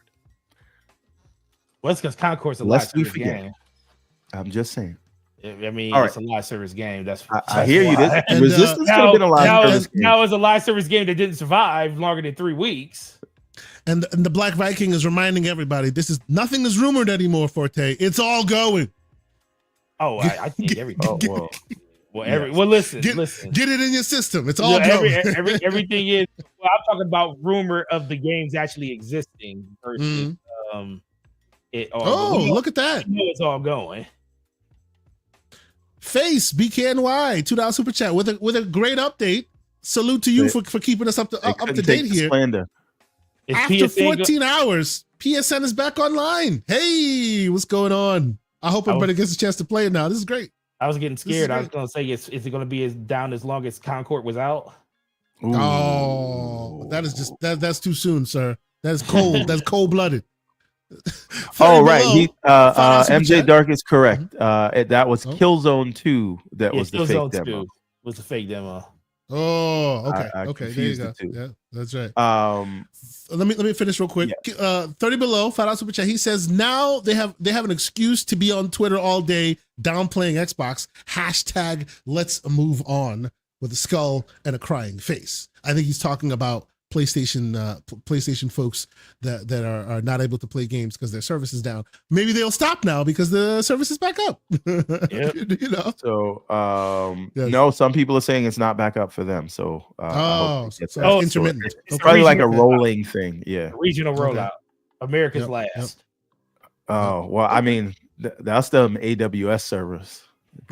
Well, it's because Concord's a Lest live we service forget. game. I'm just saying. I mean, All it's a live service game. I hear you. why. This Resistance could have been a live service game. Now it's a live service game that didn't survive longer than 3 weeks. And the Black Viking is reminding everybody, nothing is rumored anymore, Forte. It's all going. Oh, I think everything. Well, listen. Get it in your system. It's all Yeah, going. everything is. Well, I'm talking about rumor of the games actually existing versus it. Look at that. We know it's all going. Face BKNY $2 super chat with a great update. Salute to you for keeping us up to date here. After 14 hours, PSN is back online. Hey, what's going on? I hope everybody gets a chance to play it now. This is great. I was getting scared. I was going to say, is it going to be as down as long as Concord was out? Ooh. Oh, that is that's too soon, sir. That's cold. That's cold blooded. Oh, right. MJ Dark is correct. That was Killzone 2. That was the fake demo. 2 was a fake demo. Oh, okay. Okay, there you go. Yeah, that's right. Let me finish real quick. Yeah. 30 below, $5 super chat. He says now they have an excuse to be on Twitter all day downplaying Xbox. Hashtag let's move on with a skull and a crying face. I think he's talking about PlayStation folks that are not able to play games because their service is down. Maybe they'll stop now because the service is back up. Yep. You know. So no, some people are saying it's not back up for them. So so intermittent. It's probably like a rolling thing. Yeah, regional rollout. America's last. Yep. Oh well, I mean that's the AWS servers.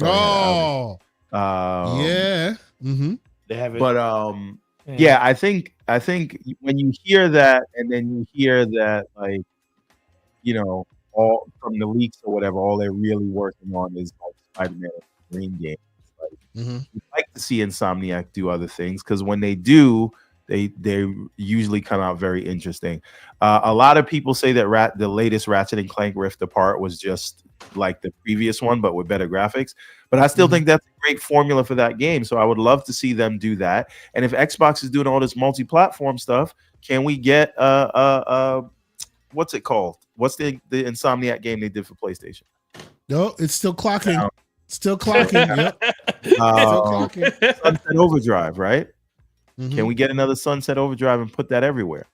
Yeah. Mm-hmm. They have it, but yeah, I think when you hear that, and then you hear that, like, you know, all from the leaks or whatever, all they're really working on is like Spider-Man Green games. Like, you'd like to see Insomniac do other things because when they do, they usually come out very interesting. A lot of people say that the latest Ratchet and Clank Rift Apart was just like the previous one, but with better graphics. But I still think that's a great formula for that game. So I would love to see them do that. And if Xbox is doing all this multi-platform stuff, can we get what's it called? What's the Insomniac game they did for PlayStation? No, it's still clocking. Still clocking. Yep. Still clocking. Sunset Overdrive, right? Can we get another Sunset Overdrive and put that everywhere?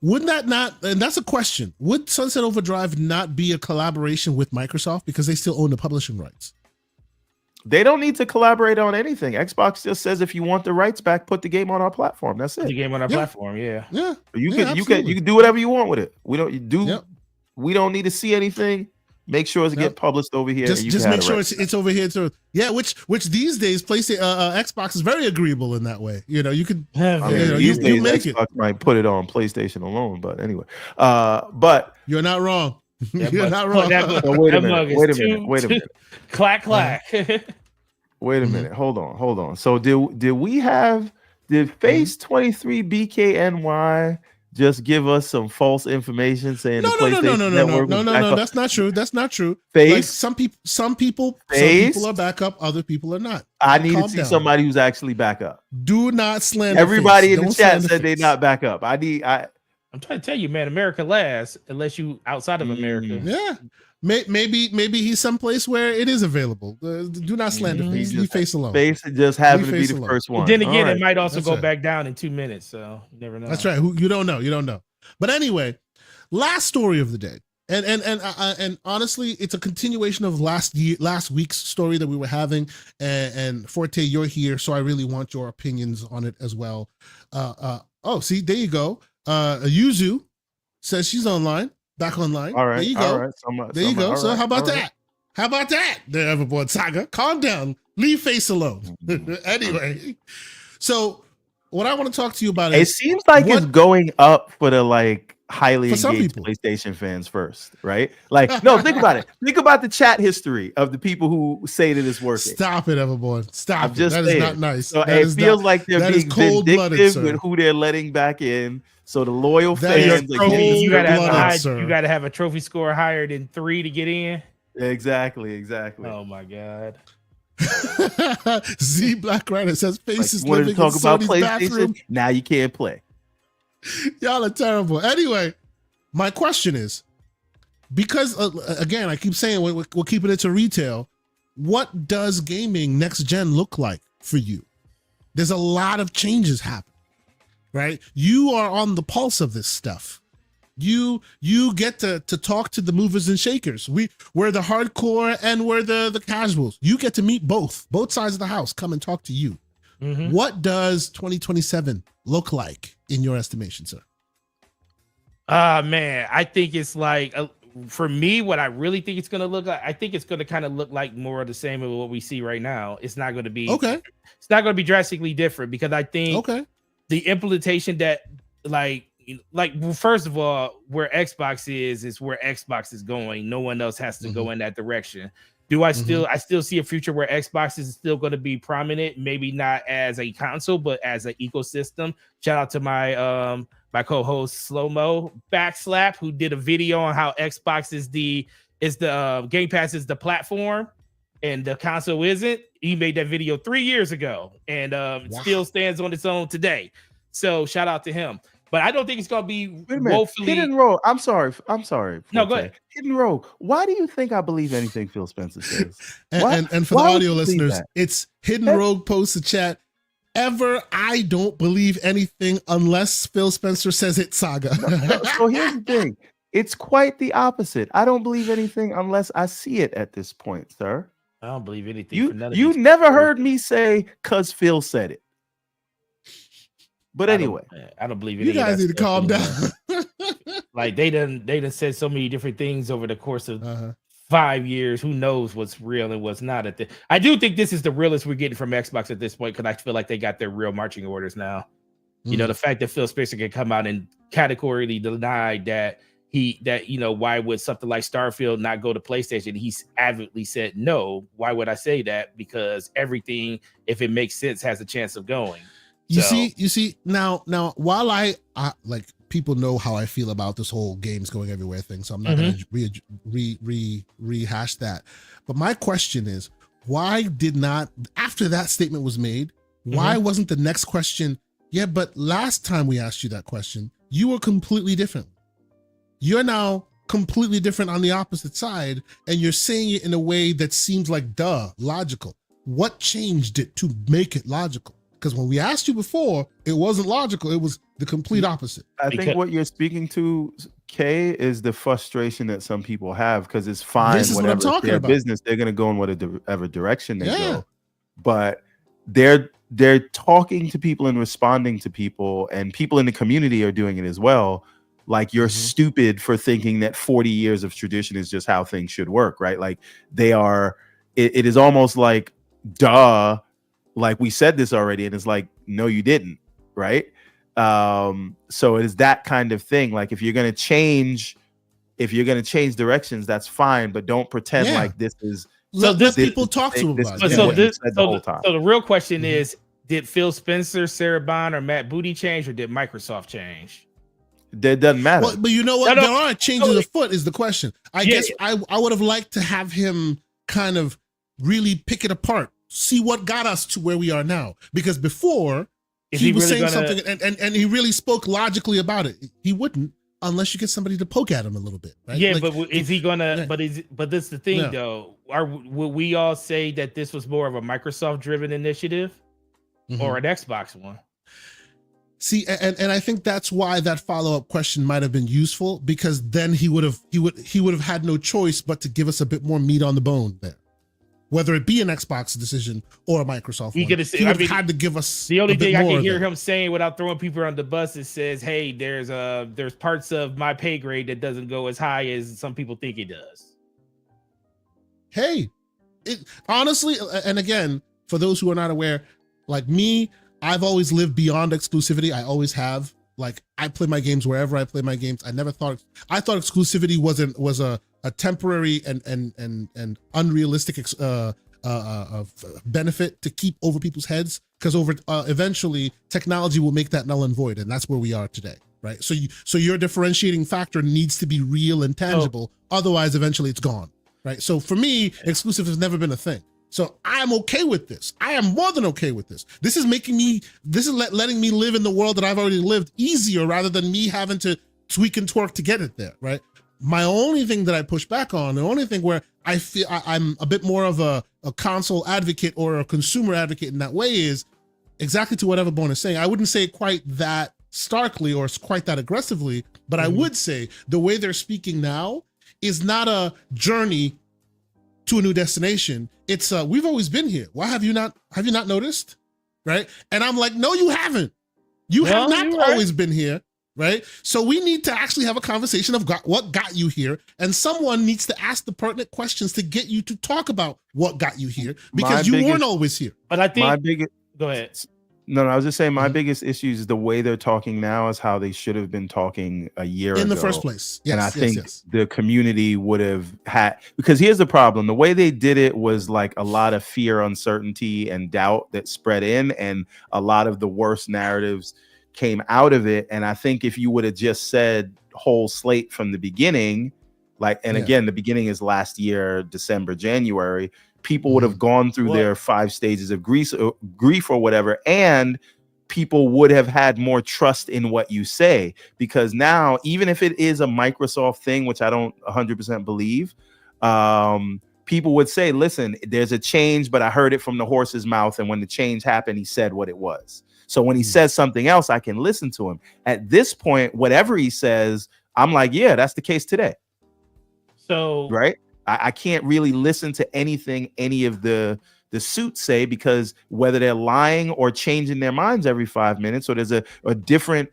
Wouldn't that not, and that's a question, would Sunset Overdrive not be a collaboration with Microsoft because they still own the publishing rights? They don't need to collaborate on anything. Xbox just says if you want the rights back, put the game on our platform. That's it. Put the game on our platform, yeah. You can do whatever you want with it. We don't need to see anything. Make sure it's get published over here. Just make sure it's over here too. Yeah, which these days PlayStation Xbox is very agreeable in that way. You know, you could these days Xbox might put it on PlayStation alone, but anyway. But you're not wrong. You're not wrong. Wait a minute. Clack clack. Wait a minute. Hold on. So did Phase 23 BKNY just give us some false information saying no, that's not true. That's not true. Face? Like some people are back up, other people are not. I need to see somebody who's actually back up. Do not slander. Everybody in the chat said they're not back up. I'm trying to tell you, man, America lasts unless you outside of America. Yeah. Maybe he's someplace where it is available. Do not slander Face. Leave Face alone. Face just happened to be the first one. Then again, it might also go back down in 2 minutes, so you never know. That's right. You don't know. But anyway, last story of the day, and honestly, it's a continuation of last week's story that we were having. And Forte, you're here, so I really want your opinions on it as well. See, there you go. Yuzu says she's online. Back online. All right. There you go. All right. There you go. So right, how about that? How about that? The Everboard Saga. Calm down. Leave Face alone. Anyway, so what I want to talk to you about is it seems like it's going up for the highly engaged PlayStation fans first, right? No, think about it. Think about the chat history of the people who say that it's working. Stop it, Everboard. Stop it. That is not nice. So it feels like they're being vindictive with who they're letting back in. So the loyal fans, you gotta have a trophy score higher than 3 to get in. Exactly. Oh my god. Z Black Rider says Like, faces you wanted to living in talk about Sony's PlayStation? bathroom. Now you can't play. Y'all are terrible. Anyway, my question is, because again, I keep saying we're keeping it to retail. What does gaming next gen look like for you? There's a lot of changes happening, right? You are on the pulse of this stuff. You get to talk to the movers and shakers. We're the hardcore and we're the casuals. You get to meet both sides of the house. Come and talk to you. Mhm. What does 2027 look like in your estimation, sir? Man, I think it's like for me, what I really think it's gonna look like, I think it's gonna kind of look like more of the same of what we see right now. It's not gonna be Okay. It's not gonna be drastically different because I think the implementation that well, first of all, where Xbox is where Xbox is going. No one else has to go in that direction. I still see a future where Xbox is still going to be prominent, maybe not as a console, but as an ecosystem. Shout out to my my co-host Slow Mo Backslap, who did a video on how Xbox is the Game Pass is the platform and the console isn't. He made that video 3 years ago, and it still stands on its own today. So shout out to him. But I don't think it's gonna be woefully. Hidden Rogue. I'm sorry. No, go ahead. Hidden Rogue. Why do you think I believe anything Phil Spencer says? And for the audio listeners, it's Hidden Rogue posts a chat. I don't believe anything unless Phil Spencer says it, Saga. So here's the thing. It's quite the opposite. I don't believe anything unless I see it at this point, sir. I don't believe anything. You never heard me say "cause Phil said it." But anyway, I don't believe you guys need to calm down. Like they done said so many different things over the course of 5 years. Who knows what's real and what's not at the. I do think this is the realest we're getting from Xbox at this point because I feel like they got their real marching orders now. You know, the fact that Phil Spencer can come out and categorically deny that why would something like Starfield not go to PlayStation? He's avidly said no. Why would I say that? Because everything, if it makes sense, has a chance of going. You see now while I like people know how I feel about this whole games going everywhere thing, so I'm not going to rehash that. But my question is, why did not, after that statement was made, why wasn't the next question, yeah, but last time we asked you that question, you were completely different. You're now completely different on the opposite side, and you're saying it in a way that seems like logical. What changed it to make it logical? Because when we asked you before, it wasn't logical. It was the complete opposite. I think what you're speaking to, Kay, is the frustration that some people have because it's fine. This is what I'm talking about. Business, they're going to go in whatever direction they go. But they're talking to people and responding to people, and people in the community are doing it as well. Like you're stupid for thinking that 40 years of tradition is just how things should work, right? Like they are. It is almost like duh. Like we said this already, and it's like, no, you didn't, right? So it is that kind of thing. Like if you're gonna change directions, that's fine, but don't pretend like this is. So this people talk to about it. So the real question is: did Phil Spencer, Sarah Bond, or Matt Booty change, or did Microsoft change? That doesn't matter. Well, but you know what? There are changes afoot. Is the question? I guess I would have liked to have him kind of really pick it apart. See what got us to where we are now. Because before he was saying something and he really spoke logically about it. He wouldn't unless you get somebody to poke at him a little bit, right? Yeah, like, but is he gonna? But this is the thing though. Would we all say that this was more of a Microsoft-driven initiative or an Xbox one? See, and I think that's why that follow-up question might have been useful because then he would have had no choice but to give us a bit more meat on the bone there. Whether it be an Xbox decision or a Microsoft one, he would have had to give us the only thing I can hear him saying without throwing people on the bus is says, "Hey, there's parts of my pay grade that doesn't go as high as some people think it does." Hey, honestly, and again, for those who are not aware, like me, I've always lived beyond exclusivity. I always have. Like I play my games wherever I play my games. I thought exclusivity was a temporary and unrealistic benefit to keep over people's heads because eventually technology will make that null and void, and that's where we are today, right? So your differentiating factor needs to be real and tangible, otherwise eventually it's gone, right? So for me, exclusive has never been a thing. So I'm okay with this. I am more than okay with this. This is letting me live in the world that I've already lived easier rather than me having to tweak and twerk to get it there, right? My only thing that I push back on, the only thing where I feel I'm a bit more of a console advocate or a consumer advocate in that way is exactly to what Everborn is saying. I wouldn't say it quite that starkly or quite that aggressively, but I would say the way they're speaking now is not a journey to a new destination. It's we've always been here. Why have you not noticed? Right? And I'm like, no, you haven't. You have not always been here. Right? So we need to actually have a conversation of what got you here, and someone needs to ask the pertinent questions to get you to talk about what got you here, because you weren't always here. But I think go ahead. No, I was just saying my biggest issue is the way they're talking now is how they should have been talking a year ago. In the first place. Yes, and I think the community would have had, because here's the problem. The way they did it was like a lot of fear, uncertainty, and doubt that spread in, and a lot of the worst narratives came out of it. And I think if you would have just said whole slate from the beginning, again, the beginning is last year, December, January, people would have gone through their 5 stages of grief or whatever, and people would have had more trust in what you say. Because now, even if it is a Microsoft thing, which I don't 100% believe, people would say, listen, there's a change, but I heard it from the horse's mouth, and when the change happened, he said what it was. So when he says something else, I can listen to him. At this point, whatever he says, I'm like, yeah, that's the case today. So right. I can't really listen to anything any of the suits say, because whether they're lying or changing their minds every 5 minutes, or there's a different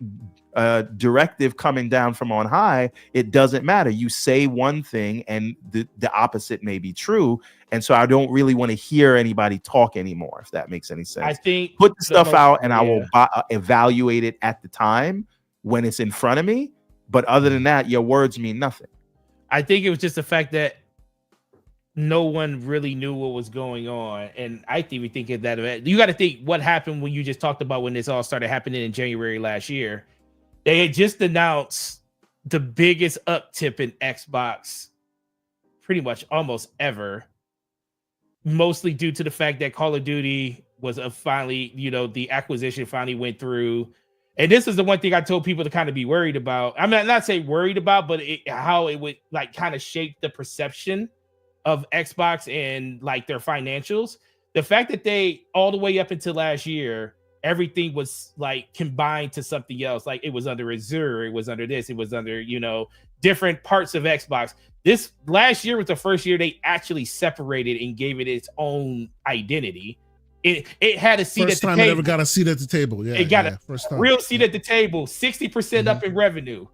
directive coming down from on high, it doesn't matter. You say one thing and the opposite may be true. And so I don't really want to hear anybody talk anymore, if that makes any sense. I think put the stuff out and I will evaluate it at the time when it's in front of me. But other than that, your words mean nothing. I think it was just the fact that no one really knew what was going on. And I think we think of that. You got to think what happened when you just talked about when this all started happening in January last year. They had just announced the biggest uptip in Xbox pretty much almost ever, mostly due to the fact that Call of Duty was finally, the acquisition finally went through. And this is the one thing I told people to kind of be worried about. I mean, not say worried about, but how it would like kind of shape the perception of Xbox and like their financials. The fact that they all the way up until last year, everything was like combined to something else. Like it was under Azure, it was under this, it was under, different parts of Xbox. This last year was the first year they actually separated and gave it its own identity. It had a seat first at the time table. It ever got a seat at the table. Yeah, it got a first time. Real seat at the table, 60% up in revenue.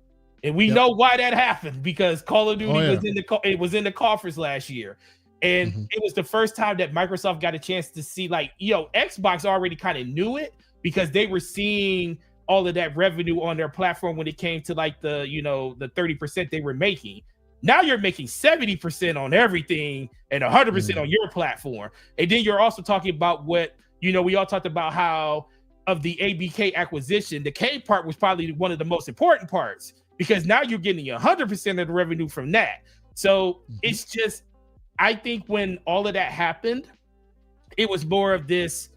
And we know why that happened, because Call of Duty was in the coffers last year. And it was the first time that Microsoft got a chance to see, like, Xbox already kind of knew it, because they were seeing all of that revenue on their platform when it came to like the 30% they were making. Now you're making 70% on everything and 100% on your platform. And then you're also talking about what, we all talked about how of the ABK acquisition, the K part was probably one of the most important parts, because now you're getting 100% of the revenue from that. So it's just, I think when all of that happened, it was more of this,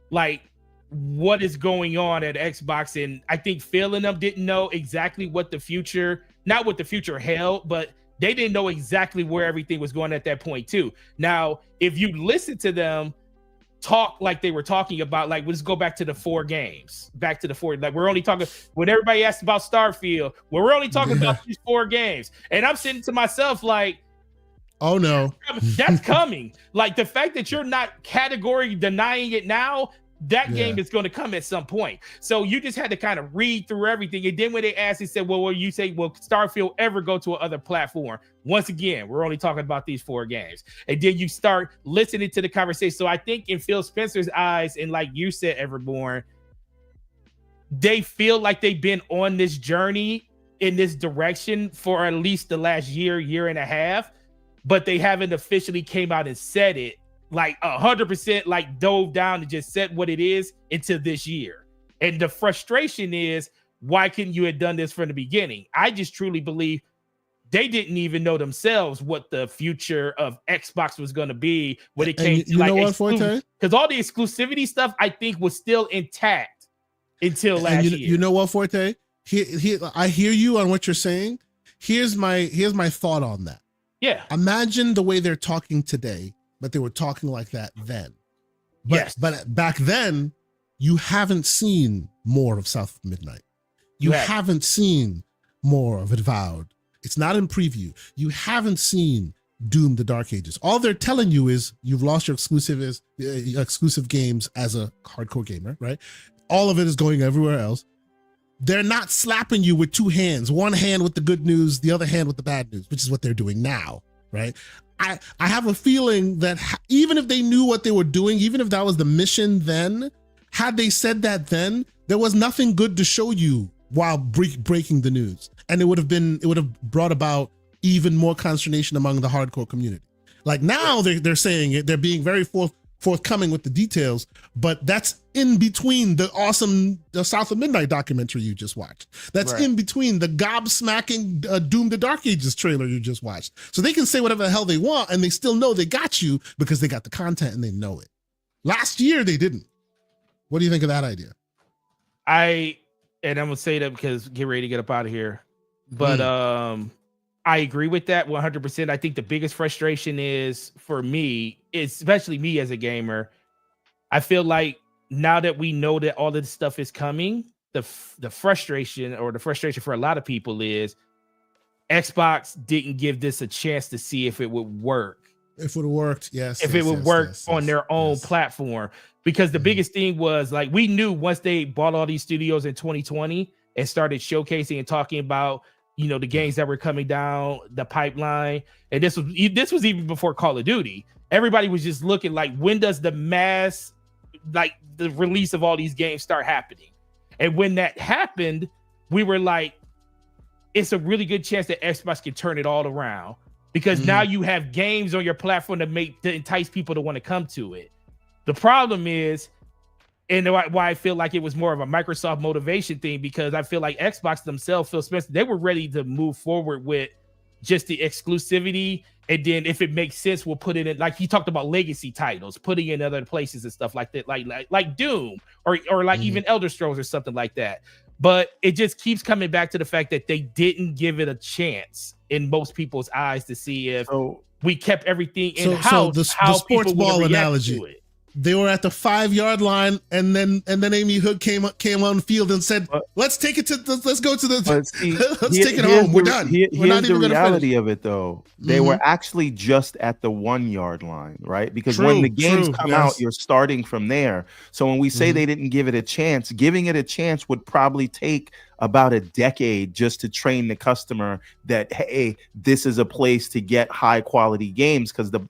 like, what is going on at Xbox. And I think Phil and them didn't know exactly what the future, not what the future held, but they didn't know exactly where everything was going at that point too. Now, if you listen to them talk like they were talking about, like, let's go back to the 4 games, like we're only talking, when everybody asked about Starfield, well, we're only talking about these 4 games. And I'm sitting to myself like, oh no, that's coming. Like the fact that you're not category denying it now, that game is going to come at some point. So you just had to kind of read through everything. And then when they asked, he said, well, you say, will Starfield ever go to another platform? Once again, we're only talking about these 4 games. And then you start listening to the conversation. So I think in Phil Spencer's eyes, and like you said, Everborn, they feel like they've been on this journey in this direction for at least the last year and a half, but they haven't officially came out and said it. Like 100% like dove down and just said what it is until this year. And the frustration is, why couldn't you have done this from the beginning? I just truly believe they didn't even know themselves what the future of Xbox was going to be when it came to like because all the exclusivity stuff I think was still intact until last year. You know what, Forte? Here, I hear you on what you're saying. Here's my thought on that. Yeah. Imagine the way they're talking today, but they were talking like that then. But back then, you haven't seen more of South of Midnight. You haven't seen more of Avowed. It's not in preview. You haven't seen Doom: The Dark Ages. All they're telling you is you've lost your exclusive games as a hardcore gamer, right? All of it is going everywhere else. They're not slapping you with two hands, one hand with the good news, the other hand with the bad news, which is what they're doing now, right? I have a feeling that even if they knew what they were doing, even if that was the mission then, had they said that then, there was nothing good to show you while breaking the news. And it would have brought about even more consternation among the hardcore community. Like now they're saying it, they're being very forthcoming with the details, but that's in between the South of Midnight documentary you just watched. That's in between the gobsmacking Doom: The Dark Ages trailer you just watched. So they can say whatever the hell they want and they still know they got you because they got the content and they know it. Last year they didn't. What do you think of that idea? And I'm gonna say that because get ready to get up out of here. But I agree with that 100%. I think the biggest frustration is for me, especially me as a gamer. I feel like now that we know that all of this stuff is coming, the frustration for a lot of people is Xbox didn't give this a chance to see if it would work. If it would have worked, yes. If it would work on their own platform. Because the biggest thing was like we knew once they bought all these studios in 2020 and started showcasing and talking about the games that were coming down the pipeline, and this was even before Call of Duty. Everybody was just looking like, when does the release of all these games start happening? And when that happened, we were like, it's a really good chance that Xbox can turn it all around because now you have games on your platform to entice people to want to come to it. The problem is, and why I feel like it was more of a Microsoft motivation thing, because I feel like Xbox themselves, Phil Spencer, they were ready to move forward with just the exclusivity. And then if it makes sense, we'll put it in, like he talked about legacy titles, putting in other places and stuff like that, like Doom or like even Elder Scrolls or something like that. But it just keeps coming back to the fact that they didn't give it a chance in most people's eyes to see if we kept everything in-house. So the sports ball analogy. They were at the 5-yard line, and then Amy Hood came on the field and said, "Let's take it let's go to the let's take it home. We're done." We're not even the reality of it, though. They were actually just at the 1-yard line, right? Because when the games come out, you're starting from there. So when we say they didn't give it a chance, giving it a chance would probably take about a decade just to train the customer that, hey, this is a place to get high quality games, because the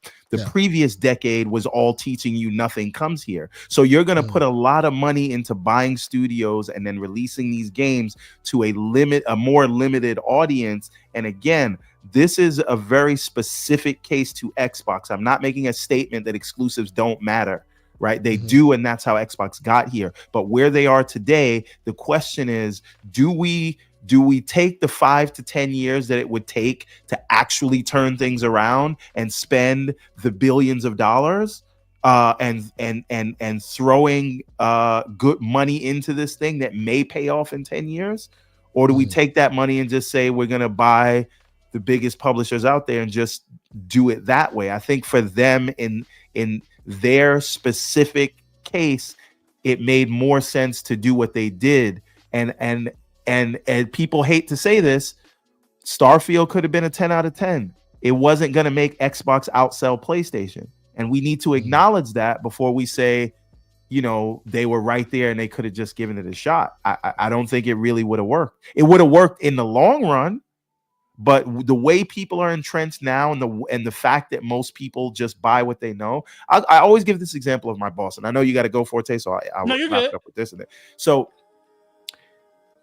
previous decade was all teaching you nothing comes here. So you're going to put a lot of money into buying studios and then releasing these games to a more limited audience. And again, this is a very specific case to Xbox. I'm not making a statement that exclusives don't matter. Right? They do, and that's how Xbox got here. But where they are today, the question is, do we take the 5 to 10 years that it would take to actually turn things around and spend the billions of dollars and throwing good money into this thing that may pay off in 10 years? Or do we take that money and just say we're going to buy the biggest publishers out there and just do it that way? I think for them in their specific case, it made more sense to do what they did. And people hate to say this, Starfield could have been a 10 out of 10. It wasn't going to make Xbox outsell PlayStation. And we need to acknowledge that before we say, they were right there and they could have just given it a shot. I don't think it really would have worked. It would have worked in the long run. But the way people are entrenched now, and the fact that most people just buy what they know, I always give this example of my boss, and I know you got to go Forte, so I'll wrap it up with this and that. So,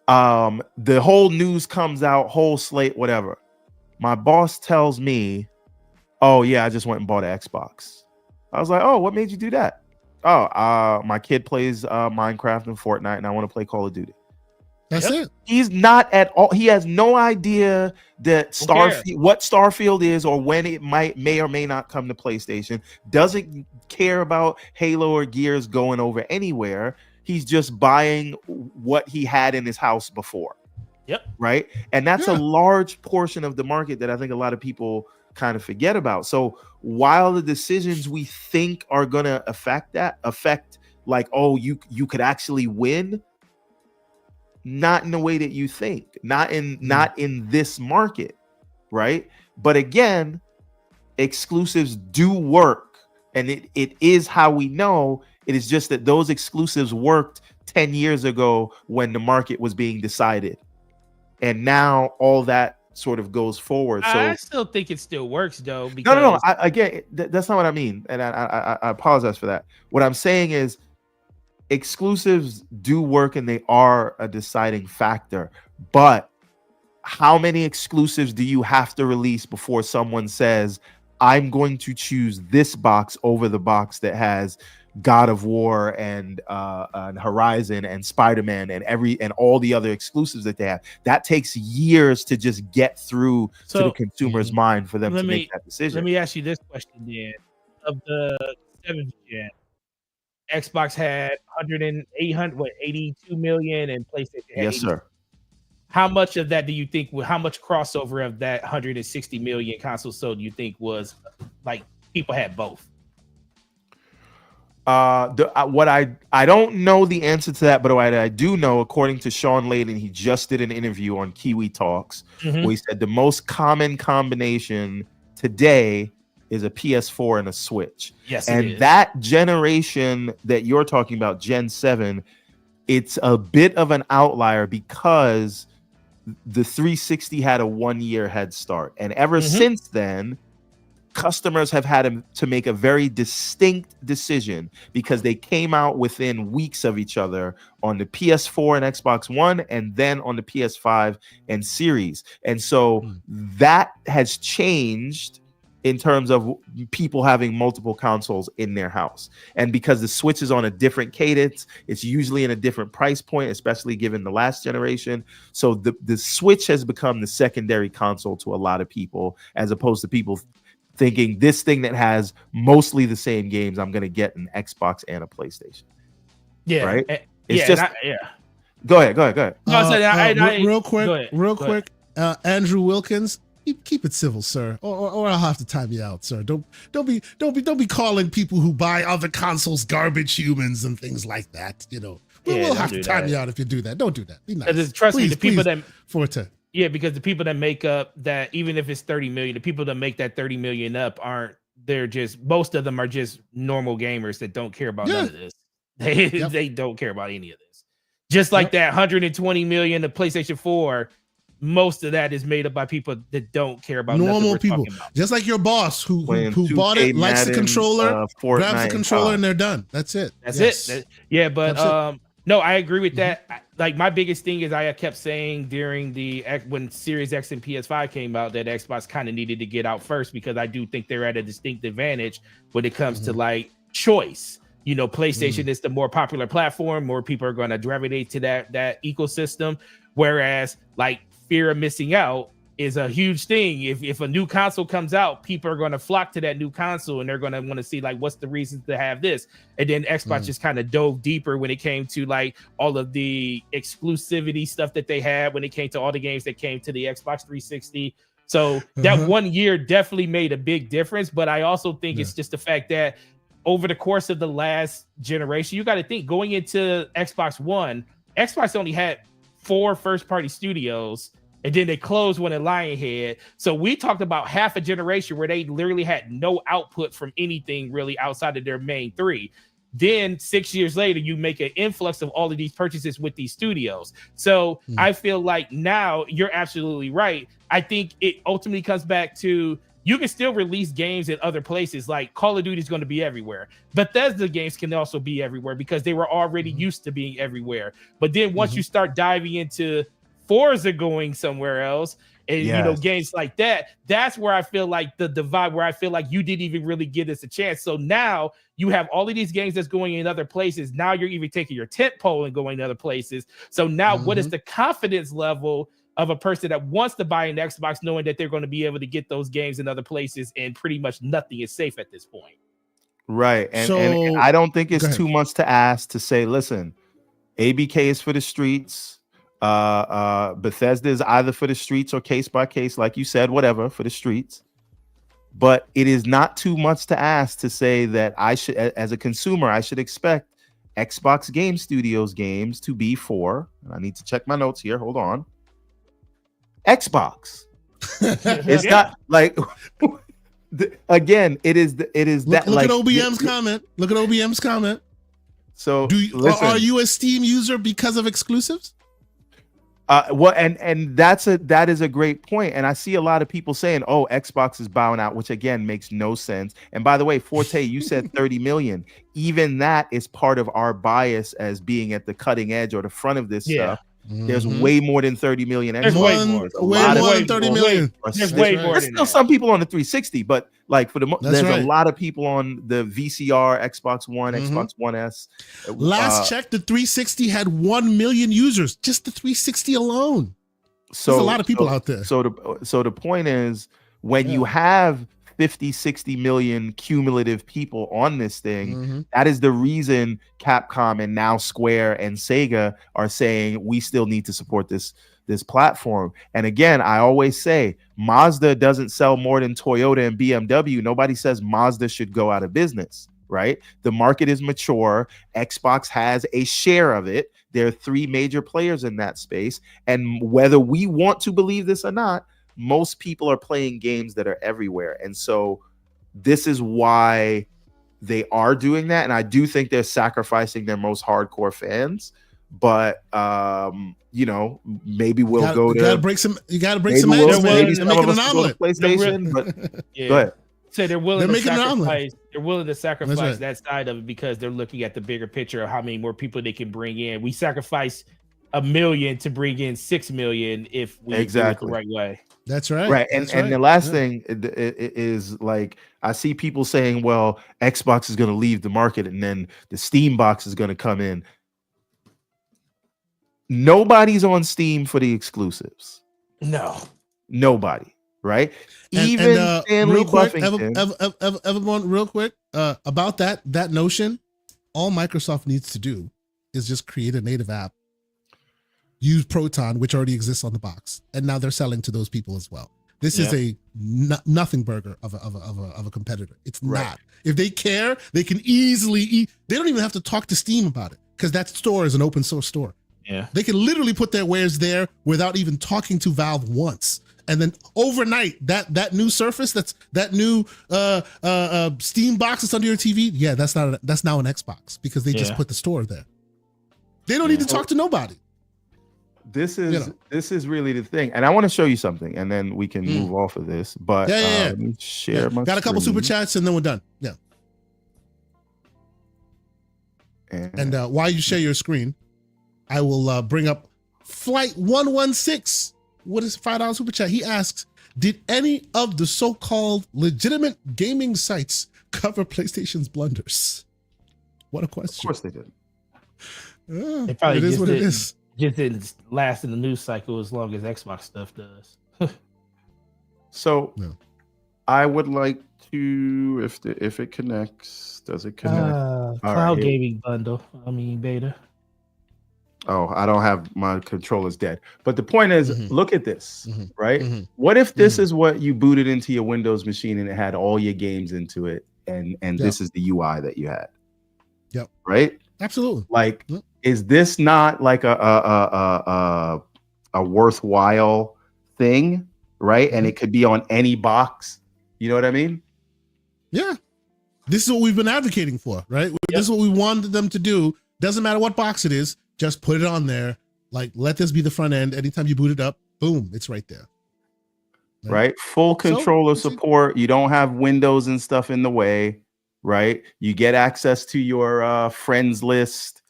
the whole news comes out, whole slate, whatever. My boss tells me, "Oh yeah, I just went and bought an Xbox." I was like, "Oh, what made you do that?" "Oh, my kid plays Minecraft and Fortnite, and I want to play Call of Duty." That's it. He's not at all. He has no idea that what Starfield is or when it may or may not come to PlayStation. Doesn't care about Halo or Gears going over anywhere. He's just buying what he had in his house before. Yep. Right. And that's a large portion of the market that I think a lot of people kind of forget about. So while the decisions we think are going to affect like, oh, you could actually win, not in the way that you think, not in this market, right? But again, exclusives do work, and it is how we know. It is just that those exclusives worked 10 years ago when the market was being decided, and now all that sort of goes forward. So I still think it still works, though. Because no. Again, that's not what I mean, and I apologize for that. What I'm saying is, exclusives do work and they are a deciding factor, but how many exclusives do you have to release before someone says, I'm going to choose this box over the box that has God of War and Horizon and Spider-Man and all the other exclusives that they have? That takes years to just get through to the consumer's mind for them to make that decision. Let me ask you this question then. Of the 7th gen, Xbox had 82 million and PlayStation had 80. Sir. How much of that do you think, how much crossover of that 160 million consoles sold do you think was like people had both? I don't know the answer to that, but what I do know, according to Sean Layden, he just did an interview on Kiwi Talks where he said the most common combination today is a PS4 and a Switch. Yes, and that generation that you're talking about, Gen 7, it's a bit of an outlier because the 360 had a 1-year head start, and ever since then, customers have had to make a very distinct decision because they came out within weeks of each other on the PS4 and Xbox One, and then on the PS5 and Series. And so that has changed in terms of people having multiple consoles in their house. And because the Switch is on a different cadence, it's usually in a different price point, especially given the last generation. So the Switch has become the secondary console to a lot of people, as opposed to people thinking this thing that has mostly the same games, I'm going to get an Xbox and a PlayStation. Yeah. Right? It's just... Go ahead. Real quick. Andrew Wilkins, keep it civil, sir, or I'll have to time you out, sir. Don't be calling people who buy other consoles garbage humans and things like that. You know, we'll have to time you out if you do that. Don't do that. Be nice. Trust me, the people that because the people that make up that, even if it's 30 million, the people that make that 30 million up most of them are just normal gamers that don't care about none of this. They don't care about any of this. Just like that 120 million, the PlayStation 4. Most of that is made up by people that don't care about normal people, just like your boss who bought it, likes the controller, grabs the controller, and they're done. That's it. No, I agree with that. Like, my biggest thing is I kept saying when Series X and PS5 came out that Xbox kind of needed to get out first, because I do think they're at a distinct advantage when it comes to like choice. You know, PlayStation is the more popular platform, more people are going to gravitate to that ecosystem, whereas like fear of missing out is a huge thing. If a new console comes out, people are going to flock to that new console, and they're going to want to see like, what's the reason to have this? And then Xbox just kind of dove deeper when it came to like all of the exclusivity stuff that they had, when it came to all the games that came to the Xbox 360. So that 1 year definitely made a big difference. But I also think it's just the fact that over the course of the last generation, you got to think, going into Xbox One, Xbox only had 4 first-party studios, and then they closed one at Lionhead. So we talked about half a generation where they literally had no output from anything really outside of their main 3. Then 6 years later, you make an influx of all of these purchases with these studios. So I feel like now you're absolutely right. I think it ultimately comes back to, you can still release games in other places. Like Call of Duty is going to be everywhere. Bethesda games can also be everywhere because they were already used to being everywhere. But then once you start diving into Forza going somewhere else, and you know, Yes. games like that. That's where I feel like the divide, where I feel like you didn't even really give this a chance. So now you have all of these games that's going in other places. Now you're even taking your tent pole and going to other places. So now what is the confidence level of a person that wants to buy an Xbox knowing that they're going to be able to get those games in other places and pretty much nothing is safe at this point? Right. And I don't think it's too much to ask to say, listen, ABK is for the streets. Bethesda is either for the streets or case by case, like you said, whatever, for the streets. But it is not too much to ask to say that I should, as a consumer, I should expect Xbox Game Studios games to be for, and I need to check my notes here. Hold on. Xbox. It's not like again, it is look that look like at OBM's comment. Look at OBM's comment. So are you a Steam user because of exclusives? Well, and that is a great point. And I see a lot of people saying, "Oh, Xbox is bowing out," which again makes no sense. And by the way, Forte, you said 30 million. Even that is part of our bias as being at the cutting edge or the front of this stuff. There's way more than 30 million. There's way more than 30 million. There's way more. There's still some people on the 360, but like there's a lot of people on the VCR, Xbox One, Xbox One S. Last check, the 360 had 1 million users, just the 360 alone. So there's a lot of people out there. So the point is, when you have 50, 60 million cumulative people on this thing, that is the reason Capcom and now Square and Sega are saying we still need to support this platform. And again, I always say Mazda doesn't sell more than Toyota and BMW. Nobody says Mazda should go out of business, right? The market is mature. Xbox has a share of it. There are 3 major players in that space. And whether we want to believe this or not, most people are playing games that are everywhere. And so this is why they are doing that. And I do think they're sacrificing their most hardcore fans. But you know, maybe we'll you gotta break some eggs, man. They're making an omelet. PlayStation, but go ahead. So they're willing to sacrifice. They're willing to sacrifice that side of it because they're looking at the bigger picture of how many more people they can bring in. We sacrifice 1 million to bring in 6 million if we do it the right way. That's right. Right. And the last thing is like, I see people saying, well, Xbox is going to leave the market and then the Steam box is going to come in. Nobody's on Steam for the exclusives. No. Nobody. Right. Even Stanley real quick, Buffington. everyone, real quick, about that notion, all Microsoft needs to do is just create a native app. Use Proton, which already exists on the box, and now they're selling to those people as well. This is a nothing burger of a competitor. It's not. If they care, they can easily. They don't even have to talk to Steam about it because that store is an open source store. Yeah, they can literally put their wares there without even talking to Valve once, and then overnight, that new Surface, that new Steam box that's under your TV. Yeah, that's now an Xbox because they just put the store there. They don't need to talk to nobody. This is really the thing, and I want to show you something, and then we can move off of this. But let me share my. Got a couple super chats, and then we're done. Yeah. And while you share your screen, I will bring up Flight 116. What is $5 super chat? He asks, "Did any of the so-called legitimate gaming sites cover PlayStation's blunders?" What a question! Of course they did. They probably it is what it is. Just didn't last in the news cycle as long as Xbox stuff does. So I would like to, if it connects, does it connect? Cloud gaming bundle. I mean beta. Oh, I don't have my controller's dead. But the point is, look at this, right? What if this is what you booted into your Windows machine and it had all your games into it, and this is the UI that you had? Yep. Right? Absolutely. Like, is this not like a worthwhile thing, right? And it could be on any box. You know what I mean? Yeah. This is what we've been advocating for, right? This is what we wanted them to do. Doesn't matter what box it is, just put it on there. Like, let this be the front end. Anytime you boot it up, boom, it's right there. Right? Full controller support. You don't have windows and stuff in the way, right? You get access to your friends list,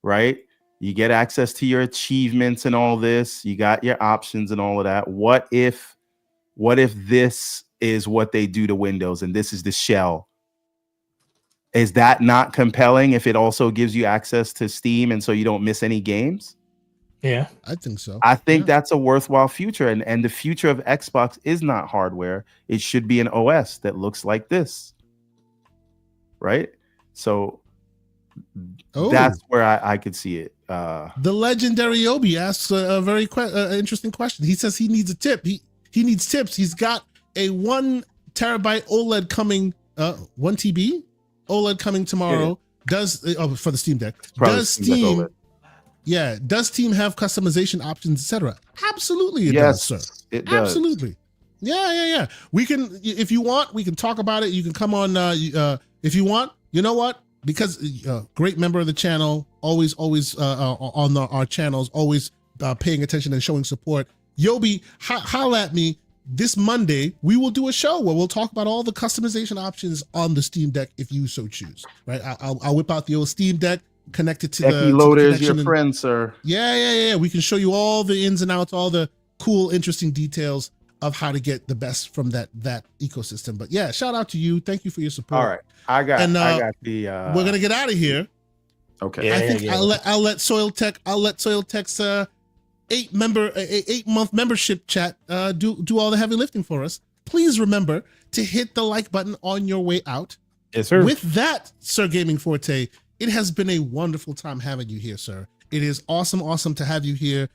right? You get access to your achievements and all this. You got your options and all of that. What if this is what they do to Windows and this is the shell? Is that not compelling if it also gives you access to Steam and so you don't miss any games? Yeah, I think so. I think that's a worthwhile future. And the future of Xbox is not hardware. It should be an OS that looks like this. Right? So that's where I could see it. The legendary Obi asks a very interesting question. He says he needs a tip. He needs tips. He's got a 1 terabyte OLED coming, 1 TB OLED coming tomorrow. Does for the Steam Deck? Does Steam have customization options, etc.? Absolutely, it does, sir. It does. Absolutely. Yeah. We can, if you want, we can talk about it. You can come on if you want. You know what? Because great member of the channel, always on our channels, always paying attention and showing support. Yobi, holla at me. This Monday, we will do a show where we'll talk about all the customization options on the Steam Deck if you so choose. Right? I'll whip out the old Steam Deck, connect it to Becky Loader is your friend, sir. Yeah. We can show you all the ins and outs, all the cool, interesting details of how to get the best from that ecosystem. But yeah, shout out to you. Thank you for your support. All right, I got the. We're gonna get out of here. Okay. I think I'll let Soil Tech's 8-month membership chat do all the heavy lifting for us. Please remember to hit the like button on your way out. Yes, sir. With that, Sir Gaming Forte, it has been a wonderful time having you here, sir. It is awesome to have you here.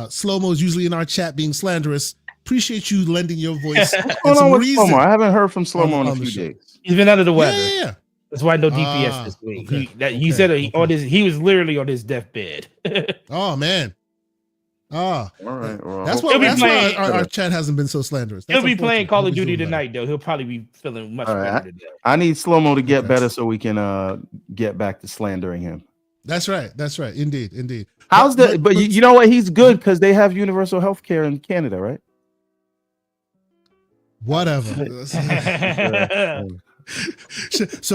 Slow-mo is usually in our chat being slanderous. Appreciate you lending your voice. What's going on with Slow-mo? I haven't heard from Slow-mo in a few days. He's been under the weather. Yeah. That's why no DPS this week. Okay. He said he was literally on his deathbed. Oh man. All right. Well, that's why our chat hasn't been so slanderous. He'll be playing Call of Duty tonight, though. He'll probably be feeling much better today. I need Slow-mo to get better so we can get back to slandering him. That's right. Indeed. How's that? But you know what? He's good because they have universal health care in Canada, right? Whatever. So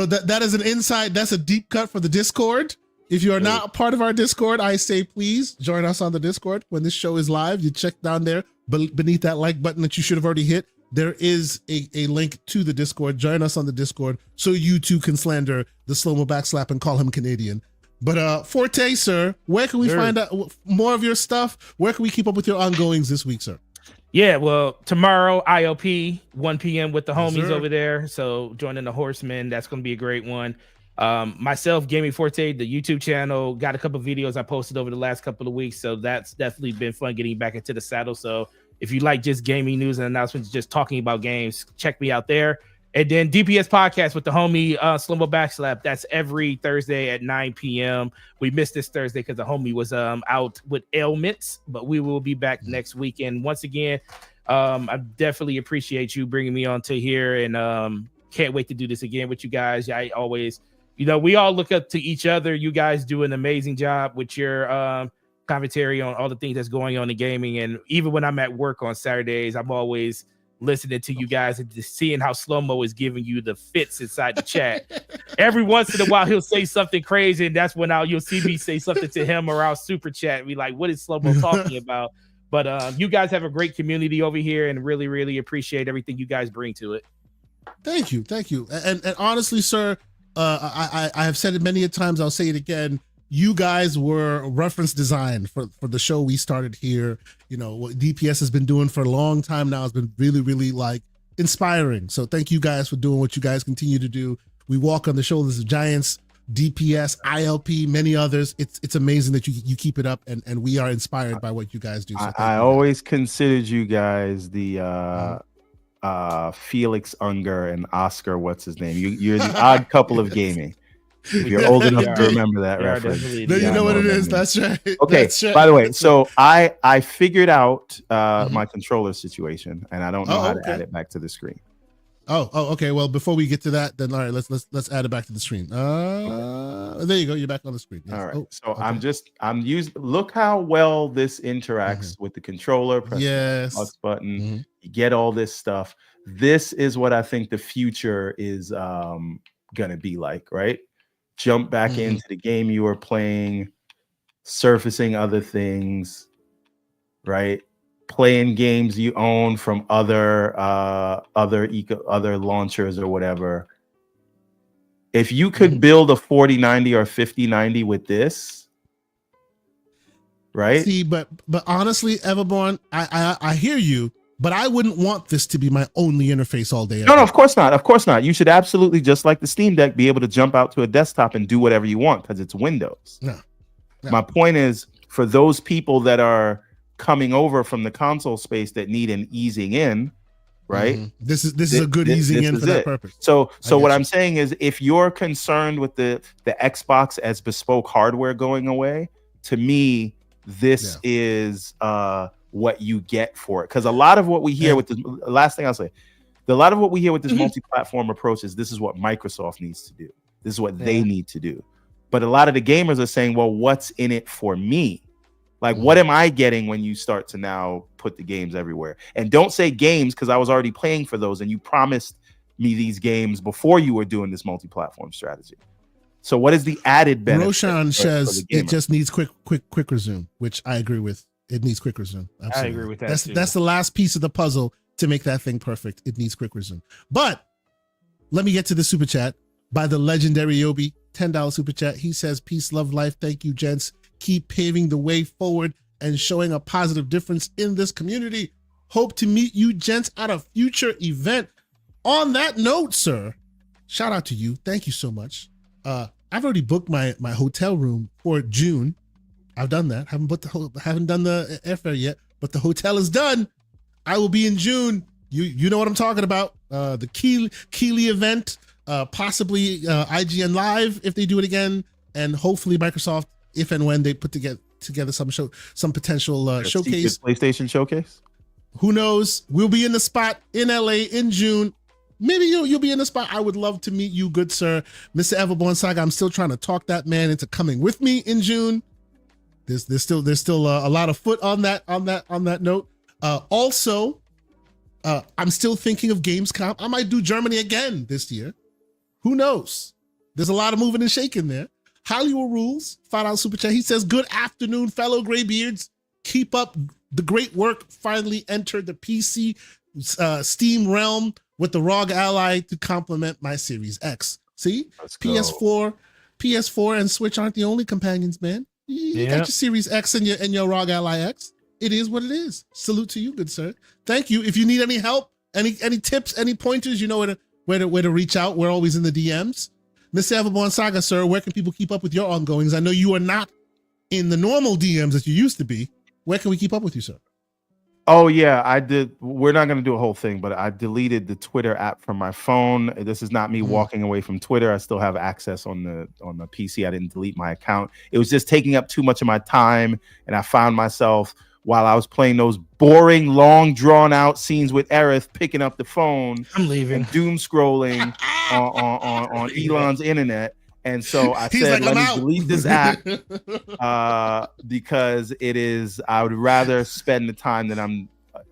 that is an inside. That's a deep cut for the Discord. If you are not a part of our Discord, I say please join us on the Discord when this show is live. You check down there beneath that like button that you should have already hit. There is a link to the Discord. Join us on the Discord so you too can slander the Slow-mo backslap and call him Canadian. But Forte, sir, where can we find out more of your stuff? Where can we keep up with your ongoings this week, sir? Yeah, well, tomorrow, IOP, 1 p.m. with the homies over there. So joining the Horsemen, that's going to be a great one. Myself, Gaming Forte, the YouTube channel, got a couple of videos I posted over the last couple of weeks. So that's definitely been fun getting back into the saddle. So if you like just gaming news and announcements, just talking about games, check me out there. And then DPS podcast with the homie Slow-mo backslap. That's every Thursday at 9 p.m. We missed this Thursday because the homie was out with ailments, but we will be back next weekend. Once again, I definitely appreciate you bringing me on to here, and can't wait to do this again with you guys. I always, we all look up to each other. You guys do an amazing job with your commentary on all the things that's going on in gaming. And even when I'm at work on Saturdays, I'm always listening to you guys and just seeing how Slow-mo is giving you the fits inside the chat. Every once in a while, he'll say something crazy, and that's when you'll see me say something to him or I'll super chat and be like, what is Slow-mo talking about? But you guys have a great community over here and really, really appreciate everything you guys bring to it. Thank you. And honestly, sir, I have said it many a times. I'll say it again. You guys were reference design for the show we started here. What DPS has been doing for a long time now has been really, really like inspiring. So thank you guys for doing what you guys continue to do. We walk on the shoulders of giants, DPS, ILP, many others. It's amazing that you keep it up, and we are inspired by what you guys do. So I always considered you guys the Felix Unger and Oscar, what's his name? You're the odd couple of gaming. If you're old enough to remember that reference. You know what it is. That's right. Okay. That's right. By the way, so I figured out my controller situation, and I don't know how to add it back to the screen. Okay. Well, before we get to that, then all right, let's add it back to the screen. There you go. You're back on the screen. Yes. All right. So I'm using. Look how well this interacts with the controller. Press the plus button. You get all this stuff. This is what I think the future is gonna be like, right? Jump back into the game you were playing, surfacing other things, right? Playing games you own from other launchers or whatever. If you could build a 4090 or 5090 with this, right? See, but honestly, Everborn, I hear you, but I wouldn't want this to be my only interface all day. No, of course not. Of course not. You should absolutely, just like the Steam Deck, be able to jump out to a desktop and do whatever you want because it's Windows. No. My point is, for those people that are coming over from the console space that need an easing in, right? Mm-hmm. This is a good easing in for that purpose. So what I'm saying is, if you're concerned with the Xbox as bespoke hardware going away, to me, this is what you get for it. Because a lot of what we hear with this, last thing I'll say, a lot of what we hear with this multi-platform approach is this is what Microsoft needs to do. This is what they need to do. But a lot of the gamers are saying, well, what's in it for me? Like, what am I getting when you start to now put the games everywhere? And don't say games, because I was already paying for those and you promised me these games before you were doing this multi-platform strategy. So what is the added benefit? Roshan says it just needs quick resume, which I agree with. It needs quick resume. Absolutely. I agree with that. That's the last piece of the puzzle to make that thing perfect. It needs quick resume. But let me get to the super chat by the legendary Yobi, $10 super chat. He says, peace, love, life. Thank you, gents. Keep paving the way forward and showing a positive difference in this community. Hope to meet you gents at a future event. On that note, sir, shout out to you. Thank you so much. I've already booked my hotel room for June. I've done that. Haven't done the airfare yet, but the hotel is done. I will be in June. You know what I'm talking about. The Keeley event, possibly IGN Live if they do it again, and hopefully Microsoft, if and when they put together some potential showcase. PlayStation showcase. Who knows? We'll be in the spot in LA in June. Maybe you'll be in the spot. I would love to meet you, good sir, Mr. Everborn Saga. I'm still trying to talk that man into coming with me in June. There's still a lot of foot on that note. Also, I'm still thinking of Gamescom. I might do Germany again this year. Who knows? There's a lot of moving and shaking there. Hollywood Rules, $5 super chat. He says, good afternoon, fellow graybeards. Keep up the great work. Finally entered the PC Steam realm with the ROG Ally to complement my Series X. See, PS4 and Switch aren't the only companions, man. You got your Series X and your ROG Ally X. It is what it is. Salute to you, good sir. Thank you. If you need any help, any tips, any pointers, you know where to reach out. We're always in the DMs. Mr. Everborn Saga, sir, where can people keep up with your ongoings? I know you are not in the normal DMs that you used to be. Where can we keep up with you, sir? Oh yeah, I did. We're not going to do a whole thing, but I deleted the Twitter app from my phone. This is not me walking away from Twitter. I still have access on the PC. I didn't delete my account. It was just taking up too much of my time, and I found myself, while I was playing those boring, long, drawn-out scenes with Aerith, picking up the phone, I'm leaving, and doom scrolling on Elon's internet. And so I said, let me delete this app because I would rather spend the time that I'm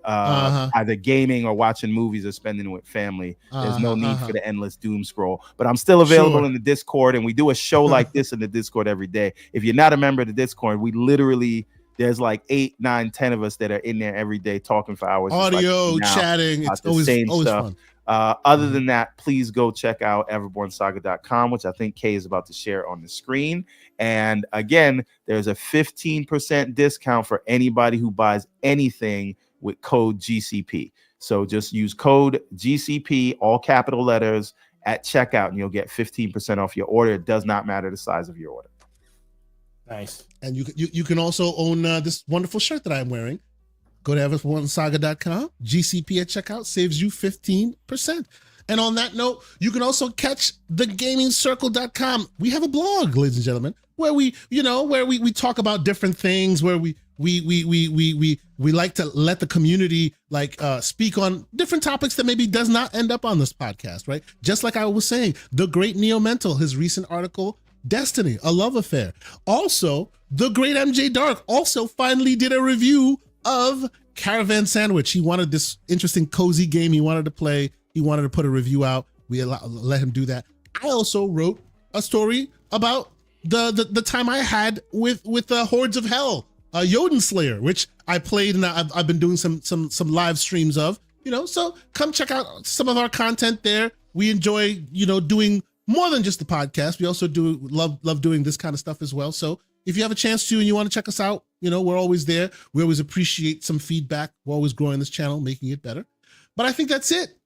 either gaming or watching movies or spending it with family. There's no need for the endless doom scroll. But I'm still available in the Discord, and we do a show like this in the Discord every day. If you're not a member of the Discord, we literally... There's like 8, 9, 10 of us that are in there every day talking for hours. Audio, chatting. It's always fun. Other than that, please go check out everbornsaga.com, which I think Kay is about to share on the screen. And again, there's a 15% discount for anybody who buys anything with code GCP. So just use code GCP, all capital letters, at checkout, and you'll get 15% off your order. It does not matter the size of your order. Nice. And you can also own this wonderful shirt that I'm wearing. Go to everbornsaga.com. GCP at checkout saves you 15%. And on that note, you can also catch thegamingcircle.com. We have a blog, ladies and gentlemen, where we talk about different things, where we like to let the community speak on different topics that maybe does not end up on this podcast, right? Just like I was saying, the great Neo Mental, his recent article, Destiny, a love affair. Also, the great MJ Dark also finally did a review of Caravan Sandwich. He wanted this interesting cozy game he wanted to play. He wanted to put a review out. We let him do that. I also wrote a story about the time I had with Hordes of Hell, Jotun Slayer, which I played and I've been doing some live streams of, so come check out some of our content there. We enjoy, doing more than just the podcast. We also love doing this kind of stuff as well. So if you have a chance to and you want to check us out, we're always there. We always appreciate some feedback. We're always growing this channel, making it better. But I think that's it.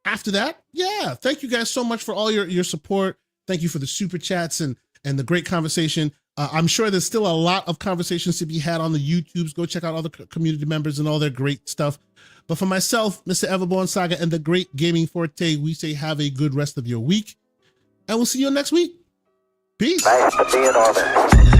After that, yeah, thank you guys so much for all your support. Thank you for the super chats and the great conversation. I'm sure there's still a lot of conversations to be had on the YouTubes. Go check out all the community members and all their great stuff. But for myself, Mr. Everborn Saga, and the Great Gaming Forte, we say have a good rest of your week. And we'll see you next week. Peace. Thanks for being on it.